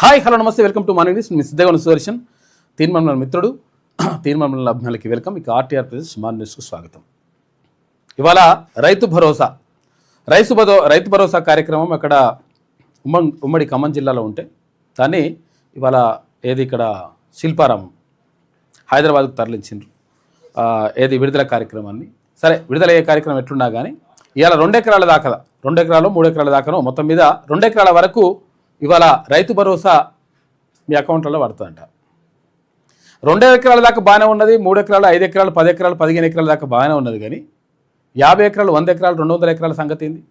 Hi hello నమస్తే welcome to మన English. మీ సిద్ధగౌన సుదర్శన్ తీర్మానం మిత్రుడు తీర్మానం అభిమానులకి వెల్కమ్. ఇక ఆర్టీఆర్ ప్రెస్ మన న్యూస్కు స్వాగతం. ఇవాళ రైతు భరోసా కార్యక్రమం అక్కడ ఉమ్మడి ఖమ్మం జిల్లాలో ఉంటే దాన్ని ఇవాళ ఇక్కడ శిల్పారామం హైదరాబాద్కు తరలించిండ్రు. విడుదల కార్యక్రమాన్ని. సరే, విడుదలయ్యే కార్యక్రమం ఎట్లున్నా కానీ ఇవాళ 2 ఎకరాల దాకా 2 ఎకరాలు 3 ఎకరాల దాకానో మొత్తం మీద 2 ఎకరాల వరకు ఇవాళ రైతు భరోసా మీ అకౌంట్లలో పడుతుందంట. 2 ఎకరాల దాకా బాగానే ఉన్నది, 3 ఎకరాలు 5 ఎకరాలు 10 ఎకరాలు 15 ఎకరాల దాకా బాగానే ఉన్నది. కానీ 50 ఎకరాలు 100 ఎకరాలు 200 ఎకరాల సంగతి ఏంది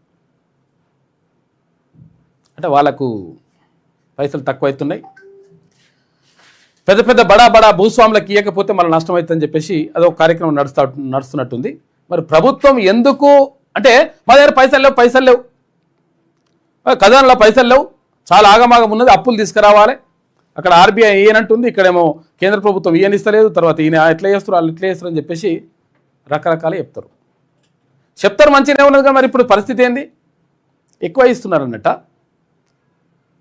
అంటే వాళ్ళకు పైసలు తక్కువ అవుతున్నాయి. పెద్ద పెద్ద బడా భూస్వాములకు ఇవ్వకపోతే మళ్ళీ నష్టం అవుతుందని చెప్పేసి అదొక కార్యక్రమం నడుస్తున్నట్టుంది. మరి ప్రభుత్వం ఎందుకు అంటే మా దగ్గర పైసలు లేవు ఖజానాలో పైసలు లేవు, చాలా ఆగమాగం ఉన్నది, అప్పులు తీసుకురావాలి, అక్కడ ఆర్బీఐ ఈయనంటుంది, ఇక్కడేమో కేంద్ర ప్రభుత్వం ఈయనిస్తలేదు, తర్వాత ఈయన ఎట్లా చేస్తారు వాళ్ళు ఎట్లా చేస్తారు అని చెప్పేసి రకరకాలు చెప్తారు మంచిగానే ఉన్నది. కానీ మరి ఇప్పుడు పరిస్థితి ఏంది? ఎక్కువ ఇస్తున్నారు అన్నట్ట.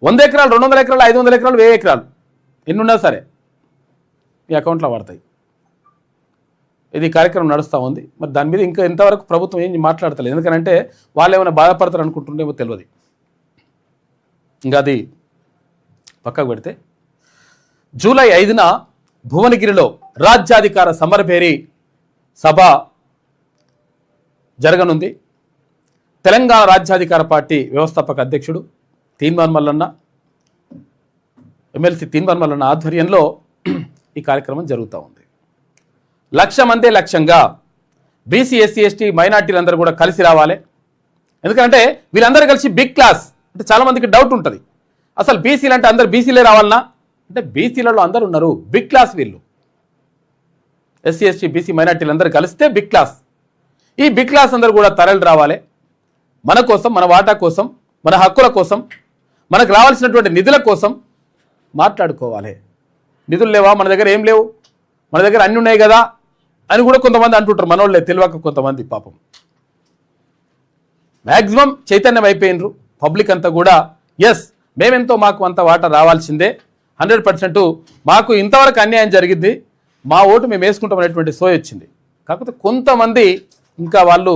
100 ఎకరాలు 200 ఎకరాలు 500 ఎకరాలు 1000 ఎకరాలు ఎన్నున్నా సరే మీ అకౌంట్లో పడతాయి. ఇది కార్యక్రమం నడుస్తూ ఉంది. మరి దాని మీద ఇంకా ఇంతవరకు ప్రభుత్వం ఏం మాట్లాడతలేదు. ఎందుకంటే వాళ్ళు ఏమైనా బాధపడతారు అనుకుంటుండేమో తెలియదు. ఇంకా అది పక్కకు పెడితే జూలై 5న భువనగిరిలో రాజ్యాధికార సమరభేరి సభ జరగనుంది. తెలంగాణ రాజ్యాధికార పార్టీ వ్యవస్థాపక అధ్యక్షుడు తీన్మార్ మల్లన్న, ఎమ్మెల్సీ తీన్మార్ మల్లన్న ఆధ్వర్యంలో ఈ కార్యక్రమం జరుగుతూ ఉంది. 1,00,000 మందే లక్ష్యంగా బీసీ ఎస్సీ ఎస్టీ మైనార్టీలందరూ కూడా కలిసి రావాలి. ఎందుకంటే వీళ్ళందరూ కలిసి బిగ్ క్లాస్ అంటే చాలామందికి డౌట్ ఉంటుంది, అసలు బీసీలు అంటే అందరు బీసీలే రావాలన్నా అంటే బీసీలలో అందరూ ఉన్నారు, బిగ్ క్లాస్ వీళ్ళు. ఎస్సీ ఎస్టీ బీసీ మైనార్టీలందరూ కలిస్తే బిగ్ క్లాస్. ఈ బిగ్ క్లాస్ అందరూ కూడా తరలి రావాలి. మన కోసం, మన వాటా కోసం, మన హక్కుల కోసం, మనకు రావాల్సినటువంటి నిధుల కోసం మాట్లాడుకోవాలి. నిధులు లేవా, మన దగ్గర ఏం లేవు, మన దగ్గర అన్నీ ఉన్నాయి కదా అని కూడా కొంతమంది అంటుంటారు. మనోళ్ళే తెలియక కొంతమంది పాపం మ్యాక్సిమం చైతన్యం అయిపోయినరు. పబ్లిక్ అంతా కూడా ఎస్ మేమెంతో మాకు అంత వాటా రావాల్సిందే, 100% మాకు ఇంతవరకు అన్యాయం జరిగింది, మా ఓటు మేము వేసుకుంటాం అనేటువంటి సోయి వచ్చింది. కాకపోతే కొంతమంది ఇంకా వాళ్ళు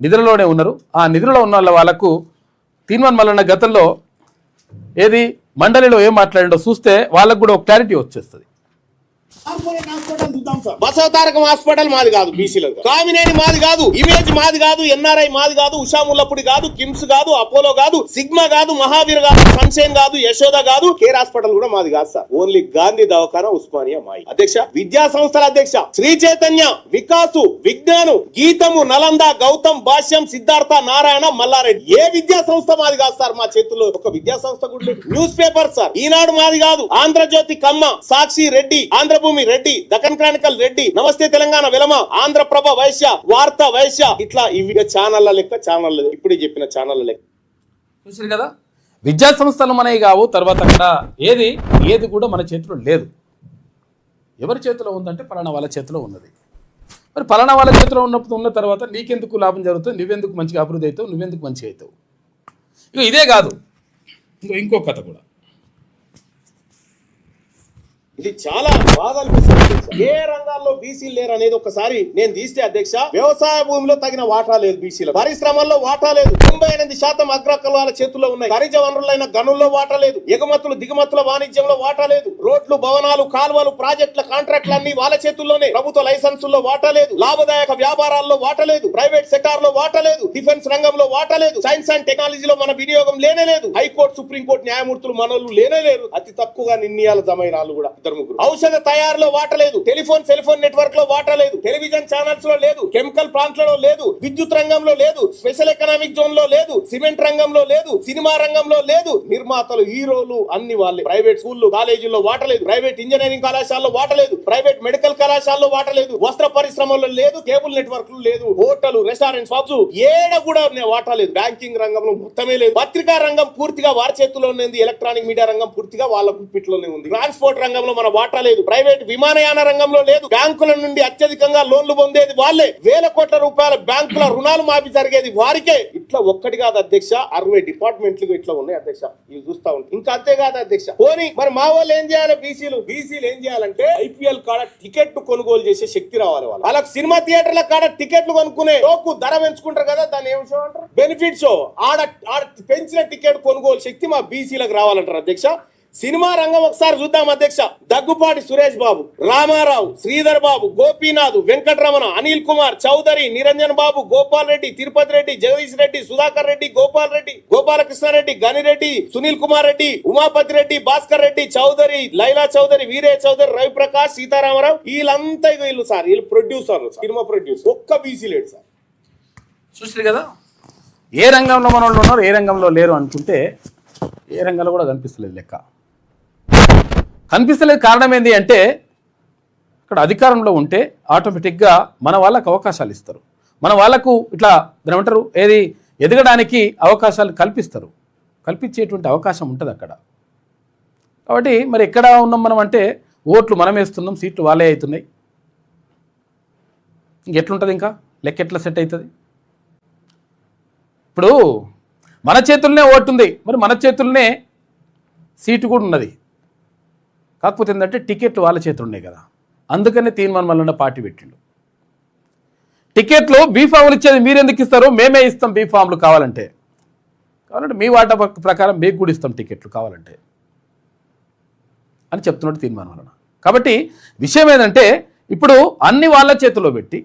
నిధులలోనే ఉన్నారు. ఆ నిధులలో ఉన్న వాళ్ళకు తీన్మార్ మల్లన్న గతంలో మండలిలో ఏం మాట్లాడిండో చూస్తే వాళ్ళకు కూడా ఒక క్లారిటీ వచ్చేస్తుంది. బసవతారకం హాస్పిటల్ మాది కాదు, బీసీలకు. కామినేని మాది కాదు, ఇమేజ్ మాది కాదు, ఎన్ఆర్ఐ మాది కాదు, ఉషాముల్లపుడి కాదు, కిమ్స్ కాదు, అపోలో కాదు, సిగ్మా కాదు, మహావీర్ కాదు, సన్షైన్ కాదు, యశోద కాదు, కేర్ హాస్పిటల్ కూడా మాది కాదు సార్. ఓన్లీ గాంధీ దవాఖానా, ఉస్మానియా మాయి. అధ్యక్ష, విద్యా సంస్థల అధ్యక్ష, శ్రీ చైతన్య, వికాసు, విజ్ఞాను, గీతము, నలంద, గౌతమ్, భాష్యం, సిద్ధార్థ, నారాయణ, మల్లారెడ్డి. ఏ విద్యా సంస్థ మాది కాదు సార్. మా చేతుల్లో ఒక విద్యా సంస్థ కూడా. న్యూస్ పేపర్ సార్, ఈనాడు మాది కాదు, ఆంధ్రజ్యోతి కమ్మ, సాక్షి రెడ్డి, ఆంధ్రభూమి రెడ్డి, దక్కన్ క్రానికల్ రెడ్డి, నమస్తే తెలంగాణ వెలమ, ఆంధ్రప్రభ వైశ్య, వార్త వైశ్య, ఇట్లా ఇవి ఛానళ్ళ లెక్క. ఛానల్ ఇప్పుడే చెప్పిన ఛానళ్ళ లెక్క చూసారు కదా. విద్యా సంస్థలు మనవి కావు. తర్వాత అక్కడ ఏది కూడా మన చేతిలో లేదు. ఎవరి చేతిలో ఉందంటే పలానా వాళ్ళ చేతిలో ఉన్నది. మరి పలానా వాళ్ళ చేతిలో ఉన్న తర్వాత నీకెందుకు లాభం జరుగుతుంది, నువ్వెందుకు మంచిగా అభివృద్ధి అవుతావు, నువ్వెందుకు మంచిగా అవుతావు. ఇదే కాదు, ఇంకో కథ కూడా. ఇది చాలా బాధ అనిపిస్తుంది. ఏ రంగాల్లో బీసీలు లేరు అనేది ఒకసారి నేను తీస్తే అధ్యక్ష, వ్యవసాయ భూమిలో తగిన వాటా లేదు బీసీలో, పరిశ్రమల్లో వాటా లేదు, 98% అగ్రకులాల చేతుల్లో ఉన్నాయి, ఖనిజ వనరులైన గనుల్లో వాటా లేదు, ఎగుమతులు దిగుమతుల వాణిజ్యంలో వాటా లేదు, రోడ్లు భవనాలు కాల్వలు ప్రాజెక్టుల కాంట్రాక్టులన్నీ వాళ్ళ చేతుల్లోనే, ప్రభుత్వ లైసెన్సుల్లో వాటా లేదు, లాభదాయక వ్యాపారాల్లో వాటా లేదు, ప్రైవేట్ సెక్టార్ లో వాటా లేదు, డిఫెన్స్ రంగంలో వాటా లేదు, సైన్స్ అండ్ టెక్నాలజీలో మన వినియోగం లేనే లేదు, హైకోర్టు సుప్రీంకోర్టు న్యాయమూర్తులు మనోళ్ళు లేనే లేరు, అతి తక్కువగా నిర్ణయాల జమైనాలు కూడా. ఔషధ తయారీలో వాటా లేదు, టెలిఫోన్ సెల్ ఫోన్ నెట్వర్క్ లో వాటా లేదు, టెలివిజన్ ఛానల్స్ లో లేదు, కెమికల్ ప్లాంట్లలో లేదు, విద్యుత్ రంగంలో లేదు, స్పెషల్ ఎకనామిక్ జోన్ లో లేదు, సిమెంట్ రంగంలో లేదు, సినిమా రంగంలో లేదు, నిర్మాతలు హీరోలు అన్ని వాళ్ళే, ప్రైవేట్ స్కూళ్లు కాలేజీల్లో వాటా లేదు, ప్రైవేట్ ఇంజనీరింగ్ కళాశాలలో వాటా లేదు, ప్రైవేట్ మెడికల్ కళాశాలలో వాటా లేదు, వస్త్ర పరిశ్రమలో లేదు, కేబుల్ నెట్వర్క్ లేదు, హోటల్ రెస్టారెంట్స్ పబ్స్ ఏడ కూడా వాటా లేదు, బ్యాంకింగ్ రంగంలో మొత్తమే లేదు, పత్రికా రంగం పూర్తిగా వారి చేతుల్లోనే ఉంది, ఎలక్ట్రానిక్ మీడియా రంగం పూర్తిగా వాళ్ళ గుప్పిట్లోనే ఉంది, ట్రాన్స్పోర్ట్ రంగంలో మన వాటా లేదు, ప్రైవేట్ విమానయాన రంగంలో లేదు, బ్యాంకుల నుండి అత్యధికంగా లోన్లు పొందేది వాళ్ళే, వేల కోట్ల రూపాయల బ్యాంకుల రుణాలు మాఫీ జరిగేది వారికే. ఇట్లా ఒక్కటి కాదు అధ్యక్ష, 60 డిపార్ట్మెంట్లు ఇట్లా ఉన్నాయి అధ్యక్ష. ఇవి చూస్తా ఉంటాయి. ఇంకా అంతేకాదు అధ్యక్ష, పోనీ మరి మా వాళ్ళు ఏం చేయాలి, బీసీలు ఏం చేయాలంటే ఐపీఎల్ కాడ టికెట్ కొనుగోలు చేసే శక్తి రావాలి. వాళ్ళకి సినిమా థియేటర్ల కాడ టికెట్లు కొనుక్కునే లోకు ధర పెంచుకుంటారు కదా, దాన్ని ఏం షో అంటారు, బెనిఫిట్ షో. ఆడ పెంచిన టికెట్ కొనుగోలు శక్తి మా బీసీలకు రావాలంటారు అధ్యక్ష. సినిమా రంగం ఒకసారి చూద్దాం అధ్యక్ష. దగ్గుపాటి సురేష్ బాబు, రామారావు, శ్రీధర్ బాబు, గోపీనాథ్, వెంకటరమణ, అనిల్ కుమార్, చౌదరి, నిరంజన్ బాబు, గోపాల్ రెడ్డి, తిరుపతి రెడ్డి, జగదీష్ రెడ్డి, సుధాకర్ రెడ్డి, గోపాల్ రెడ్డి, గోపాలకృష్ణారెడ్డి, గనిరెడ్డి, సునీల్ కుమార్ రెడ్డి, ఉమాపతి రెడ్డి, భాస్కర్ రెడ్డి, చౌదరి, లైలా చౌదరి, వీరే చౌదరి, రవిప్రకాష్, సీతారామరావు, వీళ్ళంతా వీళ్ళు సార్, వీళ్ళు ప్రొడ్యూసర్లు, సినిమా ప్రొడ్యూసర్. ఒక్క బీసీ లేడు సార్. చూసారు కదా, ఏ రంగంలో మన వాళ్ళు ఉన్నారు, ఏ రంగంలో లేరు అనుకుంటే ఏ రంగంలో కూడా కనిపిస్తలేదు లెక్క. కనిపిస్తలేదు కారణం ఏంటి అంటే, అక్కడ అధికారంలో ఉంటే ఆటోమేటిక్గా మన వాళ్ళకు అవకాశాలు ఇస్తారు, మన వాళ్ళకు ఇట్లా ఏమంటారు ఏది ఎదగడానికి అవకాశాలు కల్పిస్తారు, కల్పించేటువంటి అవకాశం ఉంటుంది అక్కడ. కాబట్టి మరి ఎక్కడ ఉన్నాం మనం అంటే, ఓట్లు మనం వేస్తున్నాం, సీట్లు వాళ్ళే అవుతున్నాయి. ఇంకెట్లుంటుంది, ఇంకా లెక్క ఎట్లా సెట్ అవుతుంది? ఇప్పుడు మన చేతుల్నే ఓటు ఉంది, మరి మన చేతుల్నే సీటు కూడా ఉన్నది. కాకపోతే ఏంటంటే టికెట్లు వాళ్ళ చేతులు ఉన్నాయి కదా, అందుకనే తీర్మానం వల్ల పార్టీ పెట్టిండు. టికెట్లు బీఫామ్లు ఇచ్చేది మీరు ఎందుకు ఇస్తారు, మేమే ఇస్తాం బీఫామ్లు కావాలంటే మీ వాటా ప్రకారం మీకు కూడా ఇస్తాం టికెట్లు కావాలంటే అని చెప్తున్నాడు తీర్మానం వలన. కాబట్టి విషయం ఏంటంటే, ఇప్పుడు అన్ని వాళ్ళ చేతిలో పెట్టి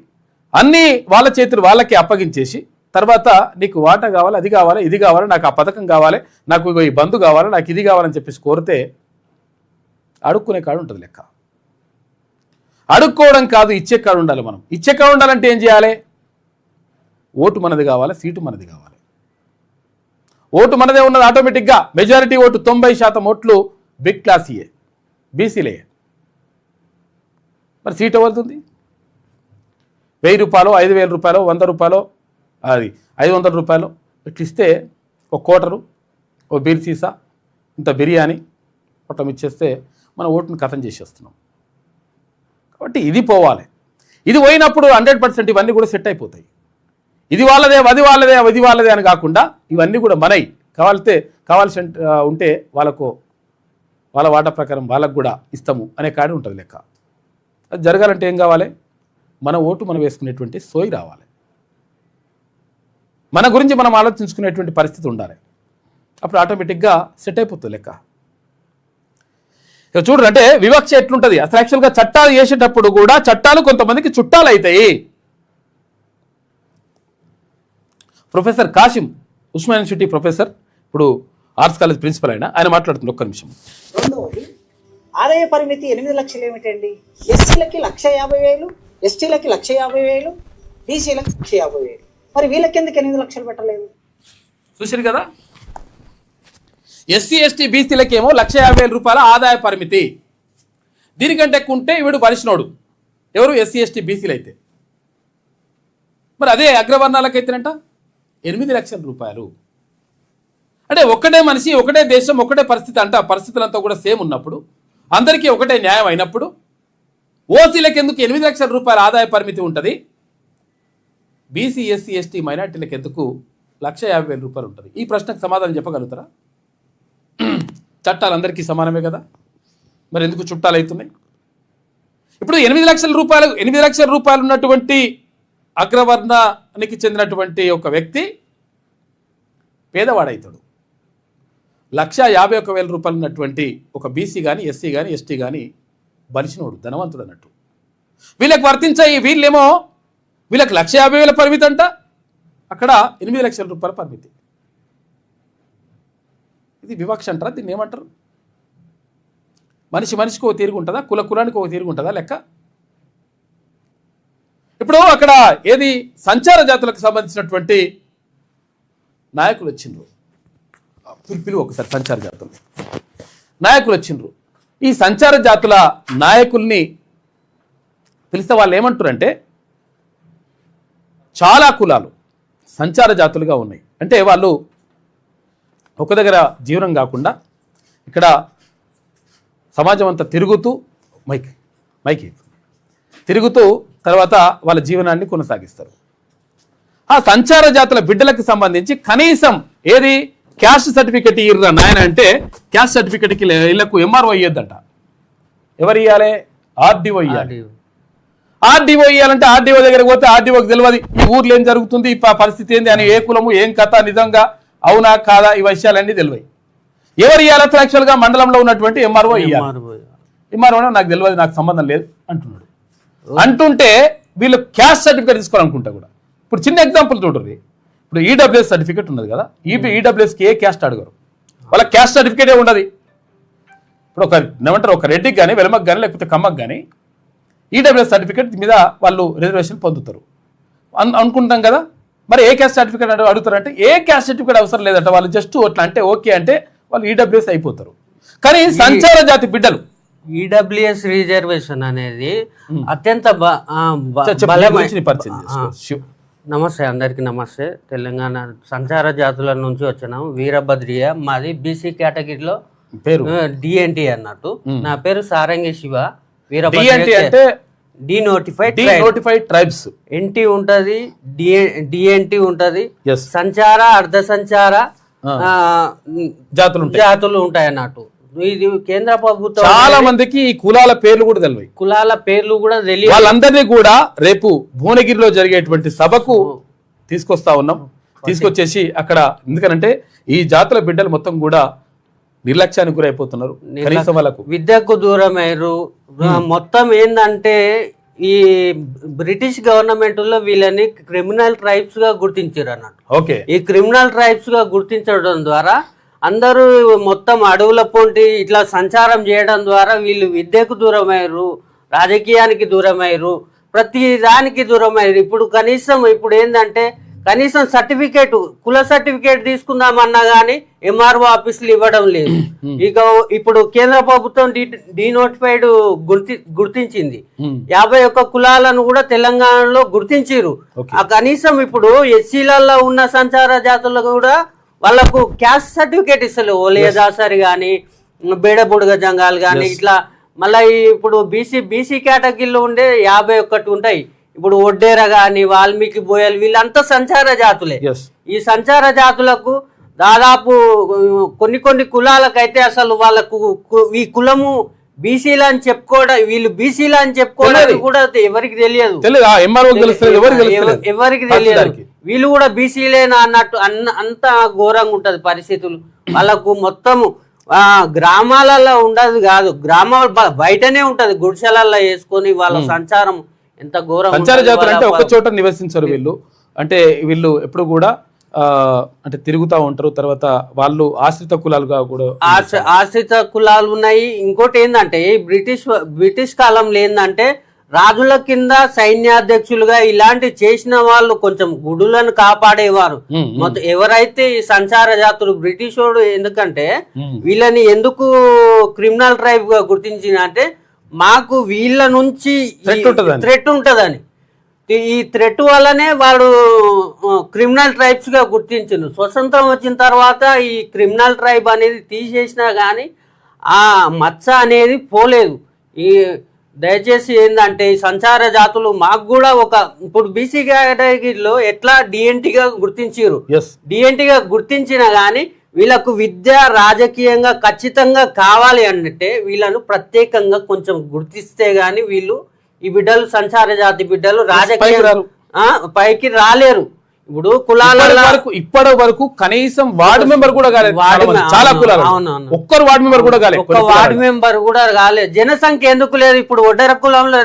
అన్ని వాళ్ళ చేతులు వాళ్ళకి అప్పగించేసి తర్వాత నీకు వాటా కావాలి, అది కావాలి, ఇది కావాలి, నాకు ఆ పథకం కావాలి, నాకు ఈ బంధు కావాలి, నాకు ఇది కావాలని చెప్పేసి కోరితే అడుక్కునే కాడు ఉంటుంది లెక్క. అడుక్కోవడం కాదు, ఇచ్చే కాడు ఉండాలి. మనం ఇచ్చే కాడు ఉండాలంటే ఏం చేయాలి? ఓటు మనది కావాలి, సీటు మనది కావాలి. ఓటు మనదే ఉన్నది ఆటోమేటిక్గా. మెజారిటీ ఓటు 90% ఓట్లు బిగ్ క్లాస్ ఇయే, బీసీలే. మరి సీట్ ఎవరుతుంది? 1000 రూపాయలు, 5000 రూపాయలు, 100 రూపాయలు, అది 500 రూపాయలు ఇట్లా ఇస్తే ఒక కోటరు, ఓ బీర్ సీసా, ఇంత బిర్యానీ మొత్తం ఇచ్చేస్తే మన ఓటును కథం చేసేస్తున్నాం. కాబట్టి ఇది పోవాలి. ఇది పోయినప్పుడు 100% ఇవన్నీ కూడా సెట్ అయిపోతాయి. ఇది వాళ్ళదే, అది వాళ్ళదే, అది వాళ్ళదే అని కాకుండా ఇవన్నీ కూడా మనయి. కావాల్సి ఉంటే వాళ్ళకు వాళ్ళ వాటా ప్రకారం వాళ్ళకు కూడా ఇస్తాము అనే కాడి ఉంటుంది లెక్క. అది జరగాలంటే ఏం కావాలి? మన ఓటు మనం వేసుకునేటువంటి సోయి రావాలి, మన గురించి మనం ఆలోచించుకునేటువంటి పరిస్థితి ఉండాలి. అప్పుడు ఆటోమేటిక్గా సెట్ అయిపోతుంది లెక్క. ఇక చూడండి, అంటే వివక్ష ఎట్లుంటుంది అసలు. యాక్చువల్గా చట్టాలు చేసేటప్పుడు కూడా చట్టాలు కొంతమందికి చుట్టాలు అవుతాయి. Professor Kasim, Osmania university professor, ఇప్పుడు ఆర్ట్స్ కాలేజ్ ప్రిన్సిపల్ ఆయన మాట్లాడుతుంది. ఒక్క నిమిషం. రెండవది, ఆదాయ పరిమితి 8 లక్షలు ఏమిటండి? ఎస్సీలకి 1,50,000, ఎస్టీలకి 1,50,000, బీసీలకి 1,50,000. మరి వీళ్ళకి ఎందుకు 8 లక్షలు పెట్టలేదు? చూసారు కదా, ఎస్సీ ఎస్టీ బీసీలకి ఏమో 1,50,000 రూపాయల ఆదాయ పరిమితి. దీనికంటే ఎక్కువ ఉంటే వీడు పరిచినోడు. ఎవరు? ఎస్సీ ఎస్టీ బీసీలు అయితే. మరి అదే అగ్రవర్ణాలకైతేనంట 8 లక్షల రూపాయలు. అంటే ఒకటే మనిషి, ఒకటే దేశం, ఒకటే పరిస్థితి అంట. పరిస్థితులంతా కూడా సేమ్ ఉన్నప్పుడు, అందరికీ ఒకటే న్యాయం అయినప్పుడు ఓసీలకు ఎందుకు 8 లక్షల రూపాయల ఆదాయ పరిమితి ఉంటుంది? బీసీ ఎస్సీ ఎస్టీ మైనార్టీలకు ఎందుకు 1,50,000 రూపాయలు ఉంటుంది? ఈ ప్రశ్నకు సమాధానం చెప్పగలుగుతారా? చట్టాలు అందరికీ సమానమే కదా, మరి ఎందుకు చుట్టాలు అవుతున్నాయి? ఇప్పుడు 8 లక్షల రూపాయలు ఉన్నటువంటి అగ్రవర్ణానికి చెందినటువంటి ఒక వ్యక్తి పేదవాడవుతాడు. 1,51,000 రూపాయలు ఉన్నటువంటి ఒక బీసీ కానీ, ఎస్సీ కానీ, ఎస్టీ కానీ బలిసినోడు, ధనవంతుడు అన్నట్టు. వీళ్ళకి వర్తించాయి. వీళ్ళేమో వీళ్ళకి 1,50,000 పరిమితి అంట, అక్కడ 8 లక్షల రూపాయల పరిమితి. ఇది వివక్ష అంటారా? దీన్ని ఏమంటారు? మనిషికి ఒక తీరుగు ఉంటుందా? కులానికి ఒక తీరుగు ఉంటుందా లెక్క? ఇప్పుడు అక్కడ ఏది సంచార జాతులకు సంబంధించినటువంటి నాయకులు వచ్చిండ్రు. పిలుపు ఒకసారి సంచార జాతులు నాయకులు వచ్చిండ్రు. ఈ సంచార జాతుల నాయకుల్ని పిలిస్తే వాళ్ళు ఏమంటారంటే, చాలా కులాలు సంచార జాతులుగా ఉన్నాయి. అంటే వాళ్ళు ఒక దగ్గర జీవనం కాకుండా ఇక్కడ సమాజం అంతా తిరుగుతూ మైకి తిరుగుతూ తర్వాత వాళ్ళ జీవనాన్ని కొనసాగిస్తారు. ఆ సంచార జాతుల బిడ్డలకు సంబంధించి కనీసం ఏది క్యాస్ట్ సర్టిఫికెట్ ఇర్రా నాయన అంటే క్యాస్ట్ సర్టిఫికెట్కి వీళ్ళకు ఎంఆర్ఓ ఇయ్యొద్దంట. ఎవరు ఇవ్వాలి? ఆర్డీఓ ఇవ్వాలి. ఆర్డీఓ ఇవ్వాలంటే ఆర్డీఓ దగ్గరకు పోతే ఆర్డీఓకి తెలియదు ఈ ఊర్లో ఏం జరుగుతుంది, ఈ పరిస్థితి ఏంది అని, ఏ కులము ఏం కథ, నిజంగా అవునా కాదా, ఈ విషయాలన్నీ తెలియదు. ఎవరు ఇవ్వాలి? యాక్చువల్గా మండలంలో ఉన్నటువంటి ఎంఆర్ఓ ఇవ్వాలి. ఎంఆర్ఓ నాకు తెలియదు, నాకు సంబంధం లేదు అంటున్నాడు. అంటుంటే వీళ్ళు క్యాస్ట్ సర్టిఫికేట్ తీసుకోవాలనుకుంటా కూడా. ఇప్పుడు చిన్న ఎగ్జాంపుల్ చూడండి, ఇప్పుడు ఈడబ్ల్యూఎస్ సర్టిఫికేట్ ఉన్నది కదా, ఈడబ్ల్యూఎస్కి ఏ క్యాస్ట్ అడగరు, వాళ్ళ క్యాస్ట్ సర్టిఫికేటే ఉండదు. ఇప్పుడు ఏమంటారు, ఒక రెడ్డికి కానీ వెలమకు కానీ లేకపోతే కమ్మకు కానీ ఈడబ్ల్యూఎస్ సర్టిఫికేట్ మీద వాళ్ళు రిజర్వేషన్ పొందుతారు అనుకుంటాం కదా. మరి ఏ క్యాస్ట్ సర్టిఫికేట్ అడుగుతారంటే ఏ క్యాస్ట్ సర్టిఫికేట్ అవసరం లేదంట, వాళ్ళు జస్ట్ అట్లా అంటే ఓకే అంటే వాళ్ళు ఈడబ్ల్యూఎస్ అయిపోతారు. కానీ సంచార జాతి బిడ్డలు ఈడబ్ల్యూఎస్ రిజర్వేషన్ అనేది అత్యంత నమస్తే, అందరికి నమస్తే. తెలంగాణ సంచార జాతుల నుంచి వచ్చినాం. వీరభద్రియ, మాది బీసీ కేటగిరీలో పేరు డిఎన్టీ అన్నట్టు. నా పేరు సారంగి శివ. వీరభద్రియ అంటే డీనోటిఫైడ్ ట్రైబ్స్. ఎన్టీ ఉంటది, డిఎన్టీ ఉంటది, సంచార అర్ధ సంచార జాతులు ఉంటాయి అన్నట్టు. ఇది కేంద్ర ప్రభుత్వం చాలా మందికి ఈ కులాల పేర్లు కూడా తెలియదు. కులాల పేర్లు కూడా తెలియదు. వాళ్ళందరినీ కూడా రేపు భువనగిరిలో జరిగేటువంటి సభకు తీసుకొస్తా ఉన్నాం. తీసుకొచ్చేసి అక్కడ, ఎందుకనంటే ఈ జాతుల బిడ్డలు మొత్తం కూడా నిర్లక్ష్యానికి గురైపోతున్నారు. కనీసం వాళ్ళకు విద్యకు దూరమయ్యారు. మొత్తం ఏంటంటే ఈ బ్రిటిష్ గవర్నమెంట్ లో వీళ్ళని క్రిమినల్ ట్రైబ్స్ గా గుర్తించారు అన్నట్టు. ఓకే, ఈ క్రిమినల్ ట్రైబ్స్ గా గుర్తించడం ద్వారా అందరూ మొత్తం అడవుల పొంటి ఇట్లా సంచారం చేయడం ద్వారా వీళ్ళు విద్యకు దూరమయ్యారు, రాజకీయానికి దూరమయ్యారు, ప్రతి దానికి దూరమయ్యారు. ఇప్పుడు కనీసం ఇప్పుడు ఏంటంటే కనీసం సర్టిఫికేట్, కుల సర్టిఫికేట్ తీసుకుందామన్నా కానీ ఎంఆర్ఓ ఆఫీసులు ఇవ్వడం లేదు. ఇక ఇప్పుడు కేంద్ర ప్రభుత్వం డీనోటిఫైడ్ గుర్తించింది. 51 కులాలను కూడా తెలంగాణలో గుర్తించారు. ఆ కనీసం ఇప్పుడు ఎస్సీలలో ఉన్న సంచార జాతులకు కూడా వాళ్ళకు క్యాస్ట్ సర్టిఫికేట్ ఇస్తలేవు. ఓలియ దాసరి కానీ, బేడబుడుగ జంగాల్ కానీ, ఇట్లా మళ్ళీ ఇప్పుడు బీసీ కేటగిరీలో ఉండే 51 ఉంటాయి. ఇప్పుడు ఒడ్డేర గాని, వాల్మీకి, బోయల్ వీళ్ళంతా సంచార జాతులే. ఈ సంచార జాతులకు దాదాపు కొన్ని కులాలకైతే అసలు వాళ్ళకు ఈ కులము బీసీలు అని చెప్పుకోవడం, వీళ్ళు బీసీలు అని చెప్పుకోవడానికి కూడా ఎవరికి తెలియదు, ఎవరికి తెలియదు. వీళ్ళు కూడా బీసీలేనా అన్నట్టు అంత ఘోరంగా ఉంటది పరిస్థితులు. వాళ్ళకు మొత్తము గ్రామాలలో ఉండదు కాదు, గ్రామాల బయటనే ఉంటది, గుడిసెలల్లో వేసుకొని వాళ్ళ సంచారం ఎంత ఘోరం. సంచార జాతులు అంటే ఒక చోట నివసించరు వీళ్ళు. అంటే వీళ్ళు ఎప్పుడు కూడా అంటే తిరుగుతూ ఉంటారు. తర్వాత వాళ్ళు ఆశ్రిత కులాలుగా కూడా ఆశ్రిత కులాలు ఉన్నాయి. ఇంకోటి ఏంటంటే బ్రిటిష్ కాలంలో ఏంటంటే రాజుల కింద సైన్యాధ్యక్షులుగా ఇలాంటి చేసిన వాళ్ళు కొంచెం గుడులను కాపాడేవారు. మొత్తం ఎవరైతే ఈ సంచార జాతులు బ్రిటిష్ వాడు ఎందుకంటే వీళ్ళని ఎందుకు క్రిమినల్ ట్రైబ్ గా గుర్తించిన అంటే మాకు వీళ్ళ నుంచి థ్రెట్ ఉంటదని, ఈ థ్రెట్ వల్లనే వాడు క్రిమినల్ ట్రైబ్స్ గా గుర్తించిండు. స్వతంత్రం వచ్చిన తర్వాత ఈ క్రిమినల్ ట్రైబ్ అనేది తీసేసినా గానీ ఆ మచ్చ అనేది పోలేదు. ఈ దయచేసి ఏంటంటే ఈ సంచార జాతులు మాకు కూడా ఇప్పుడు బీసీ కేటగిరీలో ఎట్లా డిఎన్టీగా గుర్తించారు, డిఎన్టీగా గుర్తించినా గానీ వీళ్ళకు విద్య రాజకీయంగా ఖచ్చితంగా కావాలి అంటే వీళ్ళను ప్రత్యేకంగా కొంచెం గుర్తిస్తే గాని వీళ్ళు ఈ బిడ్డలు సంచార జాతి బిడ్డలు రాజకీయ పైకి రాలేరు. ఇప్పుడు కులాల వరకు ఇప్పటి వరకు కనీసం వార్డు మెంబర్ కూడా కాలేదు. చాలా కులాలు ఒక్కరు వార్డు మెంబర్ కూడా కాలేదు, ఒక్క వార్డు మెంబర్ కూడా కాలేదు. జనసంఖ్య ఎందుకు లేదు? ఇప్పుడు ఒడ్డెర కులంలో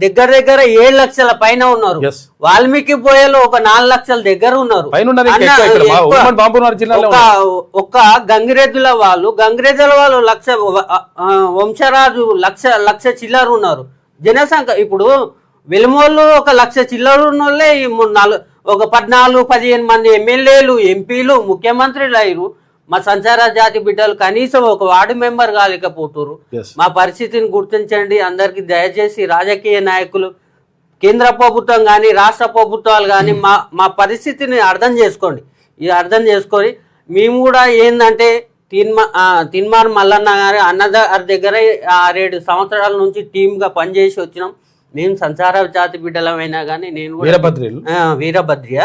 దగ్గర 7 లక్షల పైన ఉన్నారు. వాల్మీకి బోయలు ఒక 4 లక్షల దగ్గర ఉన్నారు. ఒక్క గంగిరెద్దుల వాళ్ళు లక్ష, వంశరాజు లక్ష చిల్లర ఉన్నారు జనసంఖ్య. ఇప్పుడు వెలుమోళ్ళు 1 లక్ష చిల్లర ఉన్న వాళ్ళే ఒక 14-15 మంది ఎమ్మెల్యేలు, ఎంపీలు, ముఖ్యమంత్రులు అయ్యారు. మా సంచార జాతి బిడ్డలు కనీసం ఒక వార్డు మెంబర్ కాలేకపోతున్నారు. మా పరిస్థితిని గుర్తించండి. అందరికి దయచేసి రాజకీయ నాయకులు, కేంద్ర ప్రభుత్వం కానీ రాష్ట్ర ప్రభుత్వాలు కానీ మా పరిస్థితిని అర్థం చేసుకోండి. ఇది అర్థం చేసుకొని మేము కూడా ఏంటంటే తిన్మార్ మల్లన్న గారి అన్నగారి దగ్గర 6-7 సంవత్సరాల నుంచి టీమ్గా పనిచేసి వచ్చినాం. మేము సంచార జాతి బిడ్డలమైనా కానీ నేను వీరభద్రియ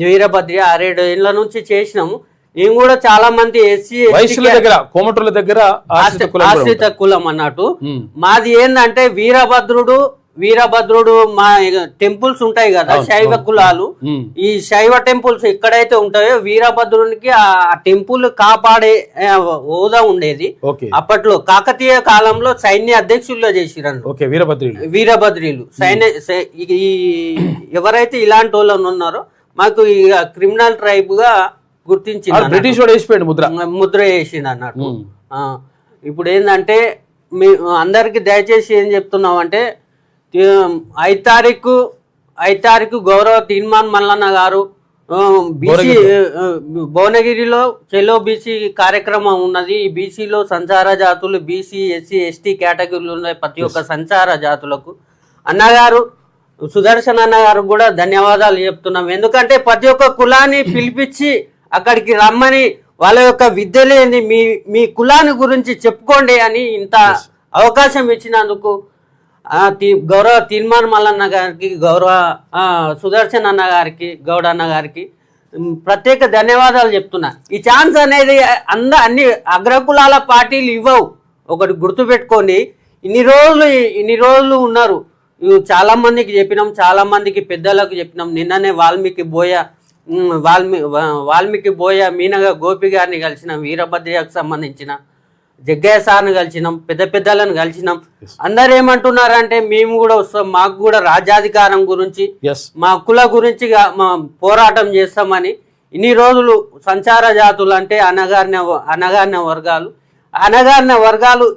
వీరభద్రియ 6-7 ఏళ్ళ నుంచి చేసినాము. మేము కూడా చాలా మంది ఎస్సీ దగ్గర కోమటూర్ల దగ్గర ఆశ్రిత కులం అన్నట్టు. మాది ఏంటంటే వీరభద్రుడు మా టెంపుల్స్ ఉంటాయి కదా శైవ కులాలు, ఈ శైవ టెంపుల్స్ ఎక్కడైతే ఉంటాయో వీరభద్రునికి ఆ టెంపుల్ కాపాడే హోదా ఉండేది. అప్పట్లో కాకతీయ కాలంలో సైన్య అధ్యక్షులుగా చేసిరండి వీరభద్రులు. ఎవరైతే ఇలాంటి వాళ్ళు ఉన్నారో మాకు క్రిమినల్ ట్రైబ్ గా గుర్తించి బ్రిటిష్ ముద్ర వేసిండు అన్నట్టు. ఇప్పుడు ఏంటంటే మీ అందరికి దయచేసి ఏం చెప్తున్నాం అంటే 5 తారీఖు గౌరవ తీర్మాన్ మల్లన్న గారు బీసీ భువనగిరిలో చెలో బీసీ కార్యక్రమం ఉన్నది. ఈ బీసీలో సంచార జాతులు బీసీ ఎస్సీ ఎస్టీ కేటగిరీలు ఉన్నాయి. ప్రతి ఒక్క సంచార జాతులకు అన్నగారు సుదర్శన్ అన్నగారు కూడా ధన్యవాదాలు చెప్తున్నాం. ఎందుకంటే ప్రతి ఒక్క కులాన్ని పిలిపించి అక్కడికి రమ్మని వాళ్ళ యొక్క విద్యలేని మీ కులాన్ని గురించి చెప్పుకోండి అని ఇంత అవకాశం ఇచ్చినందుకు గౌరవ తీర్మాన్ మల్లన్న గారికి, గౌరవ సుదర్శన్ అన్న గారికి, గౌడ అన్న గారికి ప్రత్యేక ధన్యవాదాలు చెప్తున్నా. ఈ ఛాన్స్ అనేది అన్ని అగ్రకులాల పార్టీలు ఇవ్వవు. ఒకటి గుర్తుపెట్టుకొని ఇన్ని రోజులు ఉన్నారు. చాలా మందికి చెప్పినాం, చాలా మందికి పెద్దలకు చెప్పినాం. నిన్ననే వాల్మీకి బోయ మీనగా గోపి గారిని కలిసినాం, వీరభద్రయ్యకు సంబంధించిన జగ్గయ్య సార్ని కలిసినాం, పెద్దలను కలిసినాం. అందరు ఏమంటున్నారంటే మేము కూడా వస్తాం, మాకు కూడా రాజ్యాధికారం గురించి మా హక్కుల గురించి పోరాటం చేస్తామని. ఇన్ని రోజులు సంచార జాతులు అంటే అనగారిన వర్గాలు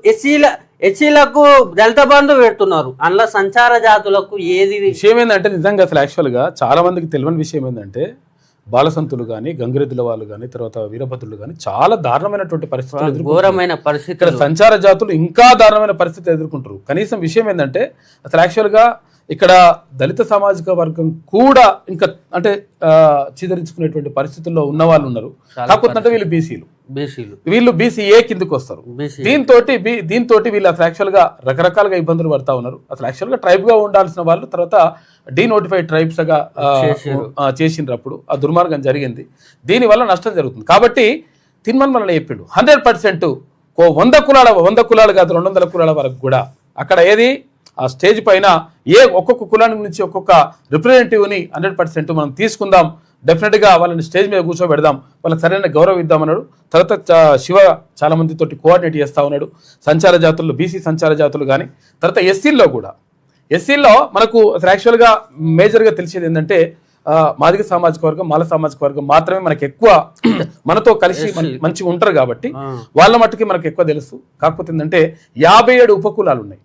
ఎస్సీలకు దళిత బంధు పెడుతున్నారు. అందులో సంచార జాతులకు ఏది విషయం ఏంటంటే నిజంగా అసలు యాక్చువల్గా చాలా మందికి తెలియని విషయం ఏంటంటే బాలసంతులు కానీ గంగిరెద్దుల వాళ్ళు కానీ తర్వాత వీరభద్రులు కానీ చాలా దారుణమైనటువంటి పరిస్థితులు, ఘోరమైన పరిస్థితి. ఇక్కడ సంచార జాతులు ఇంకా దారుణమైన పరిస్థితులు ఎదుర్కొంటారు. కనీసం విషయం ఏంటంటే అసలు యాక్చువల్గా ఇక్కడ దళిత సామాజిక వర్గం కూడా ఇంకా అంటే చిదరించుకునేటువంటి పరిస్థితుల్లో ఉన్న వాళ్ళు ఉన్నారు. కాకపోతే వీళ్ళు వీళ్ళు బీసీఏ కిందకు వస్తారు. దీంతో వీళ్ళు అసలు యాక్చువల్గా రకరకాలుగా ఇబ్బందులు పడతా ఉన్నారు. అసలు యాక్చువల్గా ట్రైబ్ గా ఉండాల్సిన వాళ్ళు తర్వాత డీనోటిఫైడ్ ట్రైబ్స్ గా చేసినప్పుడు ఆ దుర్మార్గం జరిగింది. దీనివల్ల నష్టం జరుగుతుంది. కాబట్టి తిన్మన్ మనల్ని చెప్పిండు 100% 100 కులాలు కాదు 200 కులాల వరకు కూడా అక్కడ ఏది ఆ స్టేజ్ పైన ఒక్కొక్క కులానికి నుంచి ఒక్కొక్క రిప్రజెంటేటివ్ని 100% మనం తీసుకుందాం. డెఫినెట్గా వాళ్ళని స్టేజ్ మీద కూర్చోబెడదాం, వాళ్ళకి సరైన గౌరవం ఇద్దామన్నాడు. తర్వాత శివ చాలా మందితోటి కోఆర్డినేట్ చేస్తూ ఉన్నాడు. సంచార జాతుల్లో బీసీ సంచార జాతులు కానీ తర్వాత ఎస్సీల్లో మనకు అసలు యాక్చువల్గా మేజర్గా తెలిసేది ఏంటంటే మాదిగ సామాజిక వర్గం, మాల సామాజిక వర్గం మాత్రమే మనకి ఎక్కువ మనతో కలిసి మంచిగా ఉంటారు కాబట్టి వాళ్ళ మట్టుకి మనకు ఎక్కువ తెలుసు. కాకపోతే ఏంటంటే 57 ఉపకులాలు ఉన్నాయి.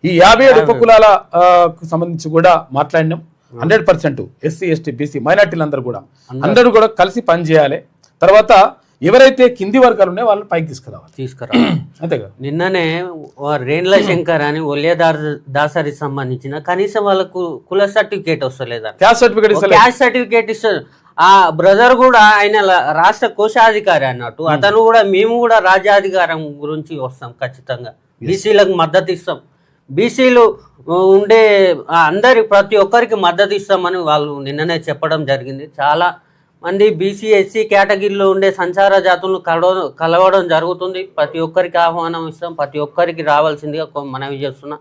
ఈ 57 ఉపకులాలకు సంబంధించి కూడా మాట్లాడినాం. 100% ఎస్సీ ఎస్టీ బీసీ మైనార్టీలు అందరూ కూడా కలిసి పనిచేయాలి. తర్వాత ఎవరైతే కింది వర్గాలు ఉన్నాయో వాళ్ళని పైకి తీసుకురావాలి. అంతేగా నిన్ననే రేణుల శంకర్ అని దాసరికి సంబంధించిన కనీసం వాళ్ళకు కుల సర్టిఫికేట్ వస్తలేదా, క్యాస్ట్ సర్టిఫికేట్ ఇస్తారు. ఆ బ్రదర్ కూడా ఆయన రాష్ట్ర కోశాధికారి అన్నట్టు. అతను కూడా మేము కూడా రాజ్యాధికారం గురించి వస్తాం, ఖచ్చితంగా బీసీలకు మద్దతు ఇస్తాం, బీసీలు ఉండే ప్రతి ఒక్కరికి మద్దతు ఇస్తామని వాళ్ళు నిన్ననే చెప్పడం జరిగింది. చాలా మంది బీసీ ఎస్సీ కేటగిరీలో ఉండే సంచార జాతులను కలవడం జరుగుతుంది. ప్రతి ఒక్కరికి ఆహ్వానం ఇస్తాం, ప్రతి ఒక్కరికి రావాల్సిందిగా మనవి చేస్తున్నా.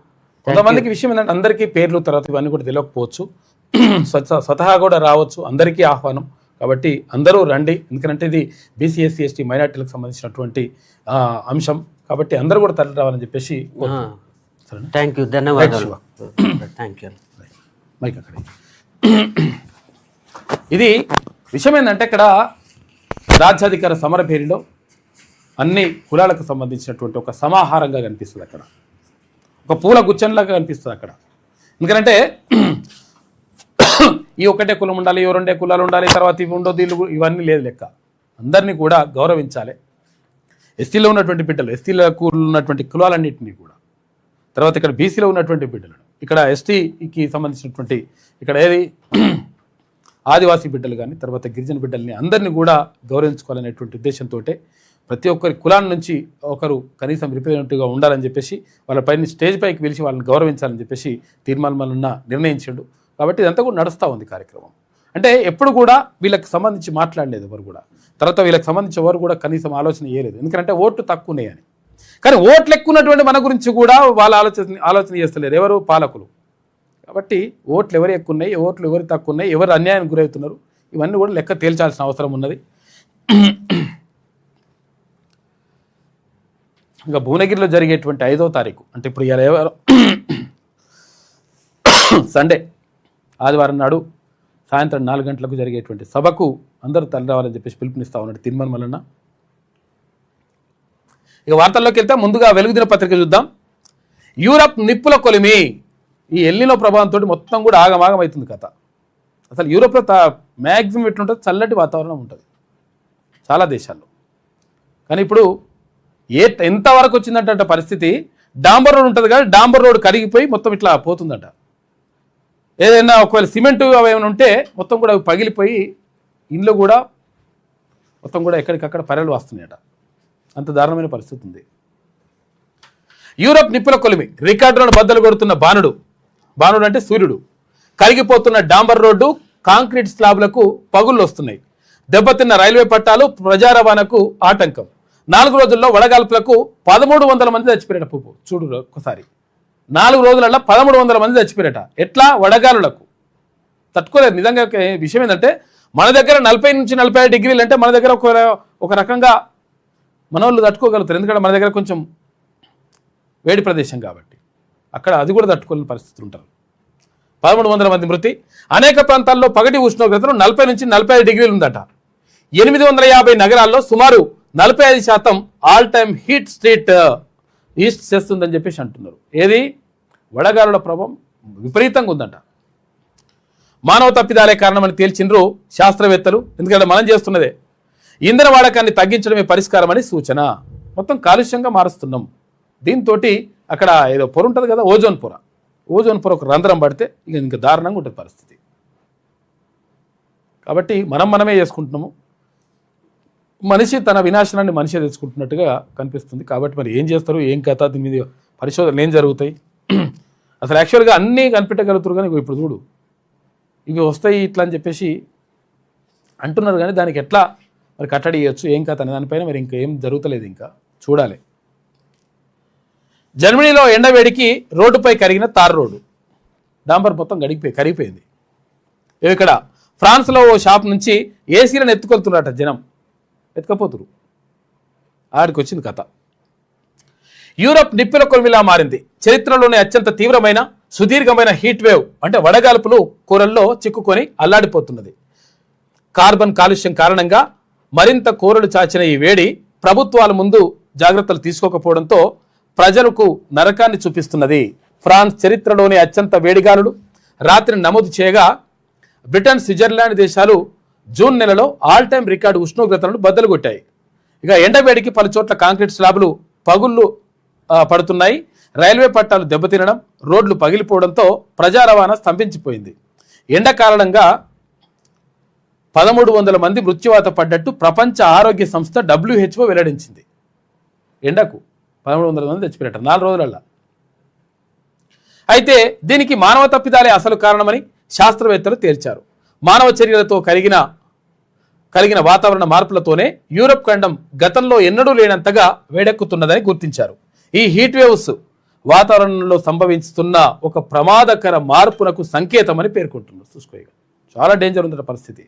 కొంతమందికి విషయం ఏంటంటే అందరికీ పేర్లు తర్వాత ఇవన్నీ కూడా తెలియకపోవచ్చు, స్వతహా కూడా రావచ్చు. అందరికీ ఆహ్వానం. కాబట్టి అందరూ రండి, ఎందుకంటే ఇది బీసీ ఎస్సీ ఎస్టీ మైనార్టీలకు సంబంధించినటువంటి అంశం. కాబట్టి అందరూ కూడా తరలి రావాలని చెప్పేసి థ్యాంక్ యూ, ధన్యవాదాలు. Thank you. మైక్ అక్కడ ఇది విషయం ఏంటంటే ఇక్కడ రాజ్యాధికార సమర పేరులో అన్ని కులాలకు సంబంధించినటువంటి ఒక సమాహారంగా కనిపిస్తుంది. అక్కడ ఒక పూల గుచ్చంలాగా కనిపిస్తుంది అక్కడ. ఎందుకంటే ఈ ఒకటే కులం ఉండాలి, ఈ 2 కులాలు ఉండాలి, తర్వాత ఇవి ఉండదు, ఇవన్నీ లేదు లెక్క. అందరినీ కూడా గౌరవించాలి. ఎస్టీలో ఉన్నటువంటి బిడ్డలు, ఎస్టీలకు ఉన్నటువంటి కులాలన్నింటినీ కూడా, తర్వాత ఇక్కడ బీసీలో ఉన్నటువంటి బిడ్డలను, ఇక్కడ ఎస్టీకి సంబంధించినటువంటి ఇక్కడ ఏది ఆదివాసీ బిడ్డలు కానీ తర్వాత గిరిజన బిడ్డల్ని అందరినీ కూడా గౌరవించుకోవాలనేటువంటి ఉద్దేశంతో ప్రతి ఒక్కరి కులాన్ని నుంచి ఒకరు కనీసం రిప్రజెంటేటివ్గా ఉండాలని చెప్పేసి వాళ్ళపైన స్టేజ్ పైకి పిలిచి వాళ్ళని గౌరవించాలని చెప్పేసి తీర్మానం మల్లన్న నిర్ణయించాడు. కాబట్టి ఇదంతా కూడా నడుస్తూ ఉంది కార్యక్రమం. అంటే ఎప్పుడు కూడా వీళ్ళకి సంబంధించి మాట్లాడలేదు ఎవరు కూడా. తర్వాత వీళ్ళకి సంబంధించి ఎవరు కూడా కనీసం ఆలోచన చేయలేదు. ఎందుకంటే ఓట్లు తక్కువ ఉన్నాయని. కానీ ఓట్లు ఎక్కువ ఉన్నటువంటి మన గురించి కూడా వాళ్ళు ఆలోచన చేస్తలేరు ఎవరు, పాలకులు. కాబట్టి ఓట్లు ఎవరు ఎక్కువ ఉన్నాయి, ఓట్లు ఎవరు తక్కువ ఉన్నాయి, ఎవరు అన్యాయానికి గురవుతున్నారు, ఇవన్నీ కూడా లెక్క తేల్చాల్సిన అవసరం ఉన్నది. ఇంకా భువనగిరిలో జరిగేటువంటి 5వ తారీఖు అంటే ఇప్పుడు ఇలా సండే ఆదివారం నాడు సాయంత్రం 4 గంటలకు జరిగేటువంటి సభకు అందరూ తరలి రావాలని చెప్పేసి పిలుపునిస్తా ఉన్నాడు తీర్మానం మల్లన్న. ఇక వార్తల్లోకి వెళ్తే ముందుగా వెలుగు దినపత్రిక చూద్దాం. యూరప్ నిప్పుల కొలిమి. ఈ ఎల్నినో ప్రభావంతో మొత్తం కూడా ఆగమాగం అవుతుంది కథ. అసలు యూరోప్లో మ్యాక్సిమం ఎట్లుంటుంది, చల్లటి వాతావరణం ఉంటుంది చాలా దేశాల్లో. కానీ ఇప్పుడు ఎంతవరకు వచ్చిందంటే పరిస్థితి, డాంబర్ రోడ్ ఉంటుంది కదా, డాంబర్ రోడ్ కరిగిపోయి మొత్తం ఇట్లా పోతుందంట. ఏదైనా ఒకవేళ సిమెంటు అవి ఏమైనా ఉంటే మొత్తం కూడా అవి పగిలిపోయి ఇండ్లు కూడా మొత్తం కూడా ఎక్కడికక్కడ పర్యలు వస్తున్నాయట. అంత దారుణమైన పరిస్థితి ఉంది. యూరప్ నిప్పుల కొలిమి. రికార్డులను బద్దలు కొడుతున్న బాణుడు అంటే సూర్యుడు. కరిగిపోతున్న డాంబర్ రోడ్డు, కాంక్రీట్ స్లాబ్లకు పగుళ్ళు వస్తున్నాయి. దెబ్బతిన్న రైల్వే పట్టాలు, ప్రజా రవాణాకు ఆటంకం. 4 రోజుల్లో వడగాల్పులకు 1300 మంది చచ్చిపోయారట. చూడు ఒక్కసారి, 4 రోజులలో 1300 మంది చచ్చిపోయారట. ఎట్లా? వడగాలులకు తట్టుకోలేదు. నిజంగా విషయం ఏంటంటే మన దగ్గర 40 నుంచి 45 డిగ్రీలు అంటే మన దగ్గర ఒక రకంగా మన వాళ్ళు తట్టుకోగలుగుతారు. ఎందుకంటే మన దగ్గర కొంచెం వేడి ప్రదేశం కాబట్టి అక్కడ అది కూడా తట్టుకోలేని పరిస్థితులు ఉంటారు. 1300 మంది మృతి. అనేక ప్రాంతాల్లో పగటి ఉష్ణోగ్రతలు 40 నుంచి 45 డిగ్రీలు ఉందట. 850 నగరాల్లో సుమారు 45% all time heat street east చేస్తుందని చెప్పేసి అంటున్నారు. ఏది? వడగాలుల ప్రభావం విపరీతంగా ఉందంట. మానవ తప్పిదాలే కారణమని తేల్చిండ్రు శాస్త్రవేత్తలు. ఎందుకంటే మనం చేస్తున్నదే. ఇంధన వాడకాన్ని తగ్గించడమే పరిష్కారమని సూచన. మొత్తం కాలుష్యంగా మారుస్తున్నాం. దీంతో అక్కడ ఏదో పొర ఉంటుంది కదా, ఓజోన్ పొర ఒక రంధ్రం పడితే ఇంకా దారుణంగా ఉంటుంది పరిస్థితి. కాబట్టి మనమే చేసుకుంటున్నాము. మనిషి తన వినాశనాన్ని మనిషి తెచ్చుకుంటున్నట్టుగా కనిపిస్తుంది. కాబట్టి మరి ఏం చేస్తారు, ఏం కథ, దీని మీద పరిశోధనలు ఏం జరుగుతాయి? అసలు యాక్చువల్గా అన్నీ కనిపెట్టగలుగుతారు. కానీ ఇప్పుడు చూడు, ఇవి వస్తాయి ఇట్లా అని చెప్పేసి అంటున్నారు. కానీ దానికి ఎట్లా మరి కట్టడి చేయొచ్చు, ఏం కథ అనే దానిపైన మరి ఇంకా ఏం జరుగుతలేదు. ఇంకా చూడాలి. జర్మనీలో ఎండవేడికి రోడ్డుపై కరిగిన తార్ రోడ్డు. డాంబర్ మొత్తం కరిగిపోయింది. ఇక్కడ ఫ్రాన్స్లో ఓ షాప్ నుంచి ఏసీలను ఎత్తుకొలుతున్నారట జనం. ఎత్తుకపోతురు. ఆడికి వచ్చింది కథ. యూరప్ నిప్పుల కొలిమిలా మారింది. చరిత్రలోనే అత్యంత తీవ్రమైన సుదీర్ఘమైన హీట్ వేవ్ అంటే వడగాల్పులు కూరల్లో చిక్కుకొని అల్లాడిపోతున్నది. కార్బన్ కాలుష్యం కారణంగా మరింత కోరలు చాచిన ఈ వేడి ప్రభుత్వాల ముందు జాగ్రత్తలు తీసుకోకపోవడంతో ప్రజలకు నరకాన్ని చూపిస్తున్నది. ఫ్రాన్స్ చరిత్రలోనే అత్యంత వేడిగాలులు రాత్రిని నమోదు చేయగా బ్రిటన్, స్విట్జర్లాండ్ దేశాలు జూన్ నెలలో ఆల్ టైమ్ రికార్డు ఉష్ణోగ్రతలను బద్దలు కొట్టాయి. ఇక ఎండవేడికి పలు చోట్ల కాంక్రీట్ స్లాబులు పగుళ్ళు పడుతున్నాయి. రైల్వే పట్టాలు దెబ్బతినడం, రోడ్లు పగిలిపోవడంతో ప్రజా రవాణా స్తంభించిపోయింది. ఎండ కారణంగా 1300 మంది మృత్యువాత పడ్డట్టు ప్రపంచ ఆరోగ్య సంస్థ WHO వెల్లడించింది. ఎండకు 1300 మంది చచ్చిపోయారట 4 రోజులల్లా. అయితే దీనికి మానవ తప్పిదాలే అసలు కారణమని శాస్త్రవేత్తలు తేల్చారు. మానవ చర్యలతో కలిగిన వాతావరణ మార్పులతోనే యూరప్ ఖండం గతంలో ఎన్నడూ లేనంతగా వేడెక్కుతున్నదని గుర్తించారు. ఈ హీట్ వేవ్స్ వాతావరణంలో సంభవిస్తున్న ఒక ప్రమాదకర మార్పునకు సంకేతమని పేర్కొంటున్నారు. చూసుకోగా చాలా డేంజర్ ఉందట పరిస్థితి.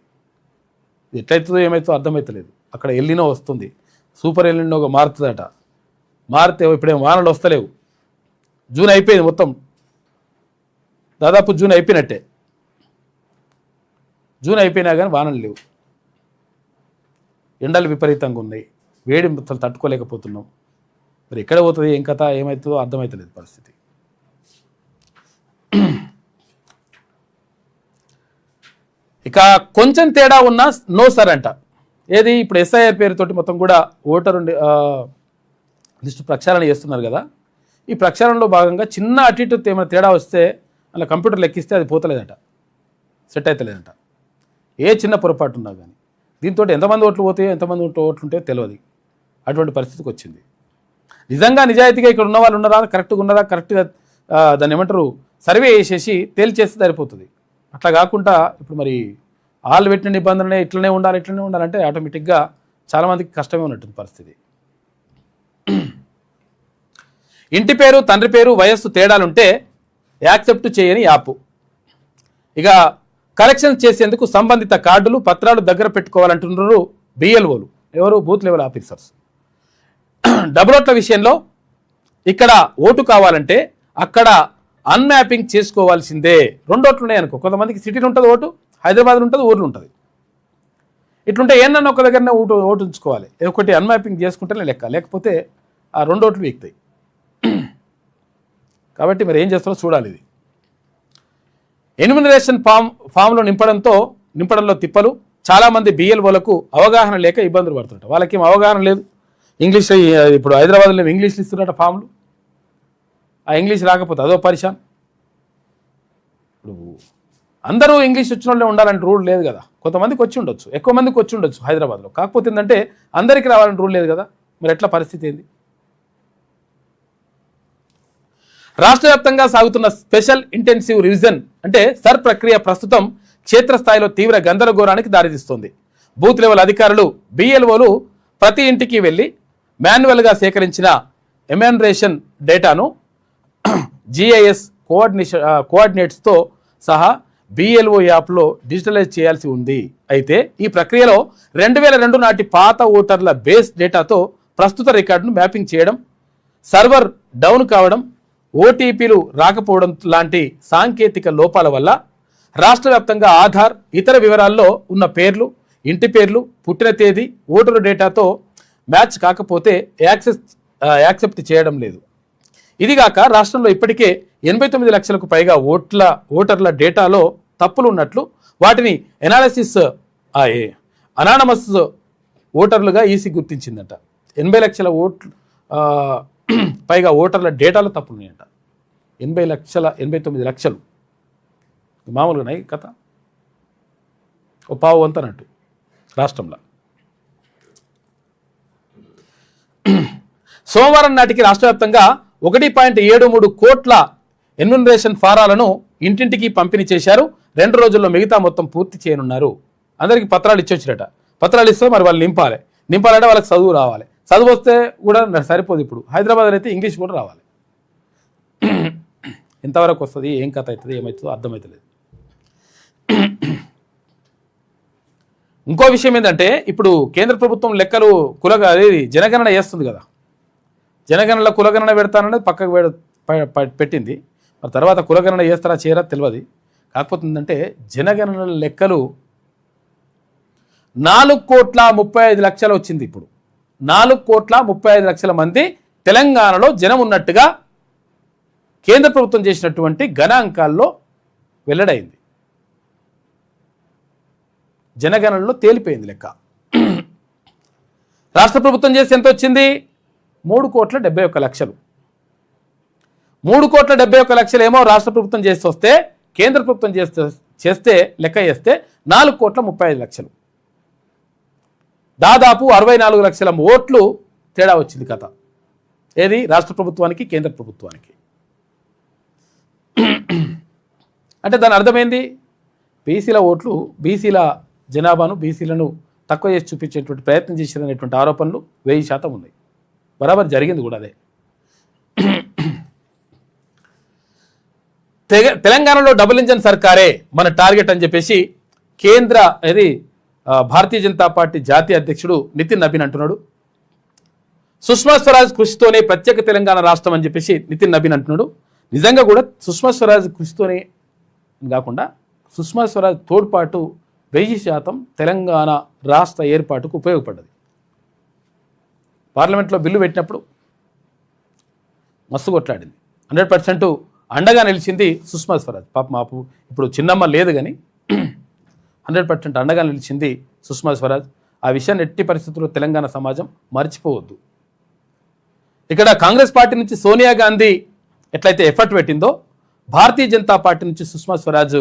ఎట్లయితుందో ఏమవుతుందో అర్థమవుతలేదు. అక్కడ ఎల్లినో వస్తుంది, సూపర్ ఎల్లినోగా మారుతుందట. మారితే ఇప్పుడేం వానలు వస్తలేవు. జూన్ అయిపోయింది, మొత్తం దాదాపు జూన్ అయిపోయినట్టే. జూన్ అయిపోయినా కానీ వానలు లేవు. ఎండలు విపరీతంగా ఉన్నాయి. వేడి మొత్తం తట్టుకోలేకపోతున్నాం. మరి ఎక్కడ పోతుంది, ఏం కథ, ఏమవుతుందో అర్థమవుతలేదు పరిస్థితి. ఇక కొంచెం తేడా ఉన్నా నో సార్ అంట. ఏది? ఇప్పుడు SIR పేరుతోటి మొత్తం కూడా ఓటరు లిస్టు ప్రక్షాళన చేస్తున్నారు కదా. ఈ ప్రక్షాళనలో భాగంగా చిన్న అటు ఇటు ఏమైనా తేడా వస్తే అలా కంప్యూటర్ లెక్కిస్తే అది పోతలేదట, సెట్ అవుతలేదట. ఏ చిన్న పొరపాటు ఉన్నా కానీ దీంతో ఎంతమంది ఓట్లు పోతాయో ఎంతమంది ఓట్లు ఉంటాయో తెలియదు. అటువంటి పరిస్థితికి వచ్చింది. నిజంగా నిజాయితీగా ఇక్కడ ఉన్న వాళ్ళు ఉన్నారా, కరెక్ట్గా ఉన్నారా, కరెక్ట్గా దాన్ని ఏమంటారు సర్వే చేసేసి తేల్చేస్తే సరిపోతుంది. అట్లా కాకుండా ఇప్పుడు మరి వాళ్ళు పెట్టిన నిబంధనలే ఇట్లనే ఉండాలంటే ఆటోమేటిక్గా చాలామందికి కష్టమే ఉన్నట్టుంది పరిస్థితి. ఇంటి పేరు, తండ్రి పేరు, వయస్సు తేడాలుంటే యాక్సెప్ట్ చేయని యాప్. ఇక కలెక్షన్ చేసేందుకు సంబంధిత కార్డులు, పత్రాలు దగ్గర పెట్టుకోవాలంటున్నారు బిఎల్ఓలు, ఎవరు బూత్ లెవెల్ ఆఫీసర్స్. డబుల్ ఓట్ల విషయంలో ఇక్కడ ఓటు కావాలంటే అక్కడ అన్మ్యాపింగ్ చేసుకోవాల్సిందే. 2 ఓట్లు ఉన్నాయి అనుకో, కొంతమందికి సిటీలో ఉంటుంది ఓటు, హైదరాబాద్లో ఉంటుంది, ఊర్లో ఉంటుంది. ఇట్లుంటే ఏంటన్నా ఒక దగ్గరనే ఓటు ఉంచుకోవాలి, ఒకటి అన్మ్యాపింగ్ చేసుకుంటేనే లెక్క, లేకపోతే ఆ 2 ఓట్లు వీక్తాయి. కాబట్టి మరి ఏం చేస్తారో చూడాలి. ఇది ఎన్యూమరేషన్ ఫామ్లో నింపడంలో తిప్పలు. చాలామంది బిఎల్ఓలకు అవగాహన లేక ఇబ్బందులు పడుతుంటారు. వాళ్ళకి ఏం అవగాహన లేదు. ఇంగ్లీష్ ఇప్పుడు హైదరాబాద్లో ఇంగ్లీష్లో ఇస్తున్నట్టు ఫామ్లు, ఆ ఇంగ్లీష్ రాకపోతే అదో పరిశాన్. ఇప్పుడు అందరూ ఇంగ్లీష్ వచ్చిన వాళ్ళే ఉండాలని రూల్ లేదు కదా. కొంతమందికి వచ్చి ఉండొచ్చు, ఎక్కువ మందికి వచ్చి ఉండొచ్చు హైదరాబాద్లో. కాకపోతే ఏంటంటే అందరికీ రావాలని రూల్ లేదు కదా. మరి ఎట్లా పరిస్థితి ఏంది? రాష్ట్ర వ్యాప్తంగా సాగుతున్న స్పెషల్ ఇంటెన్సివ్ రివిజన్ అంటే సర్ ప్రక్రియ ప్రస్తుతం క్షేత్రస్థాయిలో తీవ్ర గందరగోళానికి దారితీస్తోంది. బూత్ లెవెల్ అధికారులు, బిఎల్ఓలు ప్రతి ఇంటికి వెళ్ళి మాన్యువల్గా సేకరించిన ఎమ్యూనరేషన్ డేటాను జిఐఎస్ కోఆర్డినేట్స్తో సహా బిఎల్ఓ యాప్లో డిజిటలైజ్ చేయాల్సి ఉంది. అయితే ఈ ప్రక్రియలో 2002 నాటి పాత ఓటర్ల బేస్ డేటాతో ప్రస్తుత రికార్డును మ్యాపింగ్ చేయడం, సర్వర్ డౌన్ కావడం, ఓటీపీలు రాకపోవడం లాంటి సాంకేతిక లోపాల వల్ల రాష్ట్ర వ్యాప్తంగా ఆధార్, ఇతర వివరాల్లో ఉన్న పేర్లు, ఇంటి పేర్లు, పుట్టిన తేదీ, ఓటరు డేటాతో మ్యాచ్ కాకపోతే యాక్సెప్ట్ చేయడం లేదు. ఇదిగాక రాష్ట్రంలో ఇప్పటికే 89 లక్షలకు పైగా ఓటర్ల డేటాలో తప్పులు ఉన్నట్లు, వాటిని అనానమస్ ఓటర్లుగా ఈసీ గుర్తించిందట. 80 లక్షల పైగా ఓటర్ల డేటాలో తప్పులు ఉన్నాయంట. 89 లక్షలు మామూలుగా కథ, ఓ పావు వంత అన్నట్టు రాష్ట్రంలో. సోమవారం నాటికి రాష్ట్ర వ్యాప్తంగా 1.73 కోట్ల ఎన్యూమరేషన్ ఫారాలను ఇంటింటికి పంపిణీ చేశారు. 2 రోజుల్లో మిగతా మొత్తం పూర్తి చేయనున్నారు. అందరికీ పత్రాలు ఇచ్చొచ్చిరట. పత్రాలు ఇస్తే మరి వాళ్ళు నింపాలంటే వాళ్ళకి చదువు రావాలి. చదువు వస్తే కూడా సరిపోదు. ఇప్పుడు హైదరాబాద్ అయితే ఇంగ్లీష్ కూడా రావాలి. ఎంతవరకు వస్తుంది, ఏం కథ అవుతుంది, ఏమవుతుందో అర్థమవుతలేదు. ఇంకో విషయం ఏంటంటే ఇప్పుడు కేంద్ర ప్రభుత్వం లెక్కలు అదేది జనగణన చేస్తుంది కదా. జనగణనలో కులగణన పెడతాననేది పక్కకు పెట్టింది. మరి తర్వాత కులగణన చేస్తారా చేయరా తెలియదు. కాకపోతే ఏంటంటే జనగణన లెక్కలు 4,35,00,000 వచ్చింది. ఇప్పుడు 4,35,00,000 మంది తెలంగాణలో జనం ఉన్నట్టుగా కేంద్ర ప్రభుత్వం చేసినటువంటి గణాంకాల్లో వెల్లడైంది. జనగణనలో తేలిపోయింది లెక్క. రాష్ట్ర ప్రభుత్వం చేసి ఎంత వచ్చింది? 3,71,00,000. 3,71,00,000 ఏమో రాష్ట్ర ప్రభుత్వం చేసి వస్తే, కేంద్ర ప్రభుత్వం చేస్తే లెక్క చేస్తే 4,35,00,000. దాదాపు 64 లక్షల ఓట్లు తేడా వచ్చింది కథ. ఏది రాష్ట్ర ప్రభుత్వానికి, కేంద్ర ప్రభుత్వానికి. అంటే దాని అర్థమైంది, బీసీల ఓట్లు, బీసీల జనాభాను, బీసీలను తక్కువ చేసి చూపించేటువంటి ప్రయత్నం చేసినటువంటి ఆరోపణలు 1000% ఉన్నాయి. బరాబర్ జరిగింది కూడా అదే. తెలంగాణలో డబుల్ ఇంజన్ సర్కారే మన టార్గెట్ అని చెప్పేసి కేంద్ర భారతీయ జనతా పార్టీ జాతీయ అధ్యక్షుడు నితిన్ నబీన్ అంటున్నాడు. సుష్మా స్వరాజ్ కృషితోనే ప్రత్యేక తెలంగాణ రాష్ట్రం అని చెప్పేసి నితిన్ నబీన్ అంటున్నాడు. నిజంగా కూడా సుష్మా స్వరాజ్ కృషితోనే కాకుండా సుష్మా స్వరాజ్ తోడ్పాటు 1000% తెలంగాణ రాష్ట్ర ఏర్పాటుకు ఉపయోగపడ్డది. పార్లమెంట్లో బిల్లు పెట్టినప్పుడు మస్తు కొట్లాడింది. 100% అండగా నిలిచింది సుష్మా స్వరాజ్. పాప మాపు ఇప్పుడు చిన్నమ్మ లేదు కానీ 100% అండగా నిలిచింది సుష్మా స్వరాజ్. ఆ విషయాన్ని ఎట్టి పరిస్థితుల్లో తెలంగాణ సమాజం మర్చిపోవద్దు. ఇక్కడ కాంగ్రెస్ పార్టీ నుంచి సోనియా గాంధీ ఎట్లయితే ఎఫర్ట్ పెట్టిందో, భారతీయ జనతా పార్టీ నుంచి సుష్మా స్వరాజ్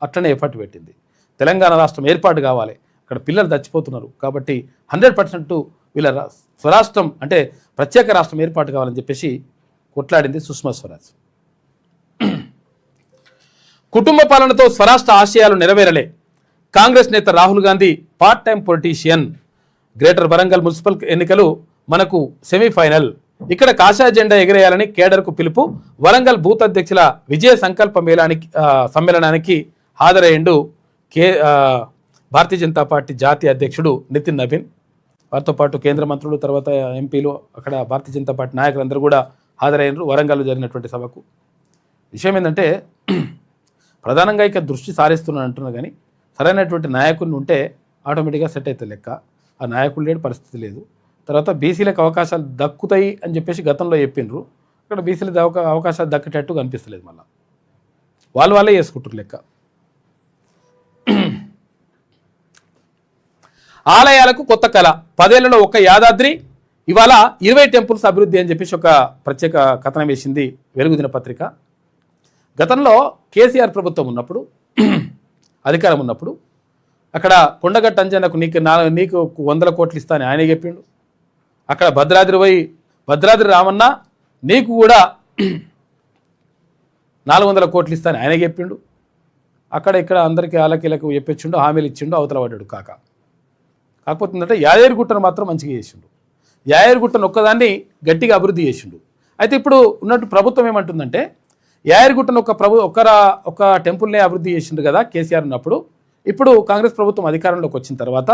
అట్లనే ఎఫర్ట్ పెట్టింది. తెలంగాణ రాష్ట్రం ఏర్పాటు కావాలి, అక్కడ పిల్లలు చచ్చిపోతున్నారు కాబట్టి 100% వీళ్ళ స్వరాష్ట్రం అంటే ప్రత్యేక రాష్ట్రం ఏర్పాటు కావాలని చెప్పేసి కొట్లాడింది సుష్మా స్వరాజ్. కుటుంబ పాలనతో స్వరాష్ట్ర ఆశయాలు నెరవేరలే. కాంగ్రెస్ నేత Rahul Gandhi part time politician. Greater Warangal municipal ఎన్నికలు మనకు సెమీఫైనల్. ఇక్కడ కాషాయ జెండా ఎగిరేయాలని కేడర్కు పిలుపు. వరంగల్ బూత్ అధ్యక్షుల విజయ సంకల్ప సమ్మేళనానికి హాజరయ్యిండు భారతీయ జనతా పార్టీ జాతీయ అధ్యక్షుడు నితిన్ నవీన్. వారితో పాటు కేంద్ర మంత్రులు, తర్వాత ఎంపీలు, అక్కడ భారతీయ జనతా పార్టీ నాయకులందరూ కూడా హాజరైనరు వరంగల్లో జరిగినటువంటి సభకు. విషయం ఏంటంటే ప్రధానంగా ఇక దృష్టి సారిస్తున్నాను అంటున్నా, కానీ సరైనటువంటి నాయకుడిని ఉంటే ఆటోమేటిక్గా సెట్ అవుతుంది లెక్క. ఆ నాయకుడు లేని పరిస్థితి లేదు. తర్వాత బీసీలకు అవకాశాలు దక్కుతాయి అని చెప్పేసి గతంలో చెప్పిండ్రు. ఇక్కడ బీసీలకు అవకాశాలు దక్కేటట్టు కనిపిస్తలేదు. మళ్ళీ వాళ్ళే చేసుకుంటారు లెక్క. ఆలయాలకు కొత్త కళ. 10 ఏళ్లలో ఒక యాదాద్రి, ఇవాళ 20 టెంపుల్స్ అభివృద్ధి అని చెప్పేసి ఒక ప్రత్యేక కథనం వేసింది వెలుగు దినపత్రిక. గతంలో కేసీఆర్ ప్రభుత్వం ఉన్నప్పుడు, అధికారం ఉన్నప్పుడు, అక్కడ కొండగట్టు అంజనకు నీకు 100 కోట్లు ఇస్తా అని ఆయన చెప్పిండు. అక్కడ భద్రాద్రి రామన్న నీకు కూడా 400 కోట్లు ఇస్తా అని ఆయన చెప్పిండు. అక్కడ ఇక్కడ అందరికీ ఆలకీలకు చెప్పించిండు, హామీలు ఇచ్చిండు, అవతల పడ్డాడు కాకపోతే ఏంటంటే యాదగిరిగుట్టను మాత్రం మంచిగా చేసిండు. యాదగిరిగుట్టను ఒక్కదాన్ని గట్టిగా అభివృద్ధి చేసిండు. అయితే ఇప్పుడు ఉన్నట్టు ప్రభుత్వం ఏమంటుందంటే యాదగిరిగుట్టను ఒక టెంపుల్నే అభివృద్ధి చేసిండు కదా కేసీఆర్ ఉన్నప్పుడు. ఇప్పుడు కాంగ్రెస్ ప్రభుత్వం అధికారంలోకి వచ్చిన తర్వాత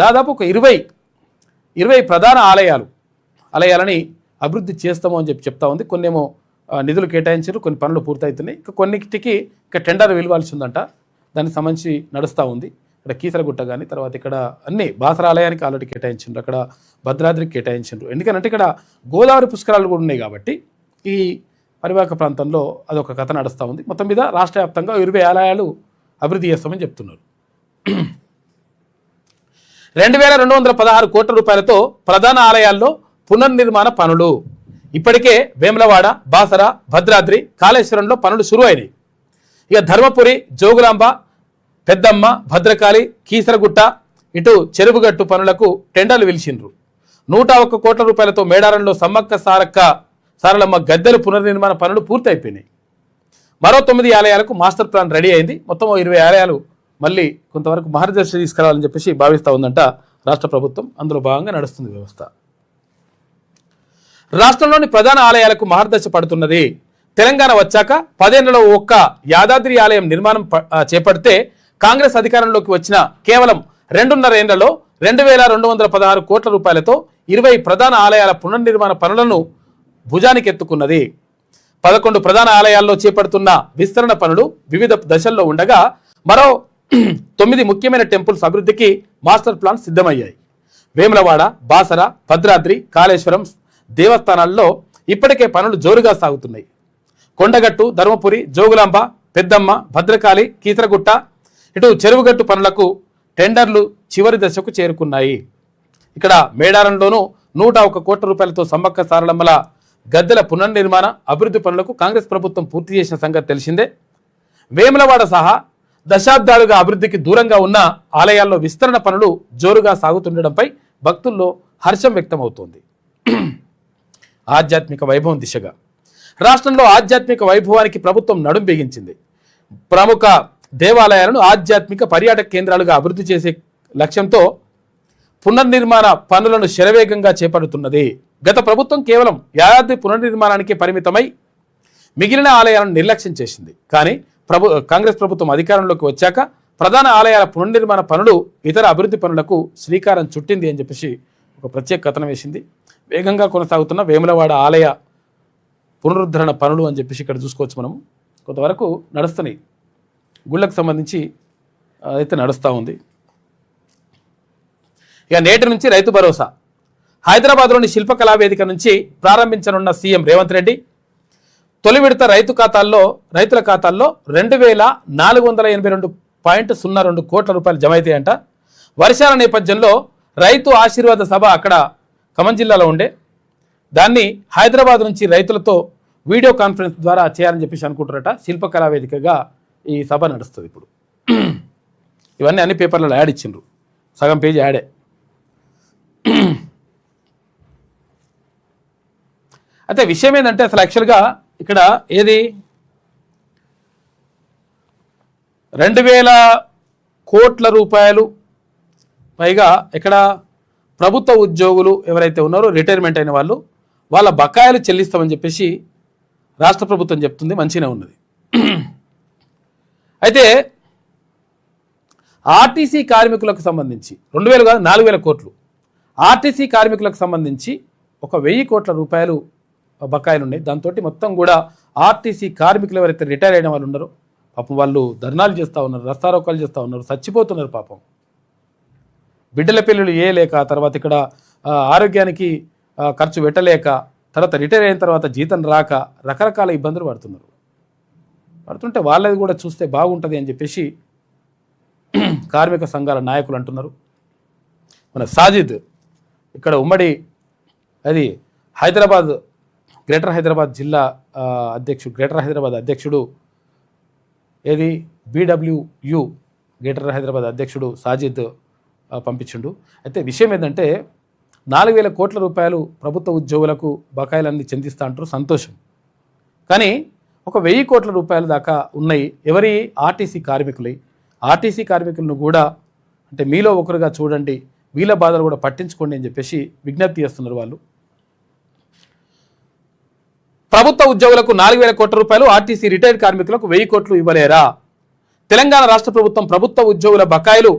దాదాపు ఒక 20 ప్రధాన ఆలయాలని అభివృద్ధి చేస్తాము అని చెప్తా ఉంది. కొన్నేమో నిధులు కేటాయించారు, కొన్ని పనులు పూర్తవుతున్నాయి. కొన్నిటికి టెండర్ వెలువాల్సి ఉందంట. దానికి సంబంధించి నడుస్తూ ఉంది. ఇక్కడ కీసరగుట్ట కానీ, తర్వాత ఇక్కడ అన్ని బాసర ఆలయానికి ఆల్రెడీ కేటాయించిండ్రు, అక్కడ భద్రాద్రికి కేటాయించిండ్రు. ఎందుకంటే ఇక్కడ గోదావరి పుష్కరాలు కూడా ఉన్నాయి కాబట్టి ఈ పరివాహక ప్రాంతంలో అదొక కథ నడుస్తూ ఉంది. మొత్తం మీద రాష్ట్ర వ్యాప్తంగా 20 ఆలయాలు అభివృద్ధి చేస్తామని చెప్తున్నారు. 2216 కోట్ల రూపాయలతో ప్రధాన ఆలయాల్లో పునర్నిర్మాణ పనులు. ఇప్పటికే వేములవాడ, బాసర, భద్రాద్రి, కాళేశ్వరంలో పనులు షురు అయినాయి. ఇక ధర్మపురి, జోగులాంబ, పెద్దమ్మ, భద్రకాళి, కీసరగుట్ట, ఇటు చెరువుగట్టు పనులకు టెండర్లు పిలిచిండ్రు. 101 కోట్ల రూపాయలతో మేడారంలో సమ్మక్క సారలమ్మ గద్దెలు పునర్నిర్మాణ పనులు పూర్తయిపోయినాయి. మరో 9 ఆలయాలకు మాస్టర్ ప్లాన్ రెడీ అయింది. మొత్తం 20 ఆలయాలు మళ్ళీ కొంతవరకు మార్గదర్శి తీసుకురావాలని చెప్పేసి భావిస్తూ ఉందంట రాష్ట్ర ప్రభుత్వం. అందులో భాగంగా నడుస్తుంది వ్యవస్థ. రాష్ట్రంలోని ప్రధాన ఆలయాలకు మార్గదర్శి పడుతున్నది. తెలంగాణ వచ్చాక 10 ఏళ్లలో ఒక్క యాదాద్రి ఆలయం నిర్మాణం చేపడితే కాంగ్రెస్ అధికారంలోకి వచ్చిన కేవలం 2.5 ఏళ్లలో 2216 కోట్ల రూపాయలతో 20 ప్రధాన ఆలయాల పునర్నిర్మాణ పనులను భుజానికెత్తుకున్నది. 11 ప్రధాన ఆలయాల్లో చేపడుతున్న విస్తరణ పనులు వివిధ దశల్లో ఉండగా మరో 9 ముఖ్యమైన టెంపుల్స్ అభివృద్ధికి మాస్టర్ ప్లాన్ సిద్ధమయ్యాయి. వేములవాడ, బాసర, భద్రాద్రి, కాళేశ్వరం దేవస్థానాల్లో ఇప్పటికే పనులు జోరుగా సాగుతున్నాయి. కొండగట్టు, ధర్మపురి, జోగులాంబ, పెద్దమ్మ, భద్రకాళి, కీసరగుట్ట, ఇటు చెరువుగట్టు పనులకు టెండర్లు చివరి దశకు చేరుకున్నాయి. ఇక్కడ మేడారంలోనూ 101 కోట్ల రూపాయలతో సమ్మక్క సారలమ్మల గద్దెల పునర్నిర్మాణ అభివృద్ధి పనులకు కాంగ్రెస్ ప్రభుత్వం పూర్తి చేసిన సంగతి తెలిసిందే. వేములవాడ సహా దశాబ్దాలుగా అభివృద్ధికి దూరంగా ఉన్న ఆలయాల్లో విస్తరణ పనులు జోరుగా సాగుతుండడంపై భక్తుల్లో హర్షం వ్యక్తమవుతోంది. ఆధ్యాత్మిక వైభవం దిశగా రాష్ట్రంలో ఆధ్యాత్మిక వైభవానికి ప్రభుత్వం నడుం బిగించింది. ప్రముఖ దేవాలయాలను ఆధ్యాత్మిక పర్యాటక కేంద్రాలుగా అభివృద్ధి చేసే లక్ష్యంతో పునర్నిర్మాణ పనులను శరవేగంగా చేపడుతున్నది. గత ప్రభుత్వం కేవలం యాదాద్రి పునర్నిర్మాణానికి పరిమితమై మిగిలిన ఆలయాలను నిర్లక్ష్యం చేసింది. కానీ కాంగ్రెస్ ప్రభుత్వం అధికారంలోకి వచ్చాక ప్రధాన ఆలయాల పునర్నిర్మాణ పనులు, ఇతర అభివృద్ధి పనులకు శ్రీకారం చుట్టింది అని చెప్పేసి ఒక ప్రత్యేక కథనం వేసింది. వేగంగా కొనసాగుతున్న వేములవాడ ఆలయ పునరుద్ధరణ పనులు అని చెప్పేసి ఇక్కడ చూసుకోవచ్చు. మనము కొంతవరకు నడుస్తున్నాయి. గుళ్ళకు సంబంధించి అయితే నడుస్తూ ఉంది. ఇక నేటి నుంచి రైతు భరోసా. హైదరాబాద్లోని శిల్పకళా వేదిక నుంచి ప్రారంభించనున్న సీఎం రేవంత్ రెడ్డి తొలి విడత రైతుల ఖాతాల్లో 2482.02 కోట్ల రూపాయలు జమ అవుతాయంట. వర్షాల నేపథ్యంలో రైతు ఆశీర్వాద సభ అక్కడ ఖమ్మం జిల్లాలో ఉండే దాన్ని హైదరాబాద్ నుంచి రైతులతో వీడియో కాన్ఫరెన్స్ ద్వారా చేయాలని చెప్పేసి అనుకుంటారట. శిల్పకళా వేదికగా ఈ సభ నడుస్తుంది. ఇప్పుడు ఇవన్నీ అన్ని పేపర్లలో యాడ్ ఇచ్చిండ్రు, సగం పేజీ యాడే. అయితే విషయం ఏంటంటే అసలు యాక్చువల్గా ఇక్కడ ఏది 2,000 కోట్ల రూపాయలు పైగా ఇక్కడ ప్రభుత్వ ఉద్యోగులు ఎవరైతే ఉన్నారో రిటైర్మెంట్ అయిన వాళ్ళు వాళ్ళ బకాయిలు చెల్లిస్తామని చెప్పేసి రాష్ట్ర ప్రభుత్వం చెప్తుంది, మంచిగానే ఉన్నది. అయితే ఆర్టీసీ కార్మికులకు సంబంధించి 2,000 కాదు 4,000 కోట్లు ఆర్టీసీ కార్మికులకు సంబంధించి 1,000 కోట్ల రూపాయలు బకాయిలు ఉన్నాయి. దాంతో మొత్తం కూడా ఆర్టీసీ కార్మికులు ఎవరైతే రిటైర్ అయిన వాళ్ళు ఉన్నారో పాపం వాళ్ళు ధర్నాలు చేస్తూ ఉన్నారు, రస్తారోకాలు చేస్తూ ఉన్నారు, చచ్చిపోతున్నారు పాపం. బిడ్డల పెళ్ళిళ్ళు చేయలేక, తర్వాత ఇక్కడ ఆరోగ్యానికి ఖర్చు పెట్టలేక, తర్వాత రిటైర్ అయిన తర్వాత జీతం రాక రకరకాల ఇబ్బందులు పడుతుంటే వాళ్ళది కూడా చూస్తే బాగుంటుంది అని చెప్పేసి కార్మిక సంఘాల నాయకులు అంటున్నారు. మన సాజిద్ ఇక్కడ ఉమ్మడి అది హైదరాబాద్ గ్రేటర్ హైదరాబాద్ జిల్లా అధ్యక్షుడు, గ్రేటర్ హైదరాబాద్ అధ్యక్షుడు ఏది BWU గ్రేటర్ హైదరాబాద్ అధ్యక్షుడు సాజిద్ పంపించిండు. అయితే విషయం ఏంటంటే 4,000 కోట్ల రూపాయలు ప్రభుత్వ ఉద్యోగులకు బకాయిలన్నీ చెందిస్తా అంటారు, సంతోషం. కానీ 1,000 కోట్ల రూపాయల దాకా ఉన్నాయి. ఎవరి? ఆర్టీసీ కార్మికులై. ఆర్టీసీ కార్మికులను కూడా అంటే మీలో ఒకరుగా చూడండి, వీళ్ళ బాధలు కూడా పట్టించుకోండి అని చెప్పేసి విజ్ఞప్తి చేస్తున్నారు వాళ్ళు. ప్రభుత్వ ఉద్యోగులకు 4,000 కోట్ల రూపాయలు, ఆర్టీసీ రిటైర్డ్ కార్మికులకు 1,000 కోట్లు ఇవ్వలేరా? తెలంగాణ రాష్ట్ర ప్రభుత్వం ప్రభుత్వ ఉద్యోగుల బకాయిలు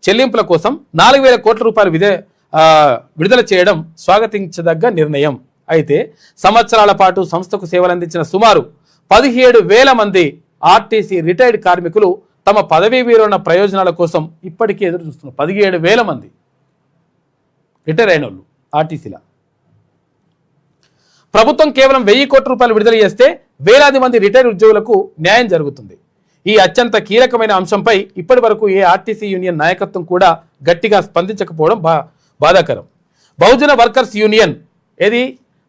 చెల్లింపుల కోసం 4,000 కోట్ల రూపాయలు విడుదల చేయడం స్వాగతించదగ్గ నిర్ణయం. అయితే సంవత్సరాల పాటు సంస్థకు సేవలందించిన సుమారు 17,000 మంది ఆర్టీసీ రిటైర్డ్ కార్మికులు తమ పదవీ విరమణ ప్రయోజనాల కోసం ఇప్పటికీ ఎదురు చూస్తున్నారు. 17,000 మంది రిటైర్ అయిన వాళ్ళు ఆర్టీసీలా. ప్రభుత్వం కేవలం 1,000 కోట్ల రూపాయలు విడుదల చేస్తే వేలాది మంది రిటైర్డ్ ఉద్యోగులకు న్యాయం జరుగుతుంది. ఈ అత్యంత కీలకమైన అంశంపై ఇప్పటి వరకు ఏ ఆర్టీసీ యూనియన్ నాయకత్వం కూడా గట్టిగా స్పందించకపోవడం బాధాకరం. బహుజన వర్కర్స్ యూనియన్ ఏది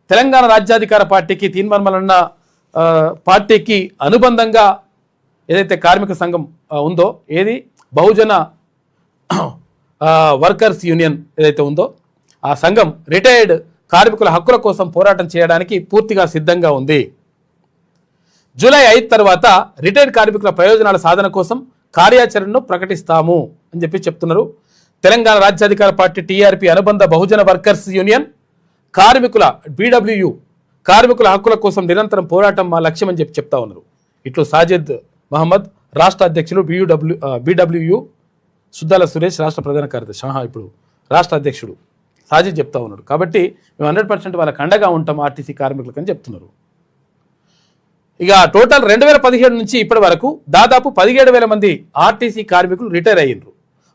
తెలంగాణ రాజ్యాధికార పార్టీకి తీన్మర్మలన్న పార్టీకి అనుబంధంగా ఏదైతే కార్మిక సంఘం ఉందో, ఏది బహుజన వర్కర్స్ యూనియన్ ఏదైతే ఉందో ఆ సంఘం రిటైర్డ్ కార్మికుల హక్కుల కోసం పోరాటం చేయడానికి పూర్తిగా సిద్ధంగా ఉంది. జూలై 5 తర్వాత రిటైర్డ్ కార్మికుల ప్రయోజనాల సాధన కోసం కార్యాచరణను ప్రకటిస్తాము అని చెప్తున్నారు. తెలంగాణ రాజ్యాధికార పార్టీ TRP అనుబంధ బహుజన వర్కర్స్ యూనియన్ కార్మికుల BWU కార్మికుల హక్కుల కోసం నిరంతరం పోరాటం మా లక్ష్యం అని చెప్తా ఉన్నారు. ఇట్లు సాజిద్ మహమ్మద్ రాష్ట్ర అధ్యక్షులు BWU, సుద్దాల సురేష్ రాష్ట్ర ప్రధాన కార్యదర్శి, ఇప్పుడు రాష్ట్ర అధ్యక్షుడు సాజిద్ చెప్తా ఉన్నాడు. కాబట్టి మేము 100% వాళ్ళకి అండగా ఉంటాం ఆర్టీసీ కార్మికులకు అని చెప్తున్నారు. ఇక టోటల్ 2017 నుంచి ఇప్పటి వరకు దాదాపు 17,000 మంది ఆర్టీసీ కార్మికులు రిటైర్ అయ్యిండ్రు.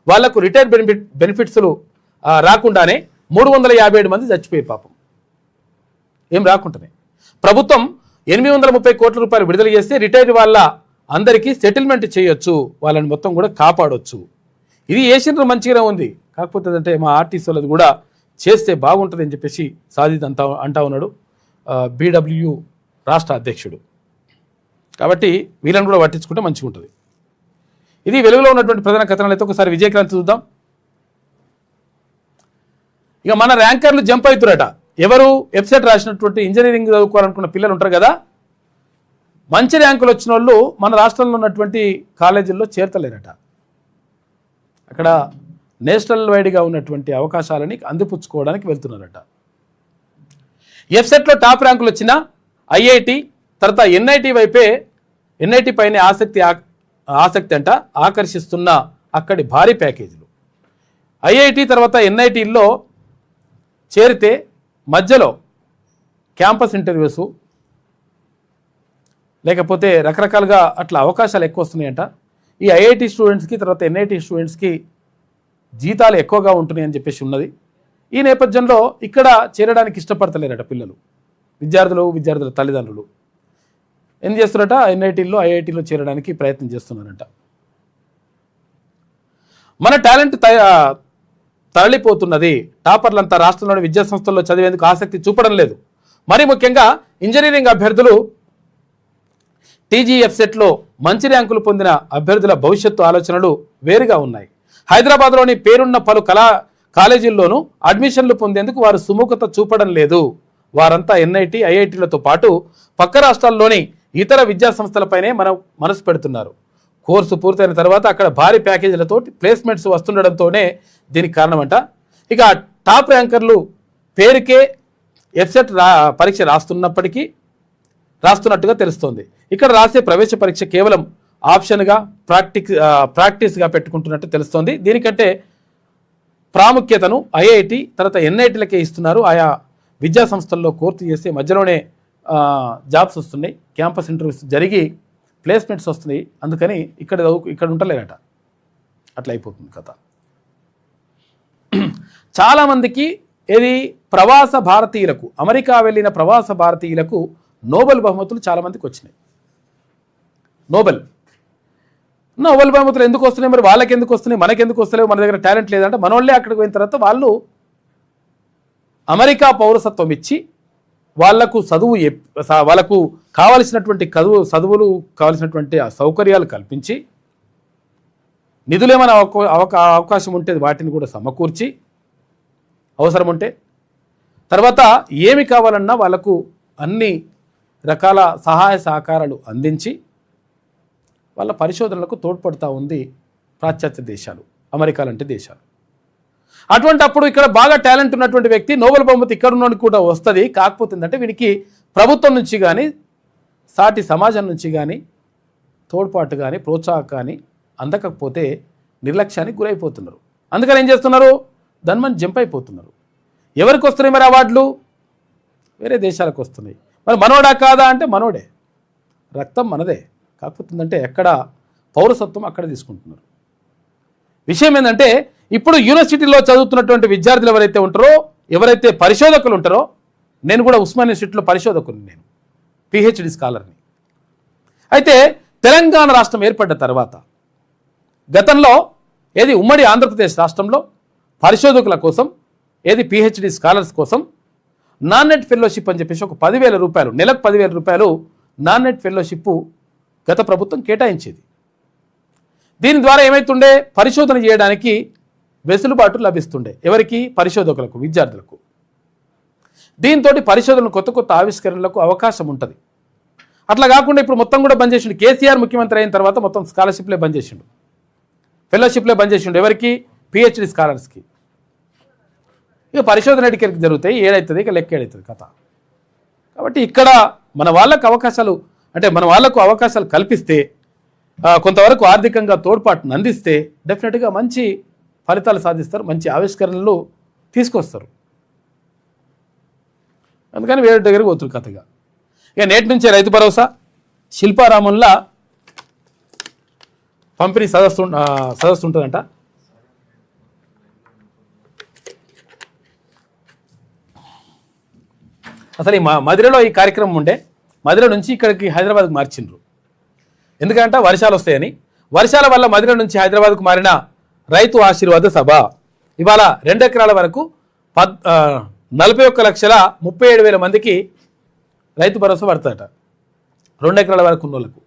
వాళ్లకు రిటైర్ బెనిఫిట్స్లు రాకుండానే 357 మంది చచ్చిపోయారు పాపం, ఏం రాకుండానే. ప్రభుత్వం 830 కోట్ల రూపాయలు విడుదల చేస్తే రిటైర్ వాళ్ళ అందరికీ సెటిల్మెంట్ చేయొచ్చు, వాళ్ళని మొత్తం కూడా కాపాడవచ్చు. ఇది ఏషియన్ మంచిగానే ఉంది, కాకపోతే అంటే మా ఆర్టీసీ వాళ్ళది కూడా చేస్తే బాగుంటుంది అని చెప్పేసి సాజిద్ అంటా ఉన్నాడు, BWU రాష్ట్ర అధ్యక్షుడు. కాబట్టి వీళ్ళని కూడా పట్టించుకుంటే మంచిగా ఉంటుంది. ఇది వెలుగులో ఉన్నటువంటి ప్రధాన కథనాలు. అయితే ఒకసారి విజయక్రాంతి చూద్దాం. ఇక మన ర్యాంకర్లు జంప్ అవుతురట. ఎవరు? వెబ్సైట్ రాసినటువంటి ఇంజనీరింగ్ చదువుకోవాలనుకున్న పిల్లలు ఉంటారు కదా, మంచి ర్యాంకులు వచ్చిన వాళ్ళు మన రాష్ట్రంలో ఉన్నటువంటి కాలేజీల్లో చేరతలేరట. అక్కడ నేషనల్ వైడ్గా ఉన్నటువంటి అవకాశాలని అందిపుచ్చుకోవడానికి వెళ్తున్నారట. వెబ్సైట్లో టాప్ ర్యాంకులు వచ్చిన IIT తర్వాత NIT వైపే, NIT పైనే ఆసక్తి అంట ఆకర్షిస్తున్న అక్కడి భారీ ప్యాకేజీలు. IIT తర్వాత NITలో చేరితే మధ్యలో క్యాంపస్ ఇంటర్వ్యూస్ లేకపోతే రకరకాలుగా అట్లా అవకాశాలు ఎక్కువ వస్తున్నాయంట. ఈ IIT స్టూడెంట్స్కి తర్వాత NIT స్టూడెంట్స్కి జీతాలు ఎక్కువగా ఉంటున్నాయని చెప్పేసి ఉన్నది. ఈ నేపథ్యంలో ఇక్కడ చేరడానికి ఇష్టపడతలేరట పిల్లలు, విద్యార్థుల తల్లిదండ్రులు ఏం చేస్తున్నారట, NITలో IITలో చేరడానికి ప్రయత్నం చేస్తున్నారట. మన టాలెంట్ తరలిపోతున్నది. టాపర్లంతా రాష్ట్రంలోని విద్యా సంస్థల్లో చదివేందుకు ఆసక్తి చూపడం లేదు. మరి ముఖ్యంగా ఇంజనీరింగ్ అభ్యర్థులు TGFSETలో మంచి ర్యాంకులు పొందిన అభ్యర్థుల భవిష్యత్తు ఆలోచనలు వేరుగా ఉన్నాయి. హైదరాబాద్లోని పేరున్న పలు కాలేజీల్లోనూ అడ్మిషన్లు పొందేందుకు వారు సుముఖత చూపడం లేదు. వారంతా ఎన్ఐటి ఐఐటీలతో పాటు పక్క రాష్ట్రాల్లోని ఇతర విద్యా సంస్థలపైనే మనసు పెడుతున్నారు. కోర్సు పూర్తయిన తర్వాత అక్కడ భారీ ప్యాకేజీలతో ప్లేస్మెంట్స్ వస్తుండడంతోనే దీనికి కారణమంట. ఇక టాప్ ర్యాంకర్లు పేరుకే ఎఫ్సెట్ పరీక్ష రాస్తున్నట్టుగా తెలుస్తోంది. ఇక్కడ రాసే ప్రవేశ పరీక్ష కేవలం ఆప్షన్గా ప్రాక్టీస్గా పెట్టుకుంటున్నట్టు తెలుస్తోంది. దీనికంటే ప్రాముఖ్యతను ఐఐటి తర్వాత ఎన్ఐటీలకే ఇస్తున్నారు. ఆయా విద్యా సంస్థల్లో కోర్సు చేసి మధ్యలోనే జాబ్స్ వస్తున్నాయి, క్యాంపస్ ఇంటర్వ్యూస్ జరిగి ప్లేస్మెంట్స్ వస్తున్నాయి. అందుకని ఇక్కడ ఉండలేరట. అట్లా అయిపోతుంది కథ. చాలామందికి ఇది ప్రవాస భారతీయులకు, అమెరికా వెళ్ళిన ప్రవాస భారతీయులకు నోబెల్ బహుమతులు చాలామందికి వచ్చినాయి. నోబెల్ బహుమతులు ఎందుకు వస్తున్నాయి? మరి వాళ్ళకి ఎందుకు వస్తున్నాయి, మనకి ఎందుకు వస్తలేవు? మన దగ్గర టాలెంట్ లేదంటే మనోళ్ళే అక్కడికి పోయిన తర్వాత వాళ్ళు అమెరికా పౌరసత్వం ఇచ్చి వాళ్లకు వాళ్ళకు కావలసినటువంటి చదువులు కావలసినటువంటి సౌకర్యాలు కల్పించి నిధులేమైనా అవకాశం ఉంటే వాటిని కూడా సమకూర్చి అవసరం ఉంటే తర్వాత ఏమి కావాలన్నా వాళ్ళకు అన్ని రకాల సహాయ సహకారాలు అందించి వాళ్ళ పరిశోధనలకు తోడ్పడుతూ ఉంది పాశ్చాత్య దేశాలు, అమెరికా లాంటి దేశాలు. అటువంటి అప్పుడు ఇక్కడ బాగా టాలెంట్ ఉన్నటువంటి వ్యక్తి నోబెల్ బహుమతి ఇక్కడ ఉన్నోడికి కూడా వస్తుంది. కాకపోతే ఏంటంటే వీనికి ప్రభుత్వం నుంచి కానీ సాటి సమాజం నుంచి కానీ తోడ్పాటు కానీ ప్రోత్సాహం కానీ అందకపోతే నిర్లక్ష్యానికి గురైపోతున్నారు. అందుకని ఏం చేస్తున్నారు? దానిమని జంప్ అయిపోతున్నారు. ఎవరికి వస్తున్నాయి మరి అవార్డులు? వేరే దేశాలకు వస్తున్నాయి. మరి మనోడా కాదా అంటే మనోడే, రక్తం మనదే. కాకపోతే ఏంటంటే ఎక్కడ పౌరసత్వం అక్కడ తీసుకుంటున్నారు. విషయం ఏంటంటే ఇప్పుడు యూనివర్సిటీలో చదువుతున్నటువంటి విద్యార్థులు ఎవరైతే ఉంటారో, ఎవరైతే పరిశోధకులు ఉంటారో, నేను కూడా ఉస్మానియా యూనివర్సిటీలో పరిశోధకుని, నేను పిహెచ్డి స్కాలర్ని. అయితే తెలంగాణ రాష్ట్రం ఏర్పడ్డ తర్వాత గతంలో ఉమ్మడి ఆంధ్రప్రదేశ్ రాష్ట్రంలో పరిశోధకుల కోసం పిహెచ్డి స్కాలర్స్ కోసం నాన్ నెట్ ఫెలోషిప్ అని చెప్పేసి ఒక 10,000 రూపాయలు, నెలకు 10,000 రూపాయలు నాన్ నెట్ ఫెలోషిప్ గత ప్రభుత్వం కేటాయించేది. దీని ద్వారా ఏమైతుండే? పరిశోధన చేయడానికి వెసులుబాటు లభిస్తుండే. ఎవరికి? పరిశోధకులకు, విద్యార్థులకు. దీంతో పరిశోధనలు కొత్త ఆవిష్కరణలకు అవకాశం ఉంటుంది. అట్లా కాకుండా ఇప్పుడు మొత్తం కూడా బంద్ చేసిండు. కేసీఆర్ ముఖ్యమంత్రి అయిన తర్వాత మొత్తం స్కాలర్షిప్లే బంద్ చేసిండు, ఫెలోషిప్లే బంద్ చేసిండు. ఎవరికి? పిహెచ్డి స్కాలర్స్కి. ఇక పరిశోధన ఎడికెళ్ళి జరుగుతాయి, ఏడవుతుంది, ఇక లెక్క ఏడవుతుంది కథ. కాబట్టి ఇక్కడ మన వాళ్ళకు అవకాశాలు కల్పిస్తే, కొంతవరకు ఆర్థికంగా తోడ్పాటును అందిస్తే డెఫినెట్గా మంచి ఫలితాలు సాధిస్తారు, మంచి ఆవిష్కరణలు తీసుకొస్తారు. అందుకని వేరే దగ్గరికి పోతురు కథగా. ఇక నేటి నుంచే రైతు భరోసా శిల్పారామంలా పంపిణీ సదస్సు ఉంటుందంట. అసలు ఈ మదిరలో ఈ కార్యక్రమం ఉండే, మదిర నుంచి ఇక్కడికి హైదరాబాద్కి మార్చిండ్రు. ఎందుకంటే వర్షాలు వస్తాయని. వర్షాల వల్ల మదిర నుంచి హైదరాబాద్కు మారిన రైతు ఆశీర్వాద సభ ఇవాళ 2 ఎకరాల వరకు 41,37,000 మందికి రైతు భరోసా పడుతుందట. 2 ఎకరాల వరకు ఉన్న వాళ్ళకు.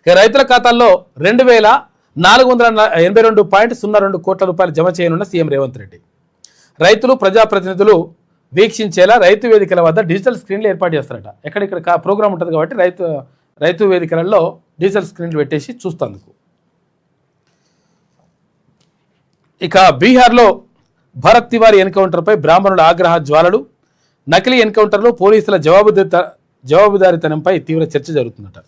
ఇక రైతుల ఖాతాల్లో 2,482.02 కోట్ల రూపాయలు జమ చేయనున్న సీఎం రేవంత్ రెడ్డి. రైతులు, ప్రజాప్రతినిధులు వీక్షించేలా రైతు వేదికల వద్ద డిజిటల్ స్క్రీన్లు ఏర్పాటు చేస్తారట. ఎక్కడిక్కడ ప్రోగ్రామ్ ఉంటుంది కాబట్టి రైతు వేదికలలో డిజిటల్ స్క్రీన్లు పెట్టేసి చూస్తందుకు. ఇక బీహార్లో భరత్ తివారీ ఎన్కౌంటర్పై బ్రాహ్మణుల ఆగ్రహ జ్వాలలు. నకిలీ ఎన్కౌంటర్లో పోలీసుల జవాబుదారీతనంపై తీవ్ర చర్చ జరుగుతుందట.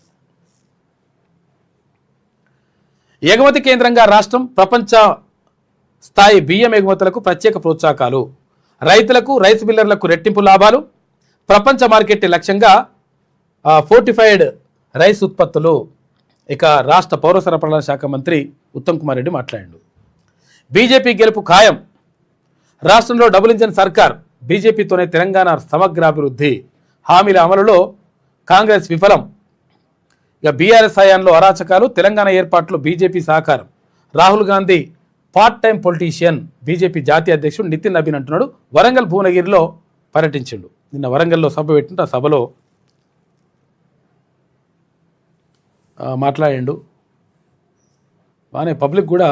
ఎగుమతి కేంద్రంగా రాష్ట్రం. ప్రపంచ స్థాయి బియ్యం ఎగుమతులకు ప్రత్యేక ప్రోత్సాహకాలు. రైతులకు, రైస్ మిల్లర్లకు రెట్టింపు లాభాలు. ప్రపంచ మార్కెట్ లక్ష్యంగా ఫోర్టిఫైడ్ రైస్ ఉత్పత్తులు. ఇక రాష్ట్ర పౌర సరఫరాల శాఖ మంత్రి ఉత్తమ్ కుమార్ రెడ్డి మాట్లాడాడు. బీజేపీ గెలుపు ఖాయం. రాష్ట్రంలో డబుల్ ఇంజన్ సర్కార్. బీజేపీతోనే తెలంగాణ సమగ్రాభివృద్ధి. హామీల అమలులో కాంగ్రెస్ విఫలం. ఇక బీఆర్ఎస్ హయాంలో అరాచకాలు. తెలంగాణ ఏర్పాటులో బీజేపీ సహకారం. Rahul Gandhi part time politician. BJP జాతీయ అధ్యక్షుడు నితిన్ నబీన్ అంటున్నాడు. వరంగల్ భువనగిరిలో పర్యటించాడు. నిన్న వరంగల్లో సభ పెట్టింటే ఆ సభలో మాట్లాడాడు. బాగానే పబ్లిక్ కూడా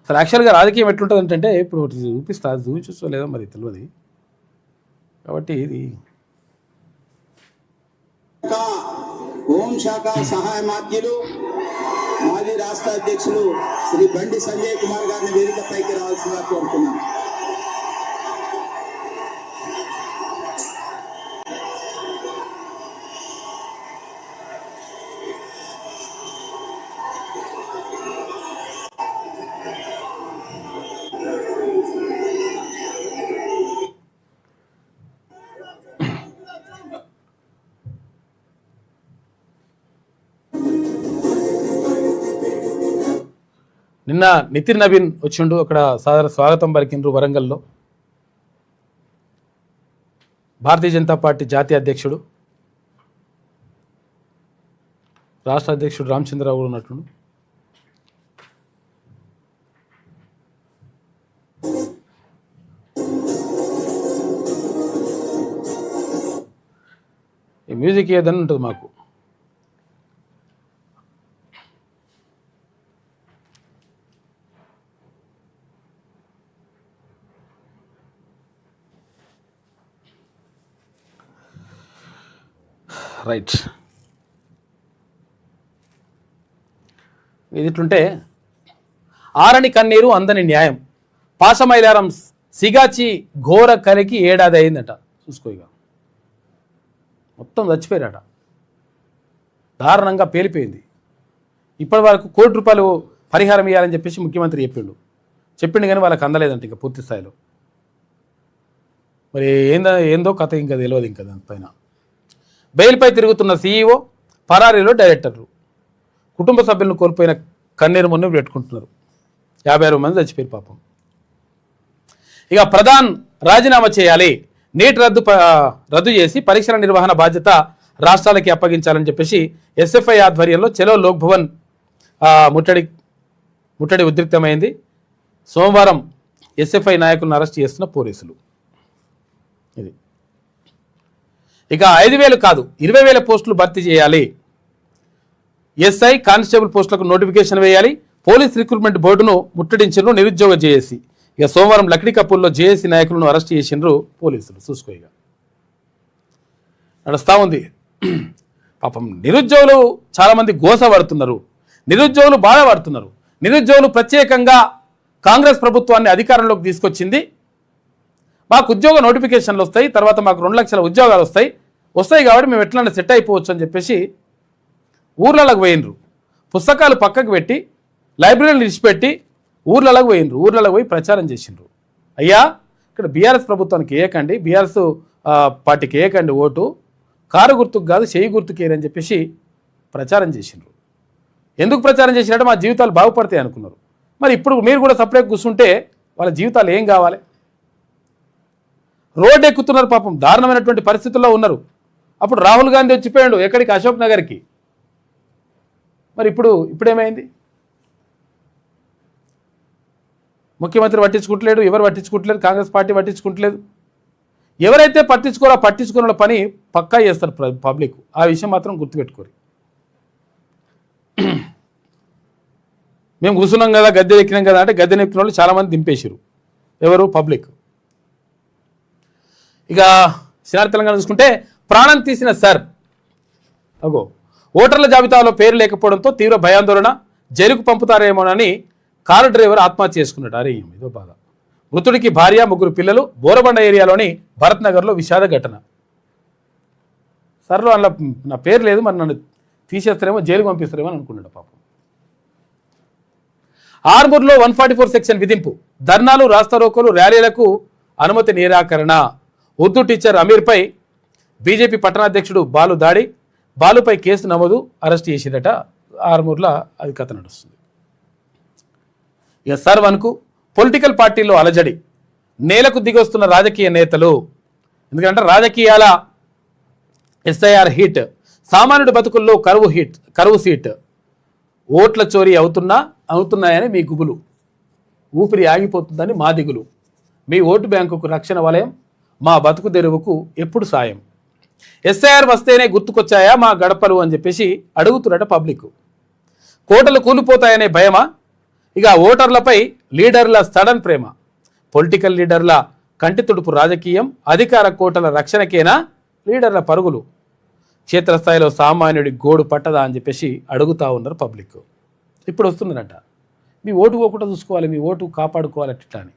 అసలు యాక్చువల్గా రాజకీయం ఎట్లుంటుంది అంటే ఇప్పుడు ఒకటి చూపిస్తా, చూపించో లేదో మరి తెలియదు. కాబట్టి ఇది హోంశాఖ సహాయ మాధ్యులు మాజీ రాష్ట్ర అధ్యక్షులు శ్రీ బండి సంజయ్ కుమార్ గారిని వేదికపైకి రావాల్సిందిగా కోరుతున్నాను. నిన్న నితిన్ నవీన్ వచ్చిండు, అక్కడ సాదర స్వాగతం పలికిండ్రు వరంగల్లో. భారతీయ జనతా పార్టీ జాతీయ అధ్యక్షుడు, రాష్ట్ర అధ్యక్షుడు రామచంద్రరావు కూడా ఉన్నట్టు. ఈ మ్యూజిక్ ఏదని ఉంటుంది మాకు. రైట్, ఇది ఇట్లుంటే ఆరని కన్నీరు అందని న్యాయం, పాసమైలారం సిగాచి ఘోర కలికి ఏడాది అయిందట. చూసుకో, ఇక మొత్తం చచ్చిపోయారట, దారుణంగా పేలిపోయింది. ఇప్పటి వరకు ₹1 కోటి పరిహారం ఇవ్వాలని చెప్పేసి ముఖ్యమంత్రి చెప్పిండు కానీ వాళ్ళకి అందలేదంట ఇంకా పూర్తి స్థాయిలో. మరి ఏందో కథ ఇంకా తెలియదు ఇంకా దానిపైన. బెయిల్పై తిరుగుతున్న సీఈఓ, పరారీలో డైరెక్టర్లు, కుటుంబ సభ్యులను కోల్పోయిన కన్నీరు మొన్న పెట్టుకుంటున్నారు. 56 మంది చచ్చిపోయారు పాపం. ఇక ప్రధాన్ రాజీనామా చేయాలి, నీట్ రద్దు చేసి పరీక్షల నిర్వహణ బాధ్యత రాష్ట్రాలకి అప్పగించాలని చెప్పేసి ఎస్ఎఫ్ఐ ఆధ్వర్యంలో చలో లోక్ భవన్ ముట్టడి ఉద్రిక్తమైంది. సోమవారం ఎస్ఎఫ్ఐ నాయకులను అరెస్ట్ చేస్తున్న పోలీసులు. ఇది ఇక 5,000 కాదు 20,000 పోస్టులు భర్తీ చేయాలి, ఎస్ఐ కానిస్టేబుల్ పోస్టులకు నోటిఫికేషన్ వేయాలి, పోలీస్ రిక్రూట్మెంట్ బోర్డును ముట్టడించారు నిరుద్యోగ జేఏసీ. ఇక సోమవారం లక్డీ కపూర్లో జేఏసీ నాయకులను అరెస్ట్ చేసిండ్రు పోలీసులు. చూసుకో, ఇక నడుస్తూ ఉంది పాపం. నిరుద్యోగులు చాలామంది గోస పడుతున్నారు, నిరుద్యోగులు బాధపడుతున్నారు. నిరుద్యోగులు ప్రత్యేకంగా కాంగ్రెస్ ప్రభుత్వాన్ని అధికారంలోకి తీసుకొచ్చింది, మాకు ఉద్యోగ నోటిఫికేషన్లు వస్తాయి, తర్వాత మాకు 2 లక్షల ఉద్యోగాలు వస్తాయి కాబట్టి మేము ఎట్లన్నా సెట్ అయిపోవచ్చు అని చెప్పేసి ఊర్లలోకి పోయినరు. పుస్తకాలు పక్కకు పెట్టి లైబ్రరీలు విడిచిపెట్టి ఊర్లలోకి పోయినరు. ఊర్లలోకి పోయి ప్రచారం చేసిండ్రు. అయ్యా, ఇక్కడ బీఆర్ఎస్ ప్రభుత్వానికి వేయకండి, బీఆర్ఎస్ పార్టీకి వేయకండి ఓటు, కారు గుర్తుకు కాదు చేయి గుర్తుకు వేయరని చెప్పేసి ప్రచారం చేసిండ్రు. ఎందుకు ప్రచారం చేసినట్టు మా జీవితాలు బాగుపడతాయి అనుకున్నారు. మరి ఇప్పుడు మీరు కూడా సపరేట్ కూర్చుంటే వాళ్ళ జీవితాలు ఏం కావాలి? రోడ్డు ఎక్కుతున్నారు పాపం, దారుణమైనటువంటి పరిస్థితుల్లో ఉన్నారు. అప్పుడు రాహుల్ గాంధీ వచ్చిపోయాడు ఎక్కడికి, అశోక్ నగర్కి. మరి ఇప్పుడేమైంది? ముఖ్యమంత్రి పట్టించుకుంటలేడు, ఎవరు పట్టించుకుంటలేదు, కాంగ్రెస్ పార్టీ పట్టించుకుంటలేదు. ఎవరైతే పట్టించుకున్న పని పక్కా చేస్తారు పబ్లిక్. ఆ విషయం మాత్రం గుర్తుపెట్టుకోరు. మేము కూర్చున్నాం కదా, గద్దె ఎక్కినాం కదా అంటే గద్దె ఎక్కిన వాళ్ళు చాలామంది దింపేసారు. ఎవరు? పబ్లిక్. ఇక తెలంగాణ చూసుకుంటే ప్రాణం తీసిన సార్ ఓటర్ల జాబితాలో పేరు లేకపోవడంతో తీవ్ర భయాందోళన, జైలుకు పంపుతారేమోనని కారు డ్రైవర్ ఆత్మహత్య చేసుకున్నాడు. అరే ఇదో బాధ. మృతుడికి భార్య, 3 పిల్లలు. బోరబండ ఏరియాలోని భరత్ నగర్లో విషాద ఘటన. సర్లో అందులో నా పేరు లేదు, మరి నన్ను తీసేస్తారేమో, జైలుకు పంపిస్తారేమో అని అనుకున్నాడు పాపం. ఆర్మూర్లో 144 సెక్షన్ విధింపు, ధర్నాలు, రాస్తారోకోలు, ర్యాలీలకు అనుమతి నిరాకరణ. ఉర్దూ టీచర్ అమీర్పై బీజేపీ పట్టణాధ్యక్షుడు బాలు దాడి, బాలుపై కేసు నమోదు, అరెస్ట్ చేసిందట. ఆర్మూర్లో అది కథ నడుస్తుంది. ఇక సర్వన్కు పొలిటికల్ పార్టీలో అలజడి, నేలకు దిగొస్తున్న రాజకీయ నేతలు. ఎందుకంటే రాజకీయాల ఎస్ఐఆర్ హీట్, సామాన్యుడి బతుకుల్లో కరువు సీట్, ఓట్ల చోరీ అవుతున్నాయని మీ గుబులు, ఊపిరి ఆగిపోతుందని మా దిగులు, మీ ఓటు బ్యాంకుకు రక్షణ వలయం, మా బతుకు తెరువుకు ఎప్పుడు సాయం, ఎస్ఐఆర్ వస్తేనే గుర్తుకొచ్చాయా మా గడపలు అని చెప్పేసి అడుగుతున్నట పబ్లిక్. కోటలు కూలిపోతాయనే భయమా, ఇక ఓటర్లపై లీడర్ల సడన్ ప్రేమ, పొలిటికల్ లీడర్ల కంటి తుడుపు రాజకీయం, అధికార కోటల రక్షణకేనా లీడర్ల పరుగులు, క్షేత్రస్థాయిలో సామాన్యుడి గోడు పట్టదా అని చెప్పేసి అడుగుతూ ఉన్నారు పబ్లిక్. ఇప్పుడు వస్తున్నారంట, మీ ఓటు పోకుండా చూసుకోవాలి, మీ ఓటు కాపాడుకోవాలి అట్లా అని.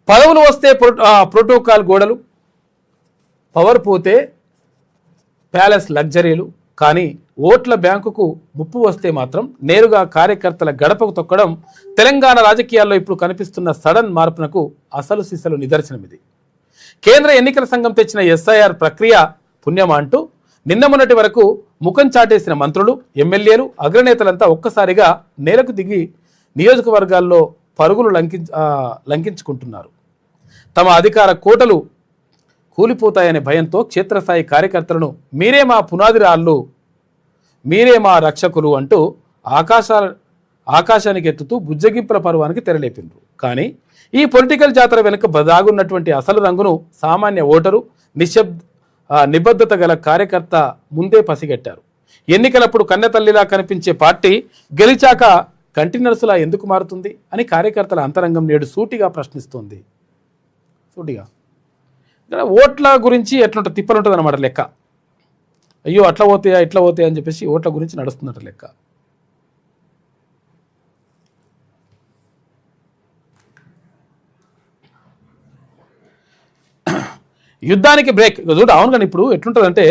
పదవులు వస్తే ప్రోటోకాల్ గోడలు, పవర్ పోతే ప్యాలెస్ లగ్జరీలు, కానీ ఓట్ల బ్యాంకుకు ముప్పు వస్తే మాత్రం నేరుగా కార్యకర్తల గడపకు తొక్కడం తెలంగాణ రాజకీయాల్లో ఇప్పుడు కనిపిస్తున్న సడన్ మార్పునకు అసలు సిసలు నిదర్శనం ఇది. కేంద్ర ఎన్నికల సంఘం తెచ్చిన ఎస్ఐఆర్ ప్రక్రియ పుణ్యమా అంటూ నిన్న మొన్నటి వరకు ముఖం చాటేసిన మంత్రులు, ఎమ్మెల్యేలు, అగ్రనేతలంతా ఒక్కసారిగా నేలకు దిగి నియోజకవర్గాల్లో పరుగులు లంకించుకుంటున్నారు. తమ అధికార కోటలు కూలిపోతాయనే భయంతో క్షేత్రస్థాయి కార్యకర్తలను మీరే మా పునాది రాళ్ళు, మీరే మా రక్షకులు అంటూ ఆకాశానికి ఎత్తుతూ బుజ్జగింపుల పర్వానికి తెరలేపిండ్రు. కానీ ఈ పొలిటికల్ జాతర వెనుక దాగున్నటువంటి అసలు రంగును సామాన్య ఓటరు, నిబద్ధత గల కార్యకర్త ముందే పసిగట్టారు. ఎన్నికలప్పుడు కన్నెతల్లిలా కనిపించే పార్టీ గెలిచాక కంటిన్యూస్లా ఎందుకు మారుతుంది అని కార్యకర్తల అంతరంగం నేడు సూటిగా ప్రశ్నిస్తోంది. సూటిగా ఓట్ల గురించి ఎట్లుంటుంది, తిప్పలుంటుంది అన్నమాట లెక్క. అయ్యో అట్లా పోతాయా ఇట్లా పోతాయా అని చెప్పేసి ఓట్ల గురించి నడుస్తున్నట్టు లెక్క. యుద్ధానికి బ్రేక్ చూడ. అవును, కానీ ఇప్పుడు ఎట్లుంటుందంటే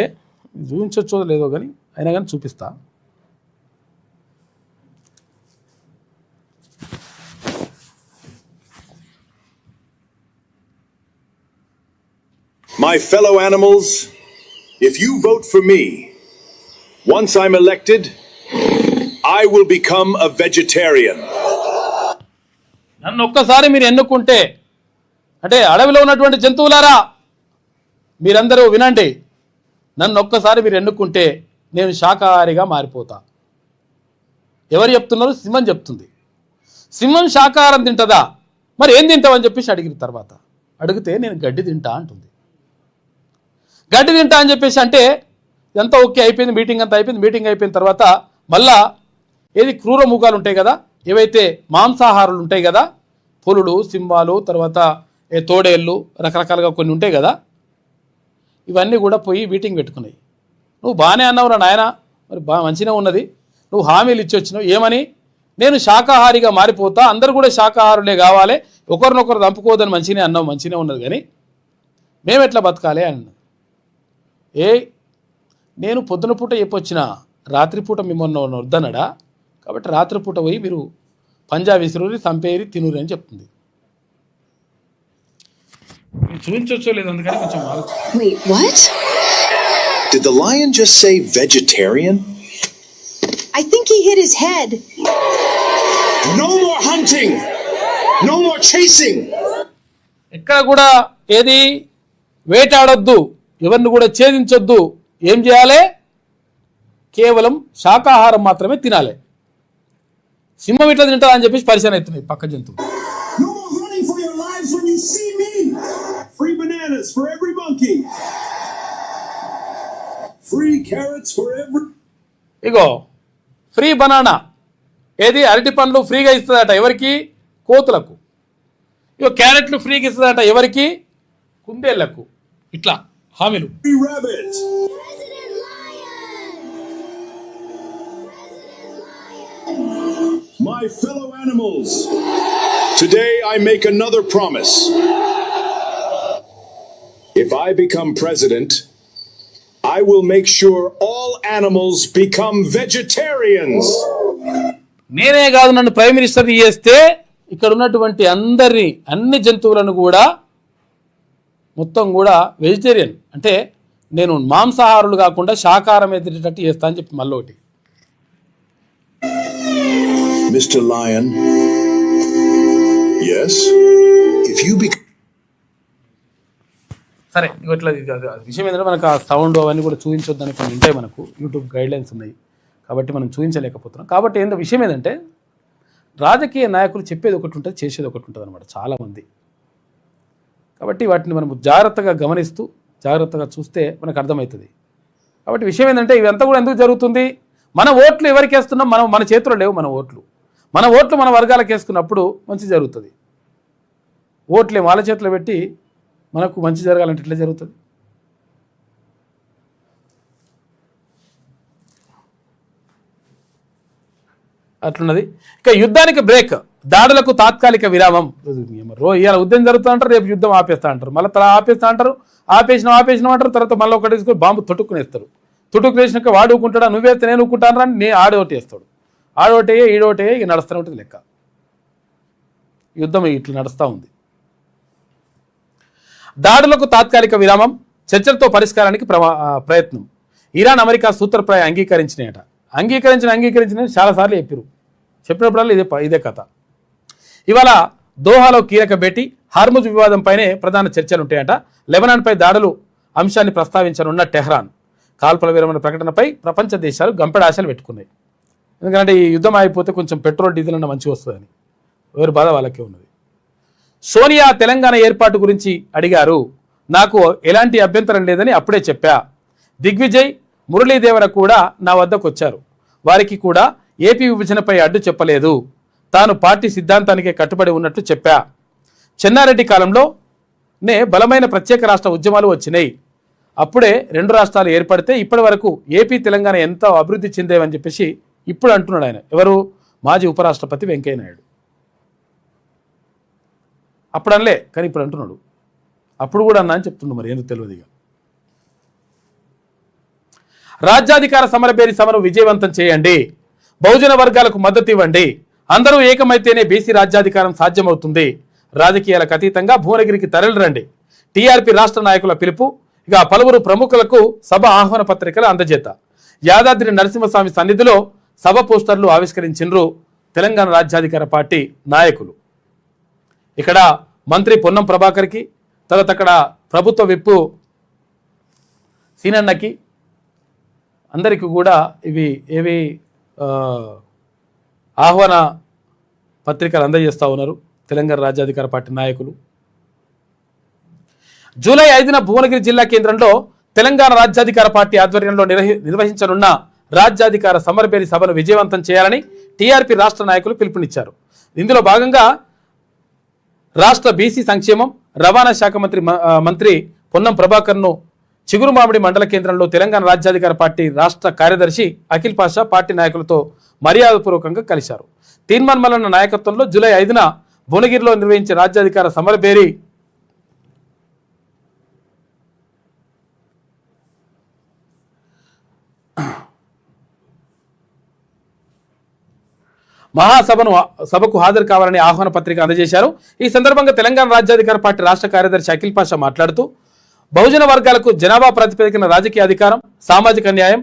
చూపించవచ్చో లేదో కానీ అయినా కానీ చూపిస్తా. My fellow animals, if you vote for me, once I'm elected, I will become a vegetarian. నన్ను ఒక్కసారి మీరు ఎన్నుకుంటే, అంటే అడవిలో ఉన్నటువంటి జంతువులారా మీరందరూ వినండి, నన్ను ఒక్కసారి మీరు ఎన్నుకుంటే నేను శాకాహారిగా మారిపోతా. ఎవరు చెప్తున్నారు? సింహం చెప్తుంది. సింహం శాకాహారం తింటుందా? మరి ఏం తింటావని చెప్పేసి అడిగిన తర్వాత అడిగితే నేను గడ్డి తింటా అంటుంది. గడ్డి తింటా అని చెప్పేసి అంటే ఇదంతా ఓకే అయిపోయింది, మీటింగ్ అంతా అయిపోయింది. మీటింగ్ అయిపోయిన తర్వాత మళ్ళా ఏది క్రూర మూగాలు ఉంటాయి కదా, ఏవైతే మాంసాహారులు ఉంటాయి కదా, పులులు, సింహాలు, తర్వాత తోడేళ్ళు, రకరకాలుగా కొన్ని ఉంటాయి కదా, ఇవన్నీ కూడా పోయి మీటింగ్ పెట్టుకున్నాయి. నువ్వు బాగానే అన్నావురా నాయన, మరి బాగా మంచిగా ఉన్నది, నువ్వు హామీలు ఇచ్చి వచ్చినావు. ఏమని? నేను శాకాహారిగా మారిపోతా, అందరు కూడా శాకాహారులే కావాలి, ఒకరినొకరు దంపుకోవద్దని మంచిగానే అన్నావు, మంచిగానే ఉన్నది, కానీ మేము ఎట్లా బతకాలి అన్నది. నేను పొద్దున పూట చెప్పొచ్చిన, రాత్రిపూట మిమ్మల్ని వద్దనడా, కాబట్టి రాత్రిపూట పోయి మీరు పంజా విసురుని చంపేరి తినురి అని చెప్తుంది. చూపించొచ్చో లేదు, అందుకని కొంచెం Wait, what? Did the lion just say vegetarian? I think he hit his head. No more hunting! No more chasing! ఎక్కడ కూడా ఏది వేటాడొద్దు, ఎవరిని కూడా ఛేదించొద్దు. ఏం చేయాలి? కేవలం శాకాహారం మాత్రమే తినాలి. సింహం ఇట్లా తింటా అని చెప్పేసి పరిచయం అవుతుంది పక్క జంతువు. No more running for your lives when you see me! Free bananas for every monkey! Free carrots for every... ego free banana, ఏది అరటి పండ్లు ఫ్రీగా ఇస్తుందట ఎవరికి? కోతులకు. ఇగో క్యారెట్లు ఫ్రీగా ఇస్తుందట ఎవరికి? కుందేళ్లకు. ఇట్లా హామీలు. Free rabbit! My fellow animals, today I make another promise. If I become president, I will make sure all animals become vegetarians. నేనే కాదు, నన్ను ప్రైమ్ మినిస్టర్ చేస్తే ఇక్కడ ఉన్నటువంటి అన్ని జంతువులను కూడా మొత్తం కూడా వెజిటేరియన్, అంటే నేను మాంసాహారులు కాకుండా శాకాహారం ఎదిరేటట్టు చేస్తా అని చెప్పి మళ్ళీ ఒకటి. Mr. Lion, yes, if you become... సరే, ఇట్లా విషయం ఏంటంటే మనకు ఆ సౌండ్ అవన్నీ కూడా చూపించొద్దని కొన్ని ఉంటాయి, మనకు యూట్యూబ్ గైడ్లైన్స్ ఉన్నాయి కాబట్టి మనం చూపించలేకపోతున్నాం. కాబట్టి విషయం ఏంటంటే రాజకీయ నాయకులు చెప్పేది ఒకటి ఉంటుంది, చేసేది ఒకటి ఉంటుంది అనమాట చాలామంది. కాబట్టి వాటిని మనం జాగ్రత్తగా గమనిస్తూ జాగ్రత్తగా చూస్తే మనకు అర్థమవుతుంది. కాబట్టి విషయం ఏంటంటే ఇవంతా కూడా ఎందుకు జరుగుతుంది? మన ఓట్లు ఎవరికి వేస్తున్నాం? మన చేతిలో లేవు మన ఓట్లు. మన వర్గాలకు వేసుకున్నప్పుడు మంచి జరుగుతుంది. ఓట్లే వాళ్ళ చేతిలో పెట్టి మనకు మంచి జరగాలంటే ఎట్లా జరుగుతుంది? అట్లున్నది. ఇక యుద్ధానికి బ్రేక్, దాడులకు తాత్కాలిక విరామం. ఇవాళ యుద్ధం జరుగుతూ అంటారు, రేపు యుద్ధం ఆపేస్తా అంటారు, మళ్ళీ తర్వాత ఆపేస్తా అంటారు, ఆపేసినాం అంటారు, తర్వాత మళ్ళీ ఒకటి తీసుకొని బాంబు తొట్టుకునేస్తారు. తొట్టుకునేసినాక వాడు ఊకుంటాడా, నువ్వేస్తే నేను ఊకుంటాను అని ఆడోటి వేస్తాడు. ఆడోటయ్యే ఈడోటయ్యే ఇక నడుస్తూనే ఉంటుంది లెక్క. యుద్ధం ఇట్లా నడుస్తూ ఉంది. దాడులకు తాత్కాలిక విరామం, చర్చలతో పరిష్కారానికి ప్రయత్నం. ఇరాన్ అమెరికా సూత్రప్రాయం అంగీకరించిన చాలాసార్లు చెప్పినప్పుడల్లా ఇదే కథ. ఇవాళ దోహాలో కీలక భేటీ, హార్ముజ్ వివాదంపైనే ప్రధాన చర్చలు ఉంటాయట. లెబనాన్పై దాడులు అంశాన్ని ప్రస్తావించనున్న టెహ్రాన్. కాల్పుల విరమణ ప్రకటనపై ప్రపంచ దేశాలు గంపెడ ఆశలు పెట్టుకున్నాయి. ఎందుకంటే ఈ యుద్ధం అయిపోతే కొంచెం పెట్రోల్ డీజిల్ అన్న మంచిగా వస్తుందని. ఎవరి బాధ వాళ్ళకే ఉన్నది. సోనియా తెలంగాణ ఏర్పాటు గురించి అడిగారు. నాకు ఎలాంటి అభ్యంతరం లేదని అప్పుడే చెప్పా. దిగ్విజయ్, మురళీదేవర కూడా నా వద్దకు వచ్చారు. వారికి కూడా ఏపీ విభజనపై అడ్డు చెప్పలేదు. తాను పార్టీ సిద్ధాంతానికే కట్టుబడి ఉన్నట్లు చెప్పా. చెన్నారెడ్డి కాలంలోనే బలమైన ప్రత్యేక రాష్ట్ర ఉద్యమాలు వచ్చినాయి. అప్పుడే 2 రాష్ట్రాలు ఏర్పడితే ఇప్పటి వరకు ఏపీ తెలంగాణ ఎంతో అభివృద్ధి చెందేవని చెప్పేసి ఇప్పుడు అంటున్నాడు ఆయన. ఎవరు? మాజీ ఉపరాష్ట్రపతి వెంకయ్యనాయుడు. అప్పుడు అనలే, కానీ ఇప్పుడు అంటున్నాడు. అప్పుడు కూడా అన్నా అని చెప్తున్నాడు. మరి ఎందుకు తెలియదు. ఇక రాజ్యాధికార సమరభేరి సభను విజయవంతం చేయండి, బహుజన వర్గాలకు మద్దతు ఇవ్వండి, అందరూ ఏకమైతేనే బీసీ రాజ్యాధికారం సాధ్యమవుతుంది. రాజకీయాలకు అతీతంగా భువనగిరికి తరలిరండి. టీఆర్పీ రాష్ట్ర నాయకుల పిలుపు. ఇక పలువురు ప్రముఖులకు సభ ఆహ్వాన పత్రికలు అందజేత. యాదాద్రి నరసింహస్వామి సన్నిధిలో సభ పోస్టర్లు ఆవిష్కరించిండ్రు తెలంగాణ రాజ్యాధికార పార్టీ నాయకులు. ఇక్కడ మంత్రి పొన్నం ప్రభాకర్కి, తర్వాత అక్కడ ప్రభుత్వ విప్పు సీనన్నకి, అందరికీ కూడా ఏవి ఆహ్వాన పత్రికలు అందజేస్తూ ఉన్నారు తెలంగాణ రాజ్యాధికార పార్టీ నాయకులు. జూలై 5న భువనగిరి జిల్లా కేంద్రంలో తెలంగాణ రాజ్యాధికార పార్టీ ఆధ్వర్యంలో నిర్వహించనున్న రాజ్యాధికార సమరభేరి సభను విజయవంతం చేయాలని టీఆర్పీ రాష్ట్ర నాయకులు పిలుపునిచ్చారు. ఇందులో భాగంగా రాష్ట్ర బీసీ సంక్షేమం రవాణా శాఖ మంత్రి పొన్నం ప్రభాకర్ను చిగురుమామిడి మండల కేంద్రంలో తెలంగాణ రాజ్యాధికార పార్టీ రాష్ట్ర కార్యదర్శి అఖిల్ పాషా పార్టీ నాయకులతో మర్యాదపూర్వకంగా కలిశారు. తీన్మాన్ మల్లన్న నాయకత్వంలో జూలై 5న భువనగిరిలో నిర్వహించే రాజ్యాధికార సమరభేరి సభకు హాజరు కావాలని ఆహ్వాన పత్రిక అందజేశారు. ఈ సందర్భంగా తెలంగాణ రాజ్యాధికార పార్టీ రాష్ట్ర కార్యదర్శి అఖిల్ పాషా మాట్లాడుతూ, బహుజన వర్గాలకు జనాభా ప్రాతిపదికన రాజకీయ అధికారం, సామాజిక న్యాయం,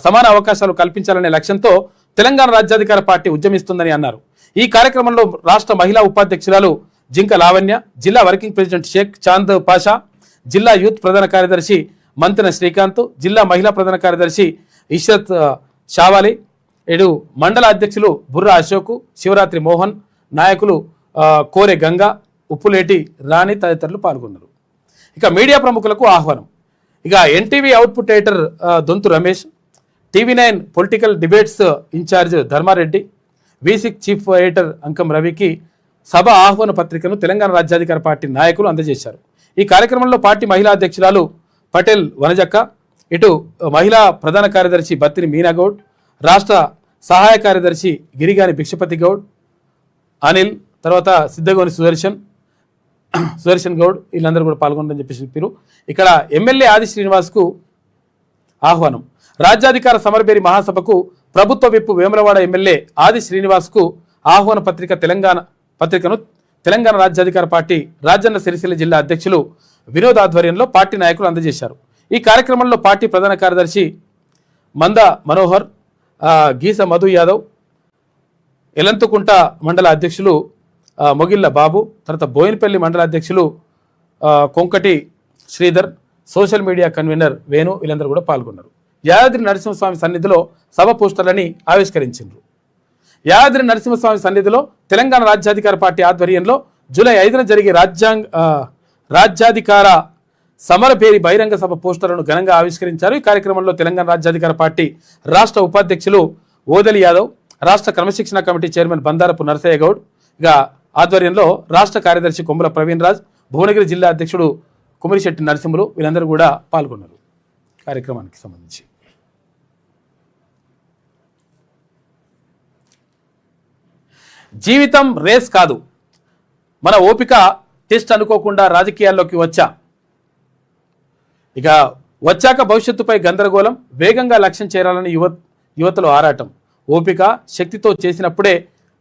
సమాన అవకాశాలు కల్పించాలనే లక్ష్యంతో తెలంగాణ రాజ్యాధికార పార్టీ ఉద్యమిస్తుందని అన్నారు. ఈ కార్యక్రమంలో రాష్ట్ర మహిళా ఉపాధ్యక్షురాలు జింక లావణ్య, జిల్లా వర్కింగ్ ప్రెసిడెంట్ షేక్ చాంద్ పాషా, జిల్లా యూత్ ప్రధాన కార్యదర్శి మంతెన శ్రీకాంత్, జిల్లా మహిళా ప్రధాన కార్యదర్శి ఇషత్ షావాలి, మండల అధ్యక్షులు బుర్రా అశోక్, శివరాత్రి మోహన్, నాయకులు కోరె గంగా, ఉప్పులేటి రాణి తదితరులు పాల్గొన్నారు. ఇక మీడియా ప్రముఖులకు ఆహ్వానం. ఇక NTV output editor Donthu Ramesh, TV9 political debates incharge Dharmareddy, V6 chief editor అంకం రవికి సభ ఆహ్వాన పత్రికను తెలంగాణ రాజ్యాధికార పార్టీ నాయకులు అందజేశారు. ఈ కార్యక్రమంలో పార్టీ మహిళా అధ్యక్షురాలు పటేల్ వనజక్క, మహిళా ప్రధాన కార్యదర్శి బత్తిని మీనాగౌడ్, రాష్ట్ర సహాయ కార్యదర్శి గిరిగాని భిక్షపతి గౌడ్, అనిల్, తర్వాత సిద్ధగోని సుదర్శన్ గౌడ్, వీళ్ళందరూ కూడా పాల్గొందని చెప్పేసి చెప్పారు. ఇక్కడ ఎమ్మెల్యే ఆది శ్రీనివాస్కు ఆహ్వానం. రాజ్యాధికార సమరభేరి మహాసభకు ప్రభుత్వ విప్పు వేములవాడ ఎమ్మెల్యే ఆది శ్రీనివాస్కు ఆహ్వాన పత్రికను తెలంగాణ రాజ్యాధికార పార్టీ రాజన్న సిరిసిల్ల జిల్లా అధ్యక్షులు వినోద్ ఆధ్వర్యంలో పార్టీ నాయకులు అందజేశారు. ఈ కార్యక్రమంలో పార్టీ ప్రధాన కార్యదర్శి మంద మనోహర్, గీస మధు యాదవ్, ఎలంతుకుంట మండల అధ్యక్షులు మొగిళ్ళ బాబు, తర్వాత బోయినపల్లి మండల అధ్యక్షులు Konkati Sridhar, social media convener Venu, వీళ్ళందరూ కూడా పాల్గొన్నారు. యాదాద్రి నరసింహస్వామి సన్నిధిలో సభ పోస్టర్లని ఆవిష్కరించారు. యాదాద్రి నరసింహస్వామి సన్నిధిలో తెలంగాణ రాజ్యాధికార పార్టీ ఆధ్వర్యంలో జూలై 5న జరిగే రాజ్యాధికార సమరభేరి బహిరంగ సభ పోస్టర్లను ఘనంగా ఆవిష్కరించారు. ఈ కార్యక్రమంలో తెలంగాణ రాజ్యాధికార పార్టీ రాష్ట్ర ఉపాధ్యక్షులు ఓదలి యాదవ్, రాష్ట్ర క్రమశిక్షణ కమిటీ చైర్మన్ బందారపు నరసయ్య గౌడ్ ఆధ్వర్యంలో రాష్ట్ర కార్యదర్శి కొమ్ముల ప్రవీణ్ రాజ్, భువనగిరి జిల్లా అధ్యక్షుడు కుమరిశెట్టి నరసింహులు వీరందరూ కూడా పాల్గొన్నారు కార్యక్రమానికి సంబంధించి. జీవితం రేస్ కాదు, మన ఓపిక టెస్ట్ అనుకోకుండా రాజకీయాల్లోకి వచ్చాక భవిష్యత్తుపై గందరగోళం, వేగంగా లక్ష్యం చేరాలని యువతలో ఆరాటం. ఓపిక శక్తితో చేసినప్పుడే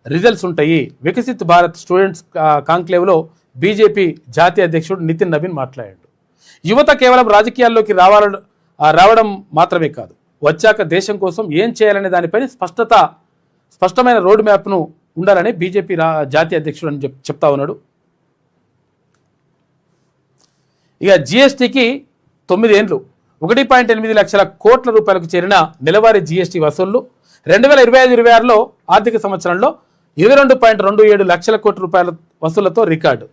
రిజల్ట్స్ ఉంటాయి. వికసిత్ భారత్ స్టూడెంట్స్ కాంక్లేవ్లో బీజేపీ జాతీయ అధ్యక్షుడు నితిన్ నవీన్ మాట్లాడాడు. యువత కేవలం రాజకీయాల్లోకి రావడం మాత్రమే కాదు, వచ్చాక దేశం కోసం ఏం చేయాలనే దానిపైన స్పష్టమైన రోడ్ మ్యాప్ను ఉండాలని బీజేపీ జాతీయ అధ్యక్షుడు అని చెప్తా ఉన్నాడు. ఇక జిఎస్టీకి 9 ఏళ్లు, 1.8 లక్షల కోట్ల రూపాయలకు చేరిన నెలవారీ జిఎస్టీ వసూళ్లు 2025-26లో ఆర్థిక సంవత్సరంలో 22.27 లక్షల కోట్ల రూపాయల వసూళ్లతో రికార్డు.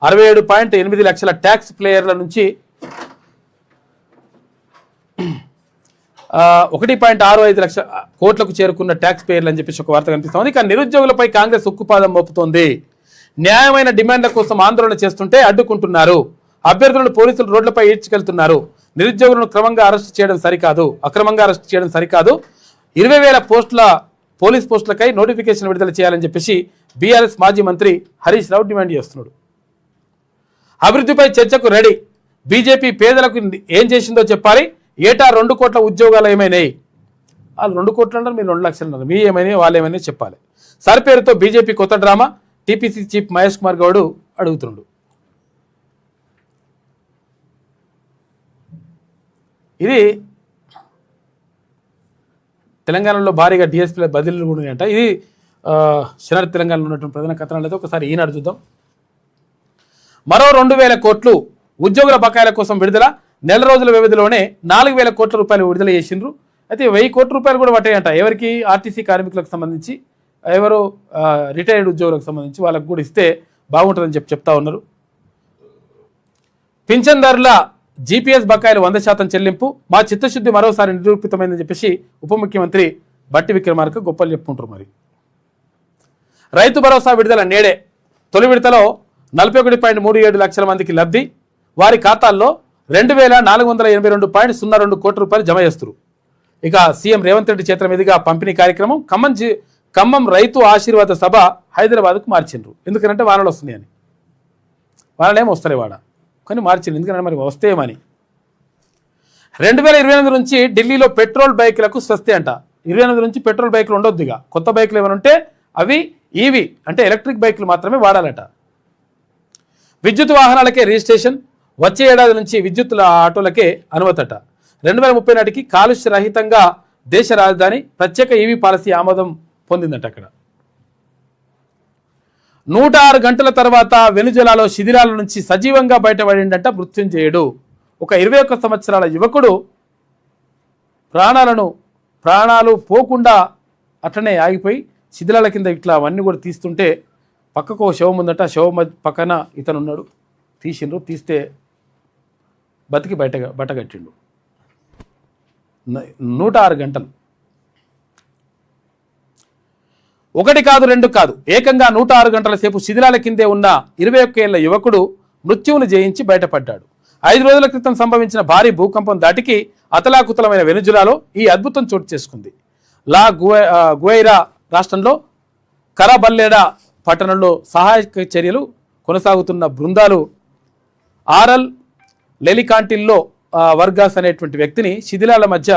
67.8 లక్షల ట్యాక్స్ ప్లేయర్ల నుంచి 1.65 లక్షల కోట్లకు చేరుకున్న ట్యాక్స్ పేయర్లు అని చెప్పేసి ఒక వార్త కనిపిస్తోంది. ఇక నిరుద్యోగులపై కాంగ్రెస్ ఉక్కుపాదం మోపుతోంది. న్యాయమైన డిమాండ్ల కోసం ఆందోళన చేస్తుంటే అడ్డుకుంటున్నారు. అభ్యర్థులను పోలీసులు రోడ్లపై ఈడ్చుకెళ్తున్నారు. నిరుద్యోగులను అక్రమంగా అరెస్ట్ చేయడం సరికాదు. 20,000 పోలీస్ పోస్టులకై నోటిఫికేషన్ విడుదల చేయాలని చెప్పేసి బీఆర్ఎస్ మాజీ మంత్రి హరీష్ రావు డిమాండ్ చేస్తున్నాడు. అభివృద్ధిపై చర్చకు రెడీ. బీజేపీ పేదలకు ఏం చేసిందో చెప్పాలి. ఏటా 2 కోట్ల ఉద్యోగాలు ఏమైనాయి? వాళ్ళు 2 కోట్లు అంటారు, మీరు 2 లక్షలు అన్నారు. మీ ఏమైనా వాళ్ళు ఏమైనా చెప్పాలి. సరిపేరుతో బీజేపీ కొత్త drama, TPC chief Mahesh Kumar Goud అడుగుతున్నాడు. ఇది తెలంగాణలో భారీగా డిఎస్పీల బదిలీలు కూడా ఉన్నాయంట. ఇది శనివారం తెలంగాణలో ఉన్నటువంటి ప్రధాన కథనాలు అయితే ఒకసారి ఈనాడు చూద్దాం. మరో 2,000 కోట్లు ఉద్యోగుల బకాయిల కోసం విడుదల. నెల రోజుల వ్యవధిలోనే 4,000 కోట్ల రూపాయలు విడుదల చేసిండ్రు. అయితే 1,000 కోట్ల రూపాయలు కూడా పట్టాయంట. ఎవరికి? ఆర్టీసీ కార్మికులకు సంబంధించి, ఎవరు రిటైర్డ్ ఉద్యోగులకు సంబంధించి వాళ్ళకు కూడా ఇస్తే బాగుంటుందని చెప్తా ఉన్నారు. పింఛన్దారుల జీపీఎస్ బకాయిలు 100% చెల్లింపు. మా చిత్తశుద్ధి మరోసారి నిరూపితమైందని చెప్పేసి ఉప ముఖ్యమంత్రి బట్టి విక్రమార్క గొప్పలు చెప్పుకుంటారు. మరి రైతు భరోసా విడుదల నేడే. తొలి విడతలో 41.37 లక్షల మందికి లబ్ధి. వారి ఖాతాల్లో 2,482.02 కోట్ల రూపాయలు జమ చేస్తారు. ఇక సీఎం రేవంత్ రెడ్డి చేతుల మీదుగా పంపిణీ కార్యక్రమం. ఖమ్మం రైతు ఆశీర్వాద సభ హైదరాబాద్కు మార్చిండ్రు. ఎందుకంటే వానలు వస్తున్నాయని. వానలేమో వస్తలే వాడ, కానీ మార్చిండ్రు. ఎందుకంటే మరి వస్తేమని. 2028 నుంచి ఢిల్లీలో పెట్రోల్ బైకులకు స్వస్తి అంట. 28 నుంచి పెట్రోల్ బైకులు ఉండొద్దు. ఇక కొత్త బైకులు ఏమైనా ఉంటే అవి ఈవీ అంటే ఎలక్ట్రిక్ బైకులు మాత్రమే వాడాలట. విద్యుత్ వాహనాలకే రిజిస్ట్రేషన్. వచ్చే ఏడాది నుంచి విద్యుత్ ఆటోలకే అనుమతట. 2030 నాటికి కాలుష్య రహితంగా దేశ రాజధాని. ప్రత్యేక ఈవీ పాలసీ ఆమోదం పొందిందట. అక్కడ 106 గంటల తర్వాత వెనుజులాలో శిథిలాల నుంచి సజీవంగా బయటపడిందంట మృత్యుంజయుడు. ఒక 21 సంవత్సరాల యువకుడు ప్రాణాలు పోకుండా అట్లనే ఆగిపోయి శిథిలాల కింద ఇట్లా అవన్నీ కూడా తీస్తుంటే పక్కకు శవం ఉందట. శవం పక్కన ఇతను ఉన్నాడు. తీస్తే బతికి బట్టగట్టిండు. 106 గంటలు. 1 కాదు 2 కాదు, ఏకంగా 106 గంటల సేపు శిథిలాల కిందే ఉన్న 21 ఏళ్ల యువకుడు మృత్యువును జయించి బయటపడ్డాడు. 5 రోజుల క్రితం సంభవించిన భారీ భూకంపం దాటికి అతలాకుతలమైన వెనుజులాలో ఈ అద్భుతం చోటు చేసుకుంది. గువైరా రాష్ట్రంలో కరాబల్లేడా పట్టణంలో సహాయక చర్యలు కొనసాగుతున్న బృందాలు ఆర్ఎల్ లెలికాంటిల్లో వర్గాస్ అనేటువంటి వ్యక్తిని శిథిలాల మధ్య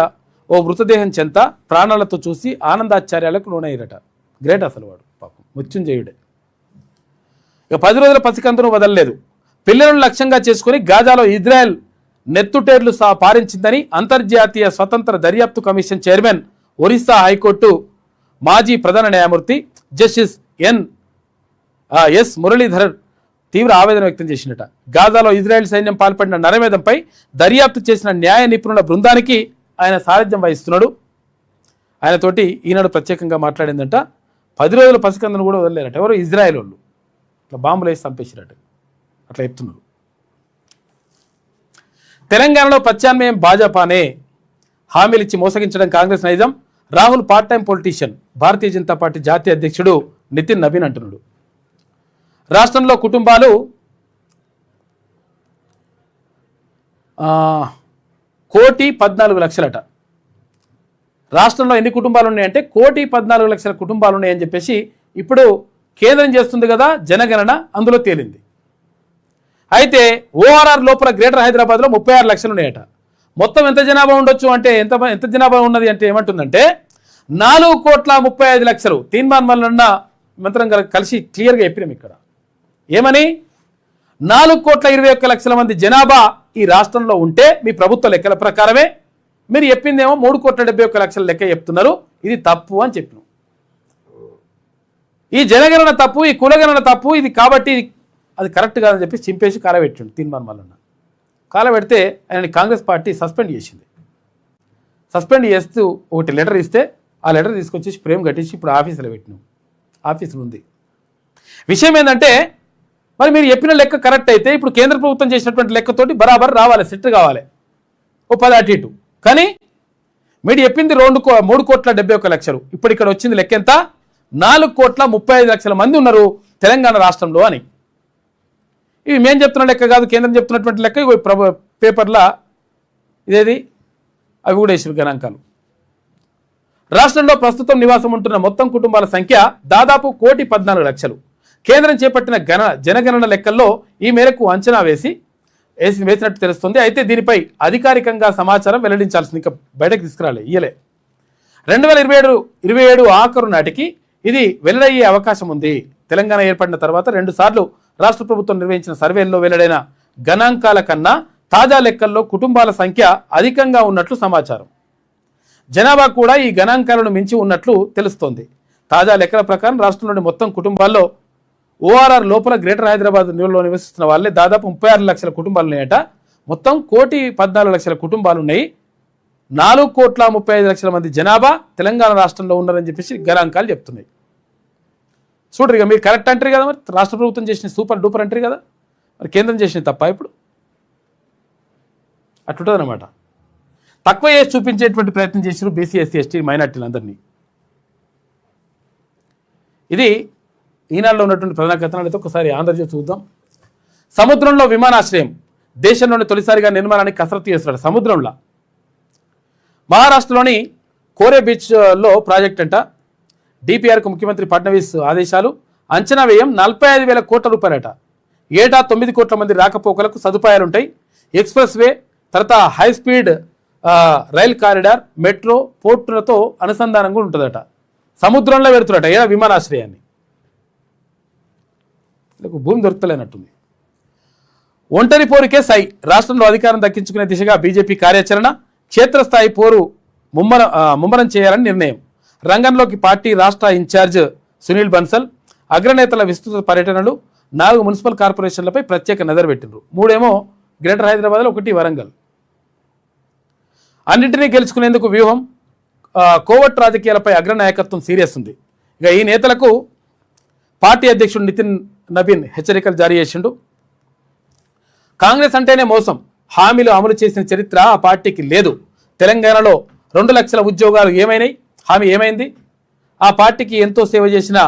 ఓ మృతదేహం చెంత ప్రాణాలతో చూసి ఆనందాశ్చర్యాలకు లోనయ్యారట. గ్రేట్ అసలు వాడు పాపం మృత్యుంజయుడే. ఇక 10 రోజుల పసికందును వదలలేదు. పిల్లలను లక్ష్యంగా చేసుకుని గాజాలో ఇజ్రాయెల్ నెత్తుటేర్లు పారించిందని అంతర్జాతీయ స్వతంత్ర దర్యాప్తు కమిషన్ చైర్మన్, ఒరిస్సా హైకోర్టు మాజీ ప్రధాన న్యాయమూర్తి జస్టిస్ ఎస్ మురళీధరన్ తీవ్ర ఆవేదన వ్యక్తం చేసినట. గాజాలో ఇజ్రాయెల్ సైన్యం పాల్పడిన నరమేధంపై దర్యాప్తు చేసిన న్యాయ నిపుణుల బృందానికి ఆయన సారథ్యం వహిస్తున్నాడు. ఆయనతోటి ఈనాడు ప్రత్యేకంగా మాట్లాడిందంట. 10 రోజుల పసికందును కూడా వదిలేరట. ఎవరు? ఇజ్రాయెల్ వాళ్ళు. ఇట్లా బాంబులు వేసి చంపేసినట్టు అట్లా చెప్తున్నారు. తెలంగాణలో ప్రత్యామ్నాయం భాజపానే, హామీలు ఇచ్చి మోసగించడం కాంగ్రెస్ నైజం, Rahul part time politician, Bharatiya Janata party జాతీయ అధ్యక్షుడు నితిన్ నవీన్ అంటున్నాడు. రాష్ట్రంలో కుటుంబాలు 1,14,00,000 రాష్ట్రంలో ఎన్ని కుటుంబాలు ఉన్నాయంటే 1,14,00,000 కుటుంబాలు ఉన్నాయని చెప్పేసి ఇప్పుడు కేంద్రం చేస్తుంది కదా జనగణన, అందులో తేలింది. అయితే ఓఆర్ఆర్ లోపల గ్రేటర్ హైదరాబాద్లో 36 లక్షలు ఉన్నాయట. మొత్తం ఎంత జనాభా ఉండొచ్చు అంటే ఎంత జనాభా ఉన్నది అంటే ఏమంటుందంటే 4,35,00,000. తీన్మాన్ మల్లన్న మంత్రం కలిసి క్లియర్గా చెప్పినాం ఇక్కడ. ఏమని 4,21,00,000 మంది జనాభా ఈ రాష్ట్రంలో ఉంటే మీ ప్రభుత్వ లెక్కల ప్రకారమే మీరు చెప్పిందేమో 3,71,00,000 లెక్క చెప్తున్నారు, ఇది తప్పు అని చెప్పినాం. ఈ జనగణన తప్పు, ఈ కులగణన తప్పు, ఇది కాబట్టి అది కరెక్ట్ కాదని చెప్పి చింపేసి కాలబెట్టిండు తీన్మాన్ మల్లన్న. కాలబెడితే ఆయనని కాంగ్రెస్ పార్టీ సస్పెండ్ చేసింది. సస్పెండ్ చేస్తూ ఒకటి లెటర్ ఇస్తే ఆ లెటర్ తీసుకొచ్చేసి ఫ్రేమ్ కట్టించి ఇప్పుడు ఆఫీసులో పెట్టినాం. ఆఫీసులో ఉంది. విషయం ఏంటంటే మరి మీరు చెప్పిన లెక్క కరెక్ట్ అయితే ఇప్పుడు కేంద్ర ప్రభుత్వం చేసినటువంటి లెక్కతోటి బరాబర్ రావాలి, సెట్ కావాలి, ఓ 10 అటు ఇటు. కానీ మీరు చెప్పింది 3,71,00,000. ఇప్పుడు ఇక్కడ వచ్చింది లెక్క ఎంత? 4,35,00,000 మంది ఉన్నారు తెలంగాణ రాష్ట్రంలో అని. ఇవి మేము చెప్తున్న లెక్క కాదు, కేంద్రం చెప్తున్నటువంటి లెక్క. పేపర్లో ఇదేది అవి కూడా వేసారు గణాంకాలు. రాష్ట్రంలో ప్రస్తుతం నివాసం ఉంటున్న మొత్తం కుటుంబాల సంఖ్య దాదాపు 1,14,00,000. కేంద్రం చేపట్టిన జనగణన లెక్కల్లో ఈ మేరకు అంచనా వేసినట్టు తెలుస్తుంది. అయితే దీనిపై అధికారికంగా సమాచారం వెల్లడించాల్సింది, ఇంకా బయటకు తీసుకురాలే, ఇయ్యలే. 2027 ఆఖరు నాటికి ఇది వెల్లడయ్యే అవకాశం ఉంది. తెలంగాణ ఏర్పడిన తర్వాత 2 సార్లు రాష్ట్ర ప్రభుత్వం నిర్వహించిన సర్వేల్లో వెల్లడైన గణాంకాల కన్నా తాజా లెక్కల్లో కుటుంబాల సంఖ్య అధికంగా ఉన్నట్లు సమాచారం. జనాభా కూడా ఈ గణాంకాలను మించి ఉన్నట్లు తెలుస్తోంది. తాజా లెక్కల ప్రకారం రాష్ట్రంలోని మొత్తం కుటుంబాల్లో ఓఆర్ఆర్ లోపల గ్రేటర్ హైదరాబాద్లో నివసిస్తున్న వాళ్ళే దాదాపు 36 లక్షల కుటుంబాలు ఉన్నాయట. మొత్తం 1,14,00,000 కుటుంబాలు ఉన్నాయి. 4,35,00,000 మంది జనాభా తెలంగాణ రాష్ట్రంలో ఉన్నారని చెప్పేసి గణాంకాలు చెప్తున్నాయి. చూడరు ఇక మీరు కరెక్ట్ అంటారు కదా, మరి రాష్ట్ర ప్రభుత్వం చేసిన సూపర్ డూపర్ అంటారు కదా, మరి కేంద్రం చేసిన తప్ప ఇప్పుడు అట్లుంటుందన్నమాట. తక్కువ చేసి చూపించేటువంటి ప్రయత్నం చేశారు బీసీ, ఎస్సీ, ఎస్టీ, మైనార్టీలందరినీ. ఇది ఈనాడులో ఉన్నటువంటి ప్రధాన కథనాలు. అయితే ఒకసారి ఆంధ్రజ్యోతి చూద్దాం. సముద్రంలో విమానాశ్రయం, దేశంలోని తొలిసారిగా నిర్మాణానికి కసరత్తు చేస్తున్నాడు. సముద్రంలో మహారాష్ట్రలోని కోరే బీచ్లో ప్రాజెక్ట్ అంట. డిపిఆర్కు ముఖ్యమంత్రి ఫడ్నవీస్ ఆదేశాలు. అంచనా వ్యయం 45,000 కోట్ల రూపాయలట. ఏటా 9 కోట్ల మంది రాకపోకలకు సదుపాయాలుంటాయి. ఎక్స్ప్రెస్ వే, తర్వాత high speed rail corridor, metro, పోర్టులతో అనుసంధానంగా ఉంటుందట. సముద్రంలో పెడుతున్నట ఏడా విమానాశ్రయాన్ని. భూమి దొరకలేనట్టుంది. ఒంటరి పోరుకే సై, రాష్ట్రంలో అధికారం దక్కించుకునే దిశగా బీజేపీ కార్యాచరణ. క్షేత్రస్థాయి పోరు ముమ్మరం చేయాలని నిర్ణయం. రంగంలోకి పార్టీ రాష్ట్ర ఇన్ఛార్జ్ సునీల్ బన్సల్. అగ్రనేతల విస్తృత పర్యటనలు. 4 మున్సిపల్ కార్పొరేషన్లపై ప్రత్యేక నజరు పెట్టిండ్రు. 3 ఏమో గ్రేటర్ హైదరాబాద్లో, 1 వరంగల్. అన్నింటినీ గెలుచుకునేందుకు వ్యూహం. కోవట్ రాజకీయాలపై అగ్రనాయకత్వం సీరియస్ ఉంది. ఇక ఈ నేతలకు పార్టీ అధ్యక్షుడు నితిన్ నవీన్ హెచ్చరికలు జారీ చేసిండు. కాంగ్రెస్ అంటేనే మోసం, హామీలు అమలు చేసిన చరిత్ర ఆ పార్టీకి లేదు. తెలంగాణలో 2 లక్షల ఉద్యోగాలు ఏమైనాయి? హామీ ఏమైంది? ఆ పార్టీకి ఎంతో సేవ చేసిన